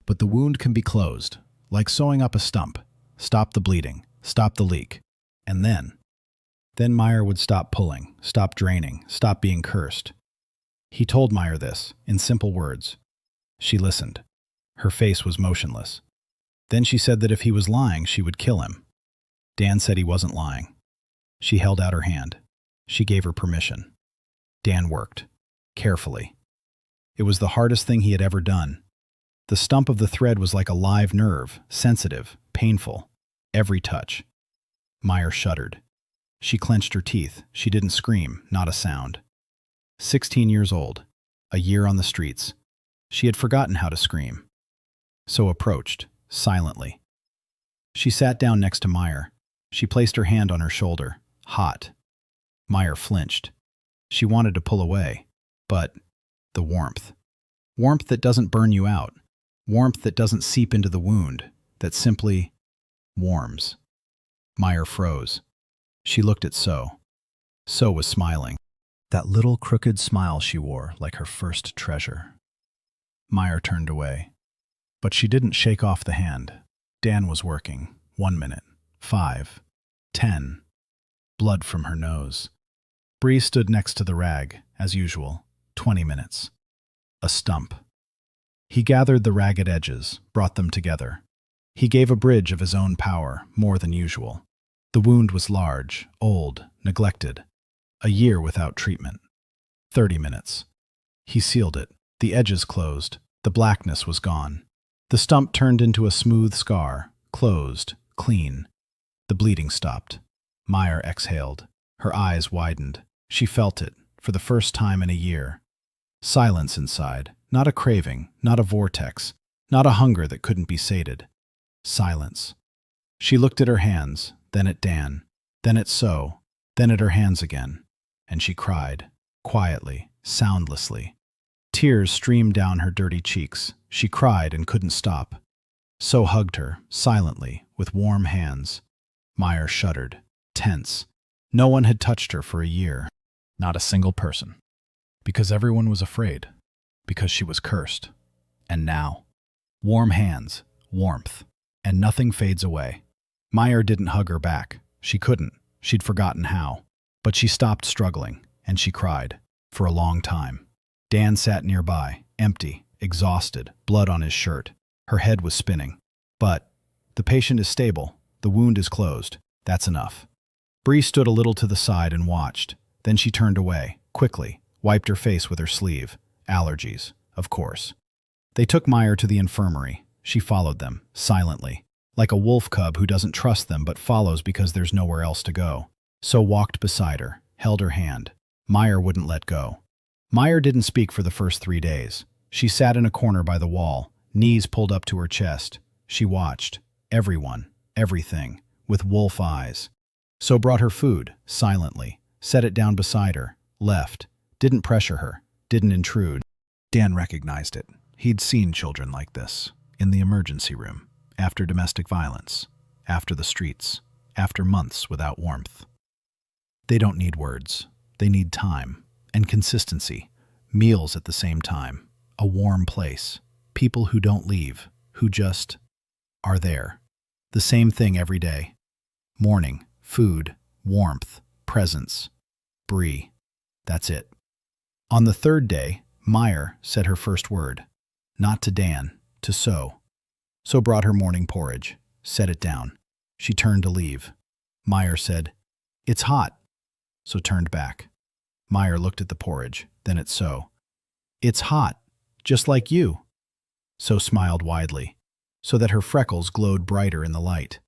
[SPEAKER 1] But the wound can be closed, like sewing up a stump. Stop the bleeding, stop the leak. And then Meyer would stop pulling, stop draining, stop being cursed. He told Meyer this, in simple words. She listened. Her face was motionless. Then she said that if he was lying, she would kill him. Dan said he wasn't lying. She held out her hand. She gave her permission. Dan worked, carefully. It was the hardest thing he had ever done. The stump of the thread was like a live nerve, sensitive, painful. Every touch. Meyer shuddered. She clenched her teeth. She didn't scream, not a sound. 16 years old, a year on the streets. She had forgotten how to scream. So approached, silently. She sat down next to Meyer. She placed her hand on her shoulder, hot. Meyer flinched. She wanted to pull away, but the warmth. Warmth that doesn't burn you out. Warmth that doesn't seep into the wound, that simply warms. Meyer froze. She looked at So. So was smiling. That little crooked smile she wore like her first treasure. Meyer turned away. But she didn't shake off the hand. Dan was working. 1 minute. 5. 10. Blood from her nose. Bree stood next to the rag, as usual. 20 minutes. A stump.
[SPEAKER 2] He gathered the ragged edges, brought them together. He gave a bridge of his own power, more than usual. The wound was large, old, neglected. A year without treatment. 30 minutes. He sealed it. The edges closed. The blackness was gone. The stump turned into a smooth scar, closed, clean. The bleeding stopped. Meyer exhaled. Her eyes widened. She felt it, for the first time in a year. Silence inside, not a craving, not a vortex, not a hunger that couldn't be sated. Silence. She looked at her hands, then at Dan, then at So, then at her hands again, and she cried, quietly, soundlessly. Tears streamed down her dirty cheeks. She cried and couldn't stop. So hugged her, silently, with warm hands. Meyer shuddered, tense. No one had touched her for a year. Not a single person. Because everyone was afraid. Because she was cursed. And now. Warm hands, warmth, and nothing fades away. Meyer didn't hug her back. She couldn't. She'd forgotten how. But she stopped struggling, and she cried. For a long time. Dan sat nearby, empty, exhausted, blood on his shirt. Her head was spinning. But, the patient is stable. The wound is closed. That's enough. Bree stood a little to the side and watched. Then she turned away, quickly, wiped her face with her sleeve. Allergies, of course. They took Meyer to the infirmary. She followed them, silently, like a wolf cub who doesn't trust them but follows because there's nowhere else to go. So walked beside her, held her hand. Meyer wouldn't let go. Meyer didn't speak for the first 3 days. She sat in a corner by the wall, knees pulled up to her chest. She watched. Everyone, everything, with wolf eyes. So brought her food, silently, set it down beside her, left, didn't pressure her, didn't intrude. Dan recognized it. He'd seen children like this, in the emergency room, after domestic violence, after the streets, after months without warmth. They don't need words. They need time and consistency, meals at the same time, a warm place, people who don't leave, who just are there. The same thing every day. Morning, food, warmth, presence. Bree. That's it. On the 3rd day, Meyer said her first word. Not to Dan, to So. So brought her morning porridge, set it down. She turned to leave. Meyer said, "It's hot." So turned back. Meyer looked at the porridge, then at So. "It's hot, just like you." So smiled widely, so that her freckles glowed brighter in the light.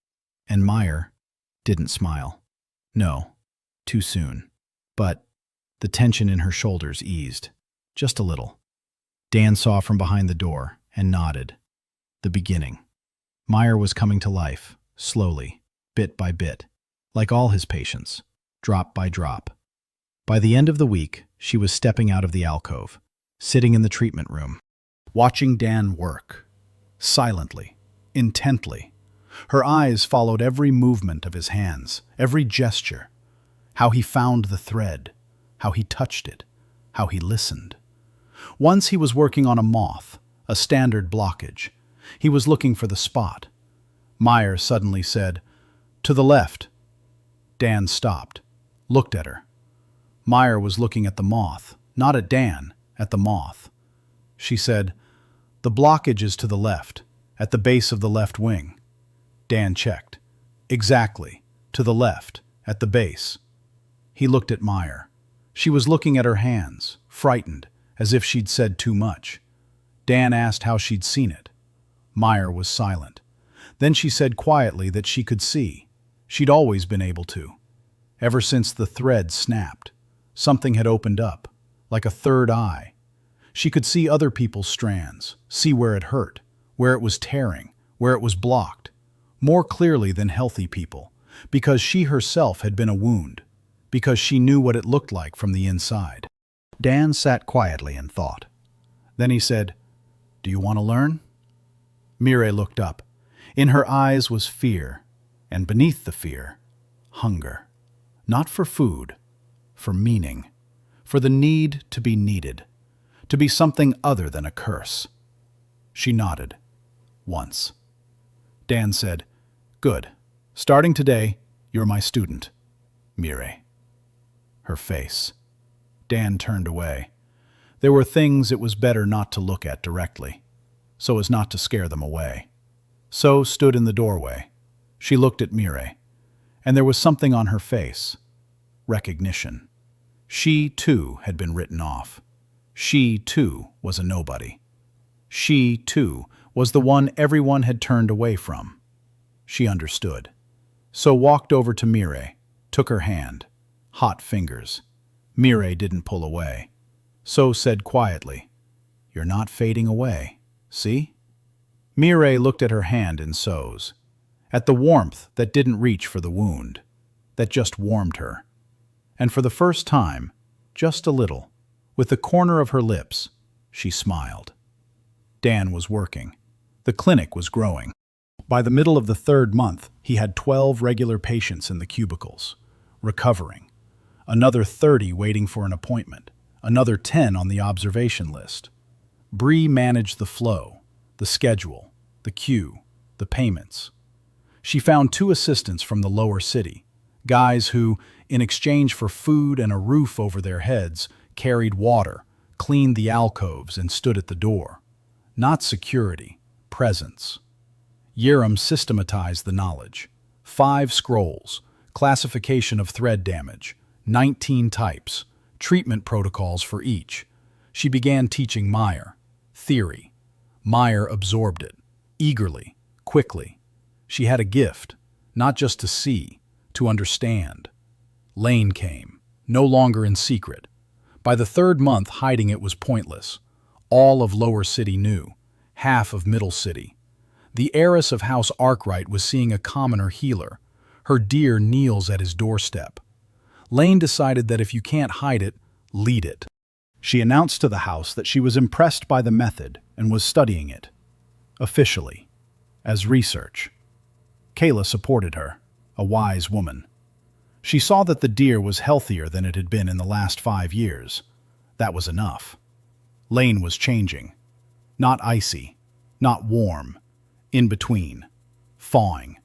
[SPEAKER 2] And Meyer didn't smile. No, too soon. But the tension in her shoulders eased, just a little. Dan saw from behind the door and nodded. The beginning. Meyer was coming to life, slowly, bit by bit, like all his patients, drop by drop. By the end of the week, she was stepping out of the alcove, sitting in the treatment room, watching Dan work, silently, intently. Her eyes followed every movement of his hands, every gesture, how he found the thread, how he touched it, how he listened. Once he was working on a moth, a standard blockage. He was looking for the spot. Meyer suddenly said, "To the left." Dan stopped, looked at her. Meyer was looking at the moth, not at Dan, at the moth. She said, "The blockage is to the left, at the base of the left wing." Dan checked. "Exactly, to the left, at the base." He looked at Meyer. She was looking at her hands, frightened, as if she'd said too much. Dan asked how she'd seen it. Meyer was silent. Then she said quietly that she could see. She'd always been able to. Ever since the thread snapped, something had opened up, like a third eye. She could see other people's strands, see where it hurt, where it was tearing, where it was blocked, more clearly than healthy people, because she herself had been a wound, because she knew what it looked like from the inside. Dan sat quietly and thought. Then he said, "Do you want to learn?" Mireille looked up. In her eyes was fear, and beneath the fear, hunger. Not for food, for meaning, for the need to be needed, to be something other than a curse. She nodded. Once. Dan said, "Good. Starting today, you're my student, Mireille." Her face. Dan turned away. There were things it was better not to look at directly.
[SPEAKER 1] so as not to scare them away. So stood in the doorway. She looked at Mire, and there was something on her face. Recognition. She, too, had been written off. She, too, was a nobody. She, too, was the one everyone had turned away from. She understood. So walked over to Mire, took her hand. Hot fingers. Mire didn't pull away. So said quietly, "You're not fading away, see?" Mire looked at her hand in So's, at the warmth that didn't reach for the wound, that just warmed her. And for the first time, just a little, with the corner of her lips, she smiled. Dan was working. The clinic was growing. By the middle of the 3rd month, he had 12 regular patients in the cubicles, recovering. Another 30 waiting for an appointment. Another 10 on the observation list. Bree managed the flow, the schedule, the queue, the payments. She found 2 assistants from the lower city, guys who, in exchange for food and a roof over their heads, carried water, cleaned the alcoves, and stood at the door. Not security, presence. Harem systematized the knowledge. 5 scrolls, classification of thread damage, 19 types, treatment protocols for each. She began teaching Meyer. Theory. Meyer absorbed it, eagerly, quickly. She had a gift, not just to see, to understand. Lane came, no longer in secret. By the 3rd month, hiding it was pointless. All of Lower City knew, half of Middle City. The heiress of House Arkwright was seeing a commoner healer. Her deer kneels at his doorstep. Lane decided that if you can't hide it, lead it. She announced to the house that she was impressed by the method and was studying it, officially, as research. Kayla supported her, a wise woman. She saw that the deer was healthier than it had been in the last 5 years. That was enough. Lane was changing. Not icy, not warm, in between, thawing.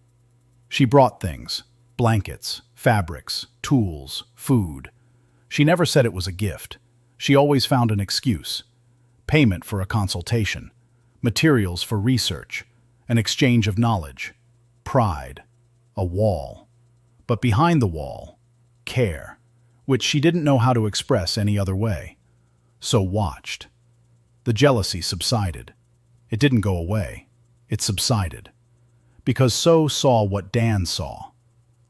[SPEAKER 1] She brought things, blankets, fabrics, tools, food. She never said it was a gift. She always found an excuse. Payment for a consultation, materials for research, an exchange of knowledge, pride, a wall. But behind the wall, care, which she didn't know how to express any other way. So watched. The jealousy subsided. It didn't go away. It subsided. Because So saw what Dan saw.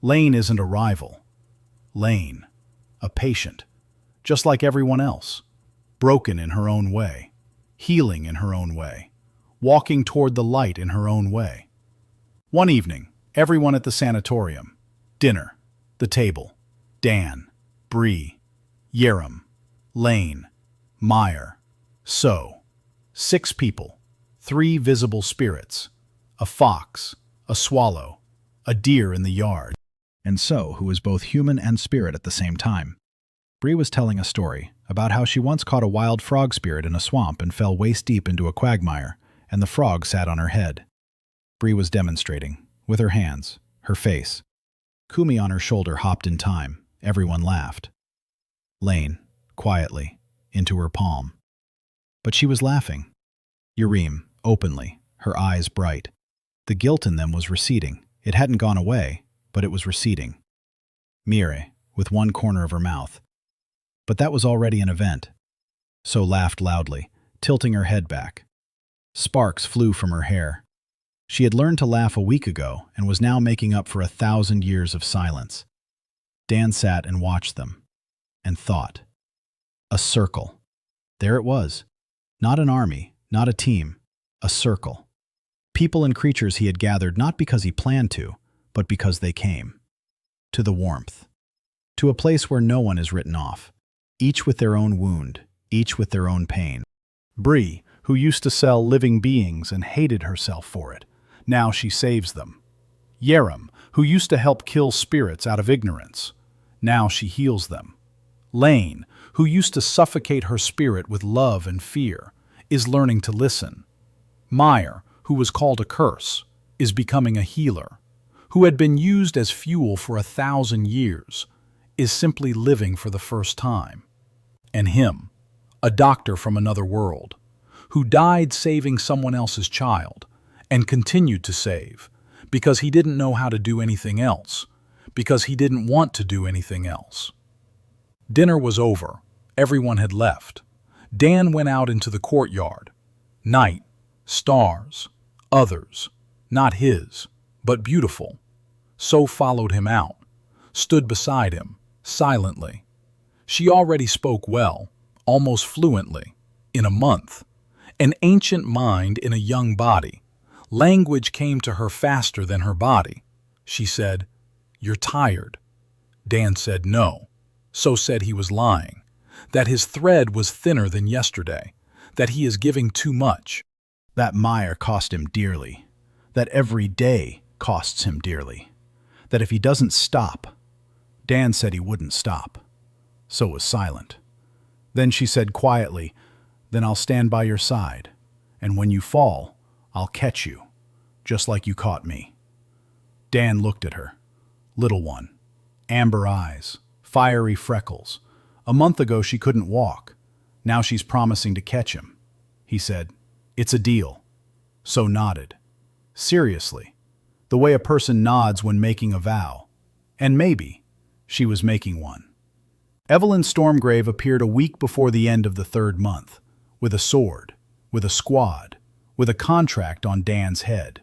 [SPEAKER 1] Lane isn't a rival. Lane, a patient, just like everyone else, broken in her own way, healing in her own way, walking toward the light in her own way. One evening, everyone at the sanatorium, dinner, the table, Dan, Bree, Harem, Lane, Meyer, So, 6 people, 3 visible spirits, a fox, a swallow, a deer in the yard.
[SPEAKER 2] And So, who was both human and spirit at the same time. Bree was telling a story about how she once caught a wild frog spirit in a swamp and fell waist-deep into a quagmire, and the frog sat on her head. Bree was demonstrating, with her hands, her face. Kumi on her shoulder hopped in time. Everyone laughed. Lane, quietly, into her palm. But she was laughing. Harem, openly, her eyes bright. The guilt in them was receding. It hadn't gone away, but it was receding. Mire, with one corner of her mouth. But that was already an event. So laughed loudly, tilting her head back. Sparks flew from her hair. She had learned to laugh a week ago and was now making up for 1,000 years of silence. Dan sat and watched them, and thought. A circle. There it was. Not an army, not a team, a circle. People and creatures he had gathered not because he planned to, but because they came. To the warmth. To a place where no one is written off. Each with their own wound, each with their own pain. Bree, who used to sell living beings and hated herself for it, now she saves them. Harem, who used to help kill spirits out of ignorance, now she heals them. Lane, who used to suffocate her spirit with love and fear, is learning to listen. Meyer, who was called a curse, is becoming a healer. Who had been used as fuel for 1,000 years, is simply living for the first time. And him, a doctor from another world,
[SPEAKER 1] who died saving someone else's child and continued to save because he didn't know how to do anything else, because he didn't want to do anything else. Dinner was over. Everyone had left. Dan went out into the courtyard. Night, stars, others, not his, but beautiful. So followed him out, stood beside him, silently. She already spoke well, almost fluently, in a month. An ancient mind in a young body. Language came to her faster than her body. She said, "You're tired." Dan said no. So said he was lying, that his thread was thinner than yesterday, that he is giving too much.
[SPEAKER 2] That mire cost him dearly, that every day costs him dearly, that if he doesn't stop. Dan said he wouldn't stop, so was silent. Then she said quietly, "Then I'll stand by your side, and when you fall, I'll catch you, just like you caught me." Dan looked at her. Little one, amber eyes, fiery freckles. A month ago she couldn't walk. Now she's promising to catch him. He said, "It's a deal." So nodded. Seriously, the way a person nods when making a vow. And maybe she was making one. Evelyn Stormgrave appeared a week before the end of the 3rd month, with a sword, with a squad, with a contract on Dan's head.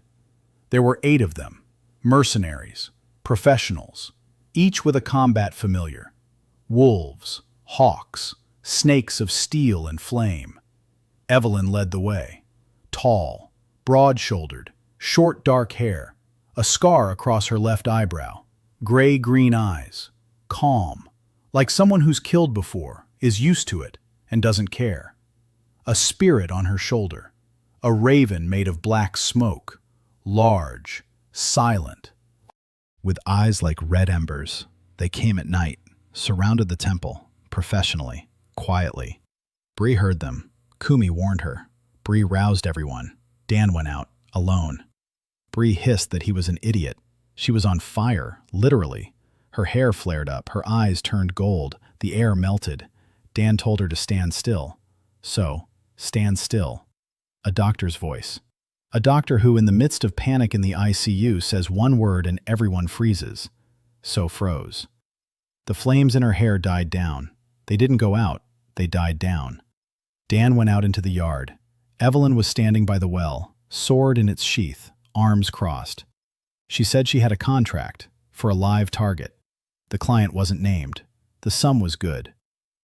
[SPEAKER 2] There were 8 of them, mercenaries, professionals, each with a combat familiar. Wolves, hawks, snakes of steel and flame. Evelyn led the way. Tall, broad-shouldered, short dark hair, a scar across her left eyebrow, gray-green eyes, calm, like someone who's killed before, is used to it, and doesn't care. A spirit on her shoulder, a raven made of black smoke, large, silent. With eyes like red embers, they came at night, surrounded the temple, professionally, quietly. Bree heard them. Kumi warned her. Bree roused everyone. Dan went out, alone. Bree hissed that he was an idiot. She was on fire, literally. Her hair flared up, her eyes turned gold, the air melted. Dan told her to stand still. So, stand still. A doctor's voice. A doctor who, in the midst of panic in the ICU, says one word and everyone freezes. So froze. The flames in her hair died down. They didn't go out, they died down. Dan went out into the yard. Evelyn was standing by the well, sword in its sheath, arms crossed. She said she had a contract for a live target. The client wasn't named. The sum was good.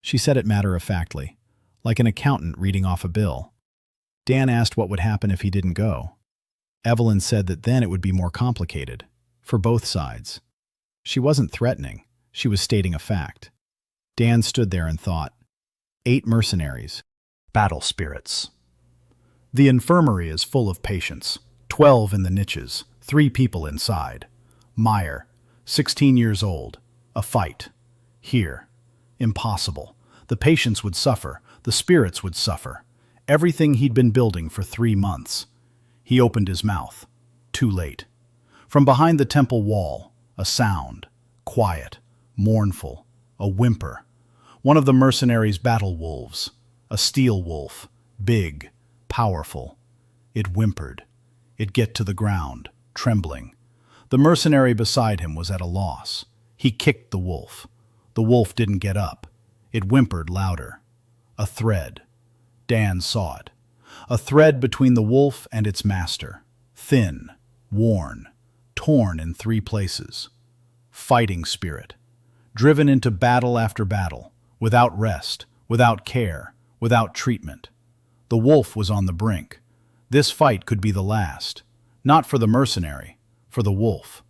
[SPEAKER 2] She said it matter-of-factly, like an accountant reading off a bill. Dan asked what would happen if he didn't go. Evelyn said that then it would be more complicated, for both sides. She wasn't threatening, she was stating a fact. Dan stood there and thought. 8 mercenaries. Battle spirits. The infirmary is full of patients, 12 in the niches, 3 people inside. Meyer, 16 years old. A fight. Here. Impossible. The patients would suffer, the spirits would suffer. Everything he'd been building for 3 months. He opened his mouth. Too late. From behind the temple wall, a sound. Quiet. Mournful. A whimper. One of the mercenaries' battle wolves. A steel wolf. Big. Powerful. It whimpered. It get to the ground, trembling. The mercenary beside him was at a loss. He kicked the wolf. The wolf didn't get up. It whimpered louder. A thread. Dan saw it. A thread between the wolf and its master. Thin, worn, torn in 3 places. Fighting spirit. Driven into battle after battle, without rest, without care, without treatment. The wolf was on the brink. This fight could be the last. Not for the mercenary, for the wolf.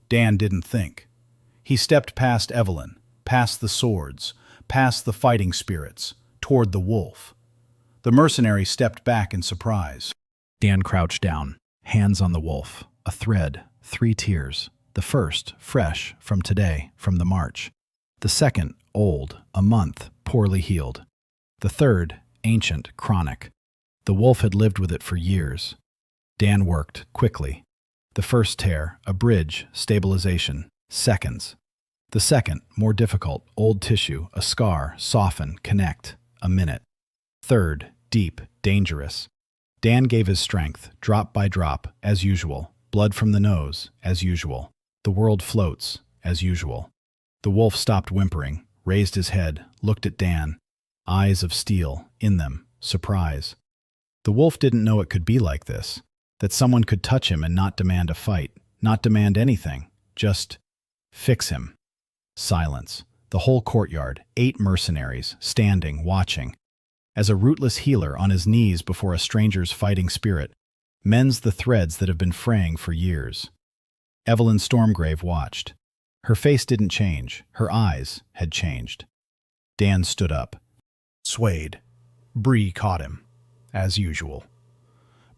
[SPEAKER 2] Dan didn't think. He stepped past Evelyn, past the swords, past the fighting spirits, toward the wolf. The mercenary stepped back in surprise. Dan crouched down, hands on the wolf, a thread, 3 tears. The first, fresh, from today, from the march. The second, old, a month, poorly healed. The third, ancient, chronic. The wolf had lived with it for years. Dan worked, quickly. The first tear, a bridge, stabilization, seconds. The second, more difficult, old tissue, a scar, soften, connect, a minute. Third, deep, dangerous. Dan gave his strength, drop by drop, as usual. Blood from the nose, as usual. The world floats, as usual. The wolf stopped whimpering, raised his head, looked at Dan. Eyes of steel, in them, surprise. The wolf didn't know it could be like this, that someone could touch him and not demand a fight, not demand anything, just fix him. Silence. The whole courtyard, 8 mercenaries, standing, watching. As a rootless healer on his knees before a stranger's fighting spirit, mends the threads that have been fraying for years. Evelyn Stormgrave watched. Her face didn't change, her eyes had changed. Dan stood up.
[SPEAKER 1] Swayed. Bree caught him, as usual.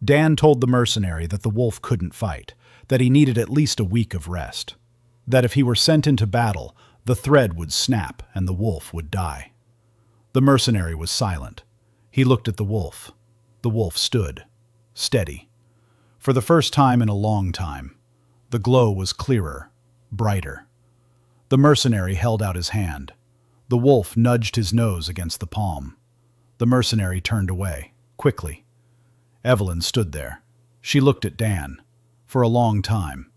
[SPEAKER 1] Dan told the mercenary that the wolf couldn't fight, that he needed at least a week of rest, that if he were sent into battle, the thread would snap and the wolf would die. The mercenary was silent. He looked at the wolf. The wolf stood, steady. For the first time in a long time, the glow was clearer, brighter. The mercenary held out his hand. The wolf nudged his nose against the palm. The mercenary turned away, quickly. Evelyn stood there. She looked at Dan, for a long time.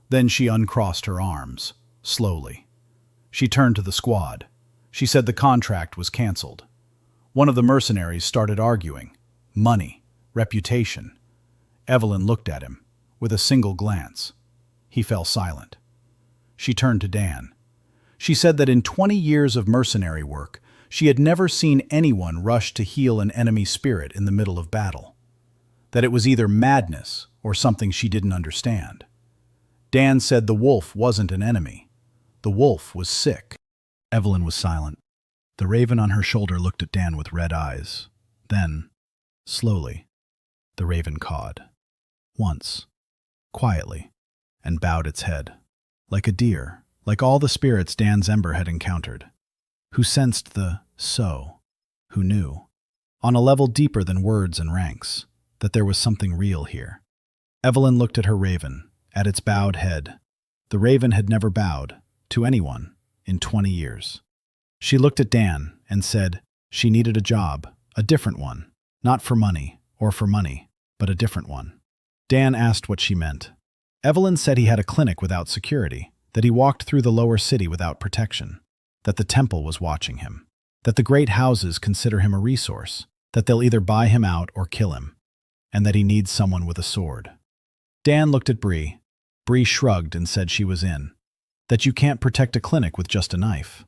[SPEAKER 1] Then she uncrossed her arms, slowly. She turned to the squad. She said the contract was canceled. One of the mercenaries started arguing. Money, reputation. Evelyn looked at him, with a single glance. He fell silent. She turned to Dan. She said that in 20 years of mercenary work, she had never seen anyone rush to heal an enemy spirit in the middle of battle. That it was either madness or something she didn't understand. Dan said the wolf wasn't an enemy. The wolf was sick.
[SPEAKER 2] Evelyn was silent. The raven on her shoulder looked at Dan with red eyes. Then, slowly, the raven cawed. Once, quietly, and bowed its head. Like a deer, like all the spirits Dan's ember had encountered. Who sensed the so, who knew, on a level deeper than words and ranks, that there was something real here. Evelyn looked at her raven, at its bowed head. The raven had never bowed, to anyone, in 20 years. She looked at Dan and said she needed a job, a different one, not for money, but a different one. Dan asked what she meant. Evelyn said he had a clinic without security, that he walked through the lower city without protection, that the temple was watching him, that the great houses consider him a resource, that they'll either buy him out or kill him, and that he needs someone with a sword. Dan looked at Bree. Bree shrugged and said she was in, that you can't protect a clinic with just a knife.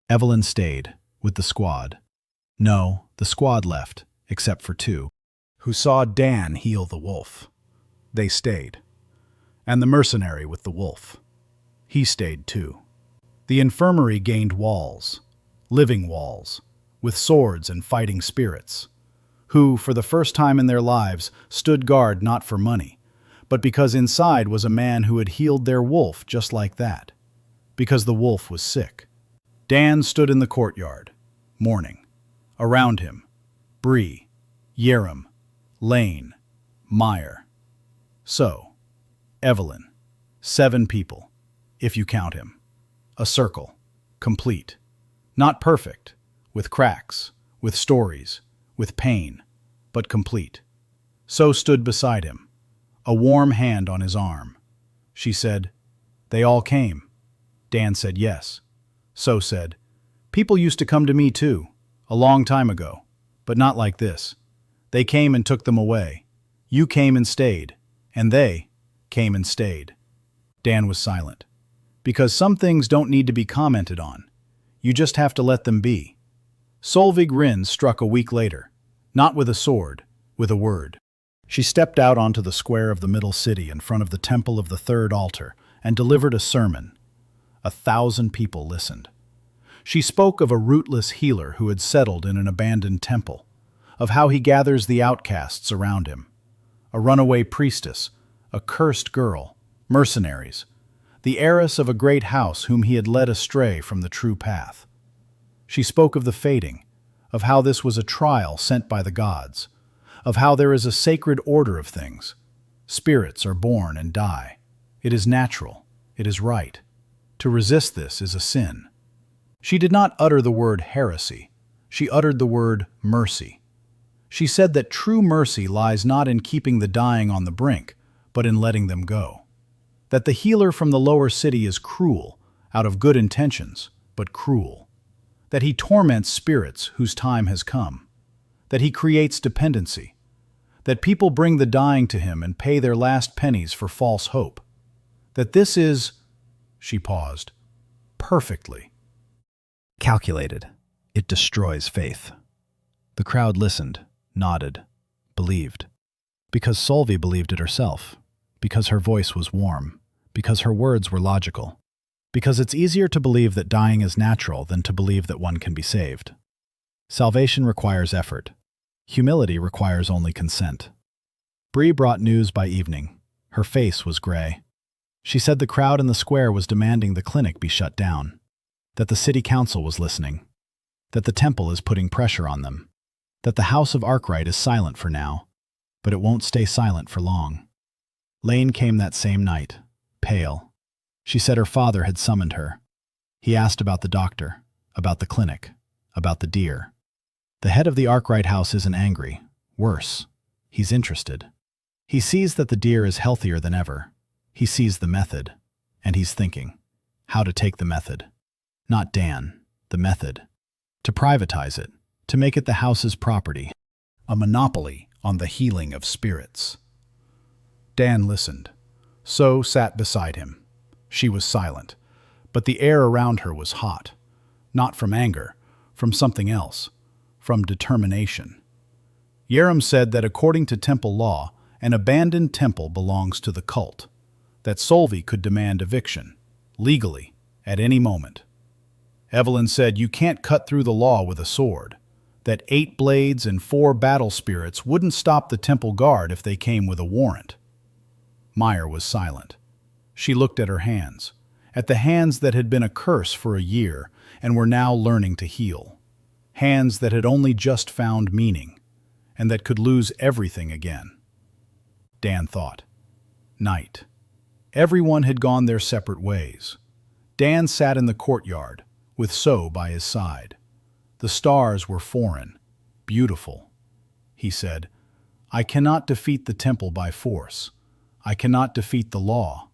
[SPEAKER 2] Evelyn stayed, with the squad. No, the squad left, except for 2,
[SPEAKER 1] who saw Dan heal the wolf. They stayed. And the mercenary with the wolf. He stayed too. The infirmary gained walls, living walls, with swords and fighting spirits, who, for the first time in their lives, stood guard not for money, but because inside was a man who had healed their wolf just like that, because the wolf was sick. Dan stood in the courtyard, mourning. Around him, Bree, Harem, Lane, Meyer. So, Evelyn, 7 people, if you count him. A circle, complete. Not perfect, with cracks, with stories, with pain, but complete. So stood beside him, a warm hand on his arm. She said, "They all came." Dan said yes. So said, "People used to come to me too, a long time ago, but not like this. They came and took them away. You came and stayed, and they came and stayed." Dan was silent. Because some things don't need to be commented on. You just have to let them be. Solveig Rinn struck a week later, not with a sword, with a word. She stepped out onto the square of the middle city in front of the temple of the third altar and delivered a sermon. 1,000 people listened. She spoke of a rootless healer who had settled in an abandoned temple, of how he gathers the outcasts around him. A runaway priestess, a cursed girl, mercenaries, the heiress of a great house whom he had led astray from the true path. She spoke of the fating, of how this was a trial sent by the gods, of how there is a sacred order of things. Spirits are born and die. It is natural. It is right. To resist this is a sin. She did not utter the word heresy. She uttered the word mercy. She said that true mercy lies not in keeping the dying on the brink, but in letting them go. That the healer from the lower city is cruel, out of good intentions, but cruel. That he torments spirits whose time has come. That he creates dependency. That people bring the dying to him and pay their last pennies for false hope. That this is, she paused, perfectly
[SPEAKER 2] calculated. It destroys faith. The crowd listened, nodded, believed. Because Solvi believed it herself. Because her voice was warm. Because her words were logical. Because it's easier to believe that dying is natural than to believe that one can be saved. Salvation requires effort. Humility requires only consent. Bree brought news by evening. Her face was gray. She said the crowd in the square was demanding the clinic be shut down. That the city council was listening. That the temple is putting pressure on them. That the House of Arkwright is silent for now, but it won't stay silent for long. Lane came that same night, pale. She said her father had summoned her. He asked about the doctor, about the clinic, about the deer. The head of the Arkwright house isn't angry. Worse, he's interested. He sees that the deer is healthier than ever. He sees the method, and he's thinking, how to take the method. Not Dan, the method. To privatize it, to make it the house's property.
[SPEAKER 1] a monopoly on the healing of spirits. Dan listened. So sat beside him. She was silent, but the air around her was hot. Not from anger, from something else, from determination. Harem said that according to temple law, an abandoned temple belongs to the cult, that Solvi could demand eviction, legally, at any moment. Evelyn said you can't cut through the law with a sword, that 8 blades and 4 battle spirits wouldn't stop the temple guard if they came with a warrant. Meyer was silent. She looked at her hands, at the hands that had been a curse for a year and were now learning to heal. Hands that had only just found meaning, and that could lose everything again. Dan thought. Night. Everyone had gone their separate ways. Dan sat in the courtyard, with So by his side. The stars were foreign, beautiful. He said, I cannot defeat the temple by force. I cannot defeat the law.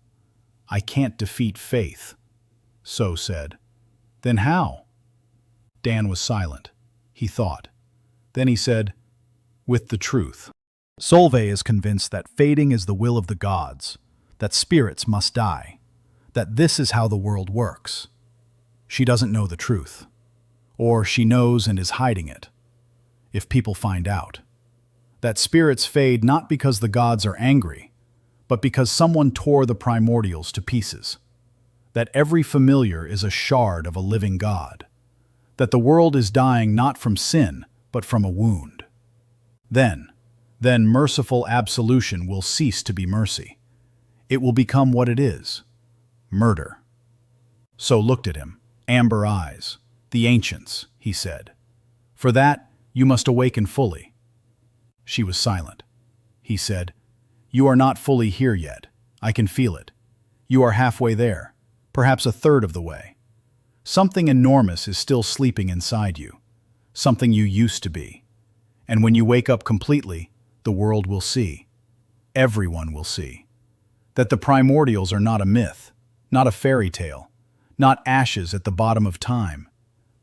[SPEAKER 1] I can't defeat faith. So said, Then how? Dan was silent. He thought. Then he said, With the truth. Solveig is convinced that fading is the will of the gods, that spirits must die, that this is how the world works. She doesn't know the truth. Or she knows and is hiding it. If people find out. That spirits fade not because the gods are angry, but because someone tore the primordials to pieces. That every familiar is a shard of a living god. That the world is dying not from sin, but from a wound. Then merciful absolution will cease to be mercy. It will become what it is, murder. So looked at him, amber eyes. The ancients, he said. For that, you must awaken fully. She was silent. He said, You are not fully here yet. I can feel it. You are halfway there, perhaps a third of the way. Something enormous is still sleeping inside you, something you used to be. And when you wake up completely, the world will see. Everyone will see. That the primordials are not a myth, not a fairy tale, not ashes at the bottom of time,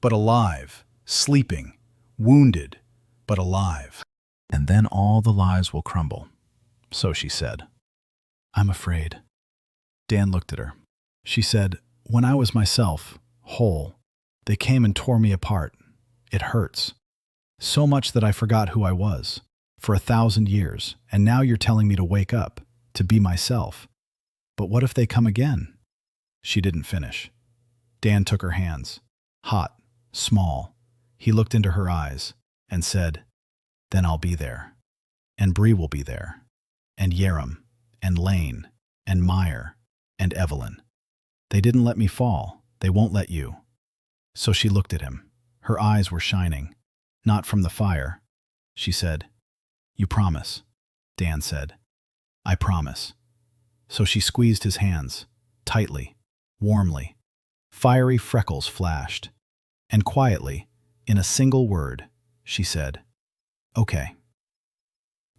[SPEAKER 1] but alive, sleeping, wounded, but alive. And then all the lies will crumble. So she said. I'm afraid. Dan looked at her. She said, When I was myself, whole, they came and tore me apart. It hurts. So much that I forgot who I was, for 1,000 years, and now you're telling me to wake up, to be myself. But what if they come again? She didn't finish. Dan took her hands, hot, small. He looked into her eyes and said, Then I'll be there. And Bree will be there. And Harem, and Lane, and Meyer, and Evelyn. They didn't let me fall. They won't let you. So she looked at him. Her eyes were shining. Not from the fire. She said, You promise. Dan said, I promise. So she squeezed his hands, tightly, warmly. Fiery freckles flashed. And quietly, in a single word, she said, Okay.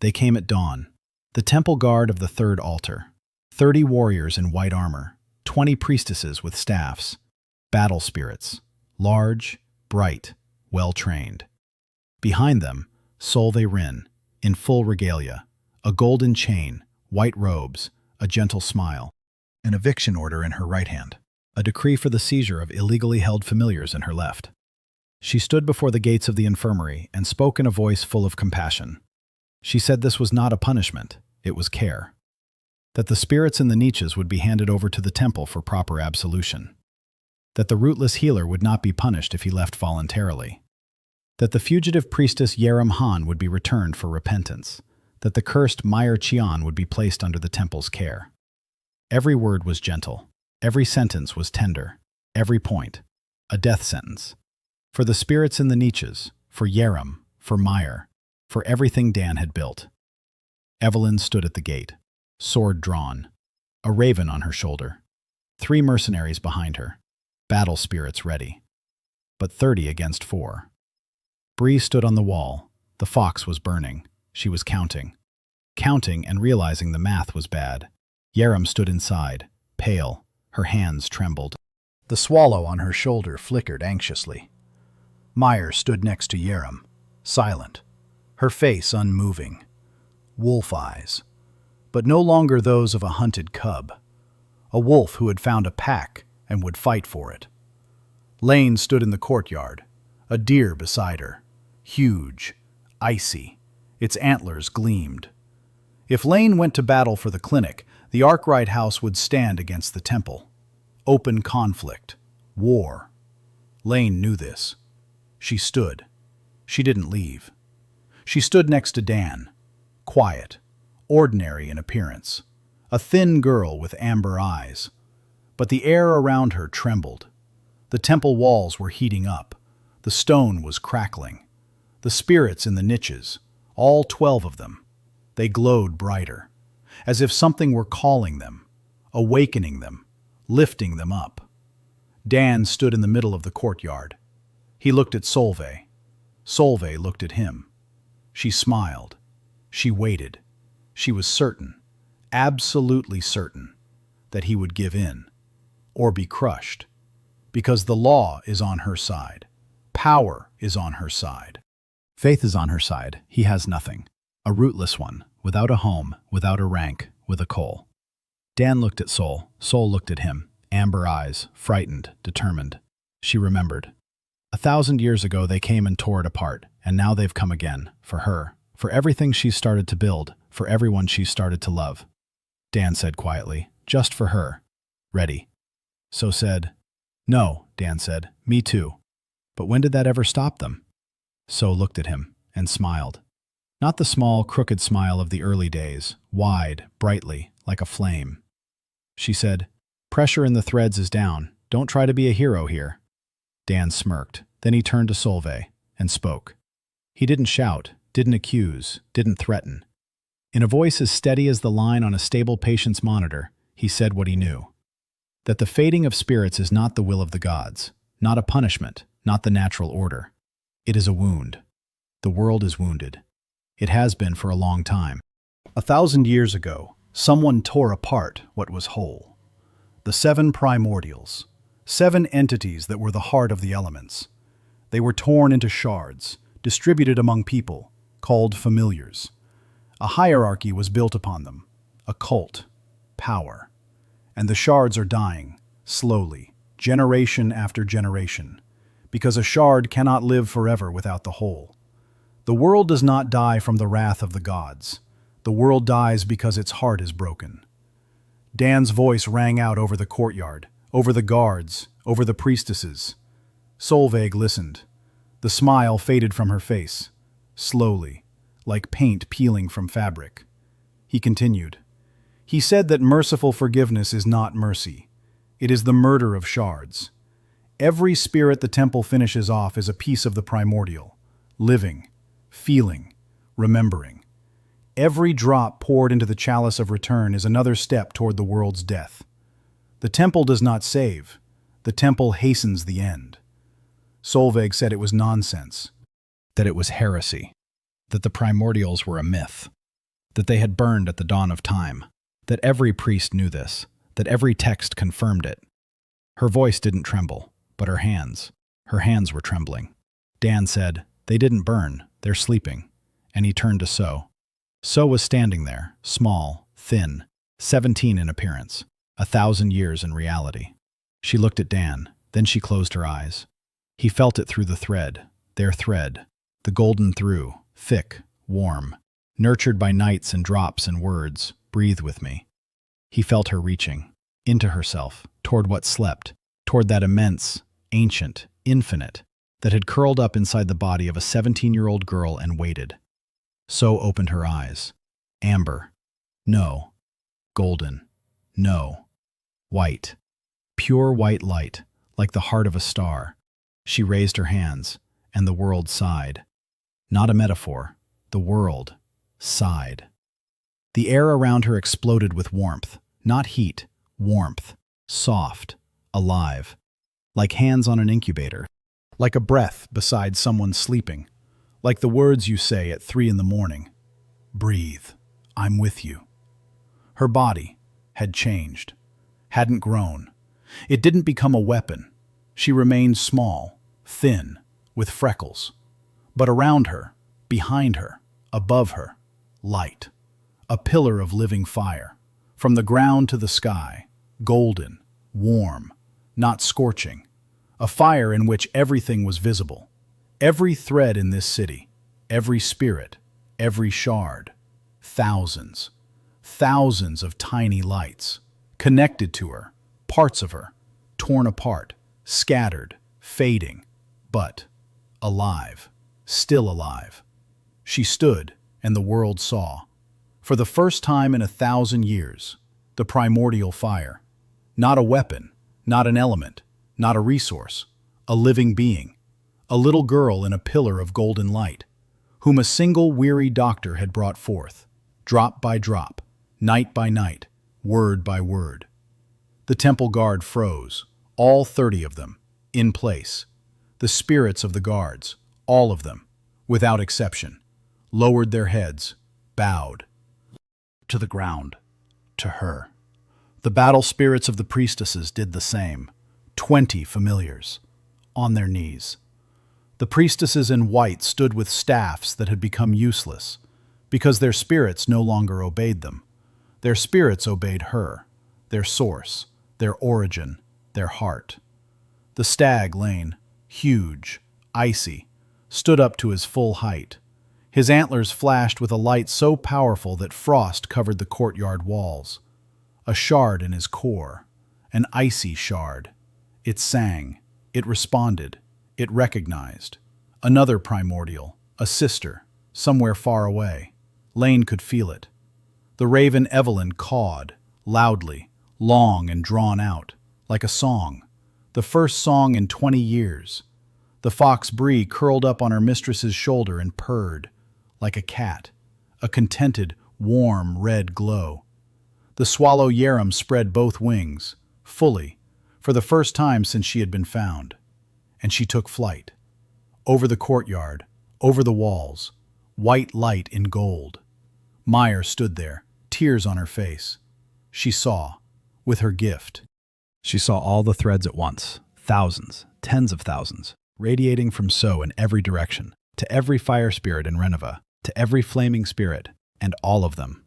[SPEAKER 2] They came at dawn. The temple guard of the third altar. 30 warriors in white armor. 20 priestesses with staffs. Battle spirits. Large, bright, well-trained. Behind them, Solve Rin, in full regalia. A golden chain, white robes, a gentle smile. An eviction order in her right hand. A decree for the seizure of illegally held familiars in her left. She stood before the gates of the infirmary and spoke in a voice full of compassion. She said this was not a punishment, it was care. That the spirits in the niches would be handed over to the temple for proper absolution. That the rootless healer would not be punished if he left voluntarily. That the fugitive priestess Harem Han would be returned for repentance. That the cursed Meyer Qian would be placed under the temple's care. Every word was gentle. Every sentence was tender. Every point, a death sentence. For the spirits in the niches, for Harem, for Meyer, for everything Dan had built. Evelyn stood at the gate, sword drawn, a raven on her shoulder, 3 mercenaries behind her, battle spirits ready. But 30 against 4. Bree stood on the wall. The fox was burning. She was counting. Counting and realizing the math was bad. Harem stood inside, pale. Her hands trembled. The swallow on her shoulder flickered anxiously. Meyer stood next to Harem, silent, her face unmoving. Wolf eyes, but no longer those of a hunted cub. A wolf who had found a pack and would fight for it. Lane stood in the courtyard, a deer beside her, huge, icy. Its antlers gleamed. If Lane went to battle for the clinic, the Arkwright house would stand against the temple. Open conflict. War. Lane knew this. She stood. She didn't leave. She stood next to Dan. Quiet. Ordinary in appearance. A thin girl with amber eyes. But the air around her trembled. The temple walls were heating up. The stone was crackling. The spirits in the niches, all 12 of them, they glowed brighter, as if something were calling them, awakening them, lifting them up. Dan stood in the middle of the courtyard. He looked at Solve. Solve looked at him. She smiled. She waited. She was certain, absolutely certain, that he would give in, or be crushed, because the law is on her side. Power is on her side. Faith is on her side. He has nothing. A rootless one, without a home, without a rank, with a coal. Dan looked at Sol. Sol looked at him. Amber eyes, frightened, determined. She remembered. 1,000 years ago they came and tore it apart, and now they've come again, for her, for everything she's started to build, for everyone she's started to love. Dan said quietly, just for her. Ready. So said, no, Dan said, me too. But when did that ever stop them? So looked at him, and smiled. Not the small, crooked smile of the early days, wide, brightly, like a flame. She said, pressure in the threads is down. Don't try to be a hero here. Dan smirked. Then he turned to Solve and spoke. He didn't shout, didn't accuse, didn't threaten. In a voice as steady as the line on a stable patient's monitor, he said what he knew. That the fading of spirits is not the will of the gods, not a punishment, not the natural order. It is a wound. The world is wounded. It has been for a long time. 1,000 years ago, someone tore apart what was whole. The 7 primordials, 7 entities that were the heart of the elements. They were torn into shards, distributed among people, called familiars. A hierarchy was built upon them, a cult, power. And the shards are dying, slowly, generation after generation, because a shard cannot live forever without the whole. The world does not die from the wrath of the gods. The world dies because its heart is broken. Dan's voice rang out over the courtyard, over the guards, over the priestesses. Solveig listened. The smile faded from her face, slowly, like paint peeling from fabric. He continued. He said that merciful forgiveness is not mercy. It is the murder of shards. Every spirit the temple finishes off is a piece of the primordial, living, feeling, remembering. Every drop poured into the chalice of return is another step toward the world's death. The temple does not save. The temple hastens the end. Solveig said it was nonsense. That it was heresy. That the primordials were a myth. that they had burned at the dawn of time, that every priest knew this, that every text confirmed it. Her voice didn't tremble, but her hands were trembling. Dan said, "They didn't burn, they're sleeping." And he turned to So. So was standing there, small, thin, 17 in appearance, 1,000 years in reality. She looked at Dan, then she closed her eyes. He felt it through the thread, their thread, the golden through, thick, warm, nurtured by nights and drops and words, "Breathe with me." He felt her reaching, into herself, toward what slept, toward that immense, ancient, infinite, that had curled up inside the body of a 17-year-old girl and waited. So opened her eyes. Amber. No. Golden. No. White. Pure white light, like the heart of a star. She raised her hands, and the world sighed. Not a metaphor. The world sighed. The air around her exploded with warmth, not heat, warmth, soft, alive, like hands on an incubator, like a breath beside someone sleeping, like the words you say at 3 in the morning. Breathe, I'm with you. Her body had changed, hadn't grown. It didn't become a weapon. She remained small, thin, with freckles. But around her, behind her, above her, light. A pillar of living fire. From the ground to the sky, golden, warm, not scorching. A fire in which everything was visible. Every thread in this city, every spirit, every shard. Thousands, thousands of tiny lights, connected to her, parts of her, torn apart, scattered, fading, but alive, still alive. She stood, and the world saw. For the first time in 1,000 years, the primordial fire. Not a weapon, not an element, not a resource, a living being. A little girl in a pillar of golden light, whom a single weary doctor had brought forth, drop by drop, night by night, word by word. The temple guard froze, all 30 of them, in place. The spirits of the guards, all of them, without exception, lowered their heads, bowed. To the ground, to her. The battle spirits of the priestesses did the same, 20 familiars, on their knees. The priestesses in white stood with staffs that had become useless, because their spirits no longer obeyed them. Their spirits obeyed her, their source, their origin, their heart. The stag lane, huge, icy, stood up to his full height. His antlers flashed with a light so powerful that frost covered the courtyard walls. A shard in his core, an icy shard. It sang, it responded, it recognized. Another primordial, a sister, somewhere far away. Lane could feel it. The raven Evelyn cawed, loudly, long and drawn out, like a song. The first song in 20 years. The fox Bree curled up on her mistress's shoulder and purred, like a cat, a contented, warm red glow. The swallow Harem spread both wings, fully, for the first time since she had been found. And she took flight. Over the courtyard, over the walls, white light in gold. Meyer stood there, tears on her face. She saw, with her gift. She saw all the threads at once, thousands, tens of thousands, radiating from So in every direction, to every fire spirit in Rennava, to every flaming spirit, and all of them,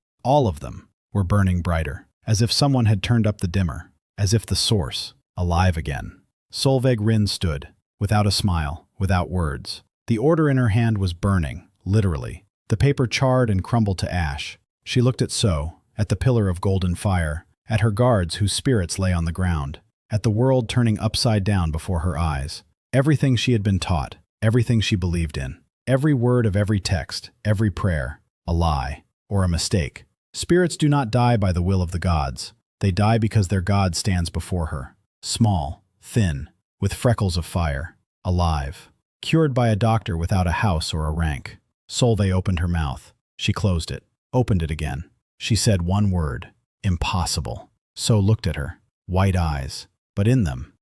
[SPEAKER 2] were burning brighter, as if someone had turned up the dimmer, as if the source, alive again. Solveig Rinn stood, without a smile, without words. The order in her hand was burning, literally. The paper charred and crumbled to ash. She looked at So, at the pillar of golden fire, at her guards whose spirits lay on the ground, at the world turning upside down before her eyes. Everything she had been taught, everything she believed in, every word of every text, every prayer, a lie, or a mistake. Spirits do not die by the will of the gods. They die because their God stands before her, small, thin, with freckles of fire, alive, cured by a doctor without a house or a rank. Solveig opened her mouth. She closed it, opened it again. She said one word, impossible. So looked at her, white eyes, but in them,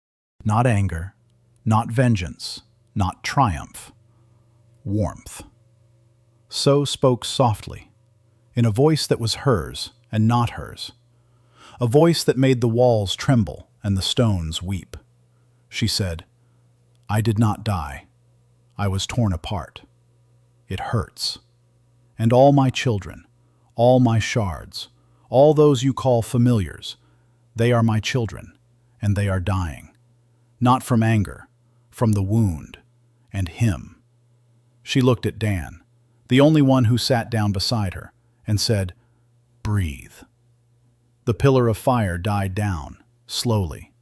[SPEAKER 2] not anger, not vengeance, not triumph, warmth. So spoke softly.
[SPEAKER 1] in a voice that was hers and not hers, a voice that made the walls tremble and the stones weep. She said, "I did not die. I was torn apart. It hurts. And all my children, all my shards, all those you call familiars, they are my children, and they are dying. Not from anger, from the wound, and him." She looked at Dan, the only one who sat down beside her, and said, "Breathe." The pillar of fire died down, slowly.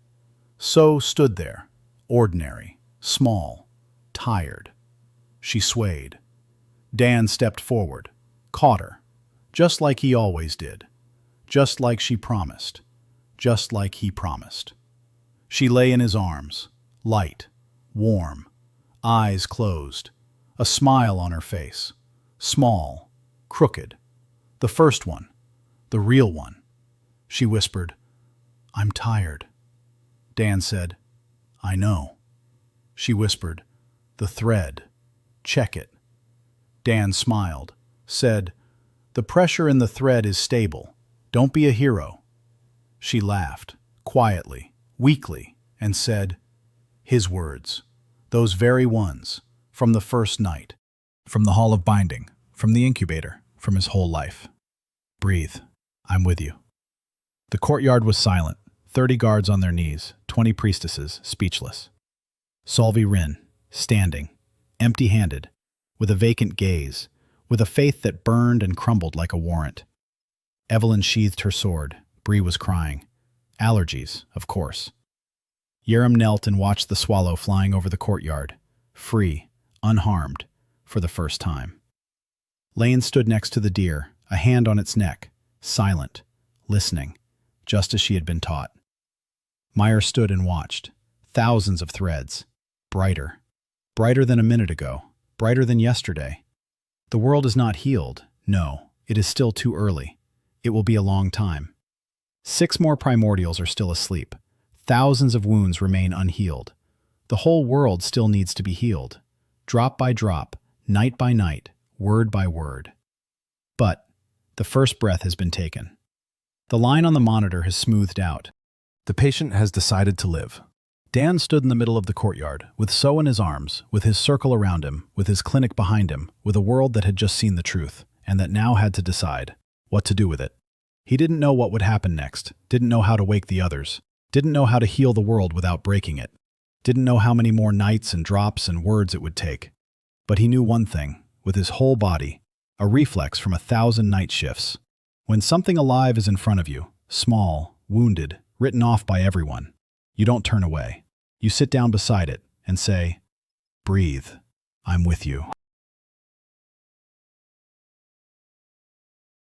[SPEAKER 1] So stood there, ordinary, small, tired. She swayed. Dan stepped forward, caught her, just like he always did, just like she promised, just like he promised. She lay in his arms, light, warm, eyes closed, a smile on her face, small, crooked. The first one, the real one. She whispered, "I'm tired." Dan said, "I know." She whispered, "The thread. Check it." Dan smiled, said, "The pressure in the thread is stable. Don't be a hero." She laughed, quietly, weakly, and said, his words, those very ones, from the first night.
[SPEAKER 2] From the hall of binding, from the incubator, from his whole life. "Breathe. I'm with you." The courtyard was silent, 30 guards on their knees, 20 priestesses, speechless. Solvi Rin, standing, empty-handed, with a vacant gaze, with a faith that burned and crumbled like a warrant. Evelyn sheathed her sword. Bree was crying. Allergies, of course. Harem knelt and watched the swallow flying over the courtyard, free, unharmed, for the first time. Lane stood next to the deer, a hand on its neck, silent, listening, just as she had been taught. Meyer stood and watched. Thousands of threads. Brighter. Brighter than a minute ago. Brighter than yesterday. The world is not healed. No, it is still too early. It will be a long time. 6 more primordials are still asleep. Thousands of wounds remain unhealed. The whole world still needs to be healed. Drop by drop, night by night, word by word. But the first breath has been taken. The line on the monitor has smoothed out. The patient has decided to live. Dan stood in the middle of the courtyard, with So in his arms, with his circle around him, with his clinic behind him, with a world that had just seen the truth, and that now had to decide what to do with it. He didn't know what would happen next, didn't know how to wake the others, didn't know how to heal the world without breaking it, didn't know how many more nights and drops and words it would take. But he knew one thing, with his whole body, a reflex from 1,000 night shifts. When something alive is in front of you, small, wounded, written off by everyone, you don't turn away. You sit down beside it and say, "Breathe. I'm with you."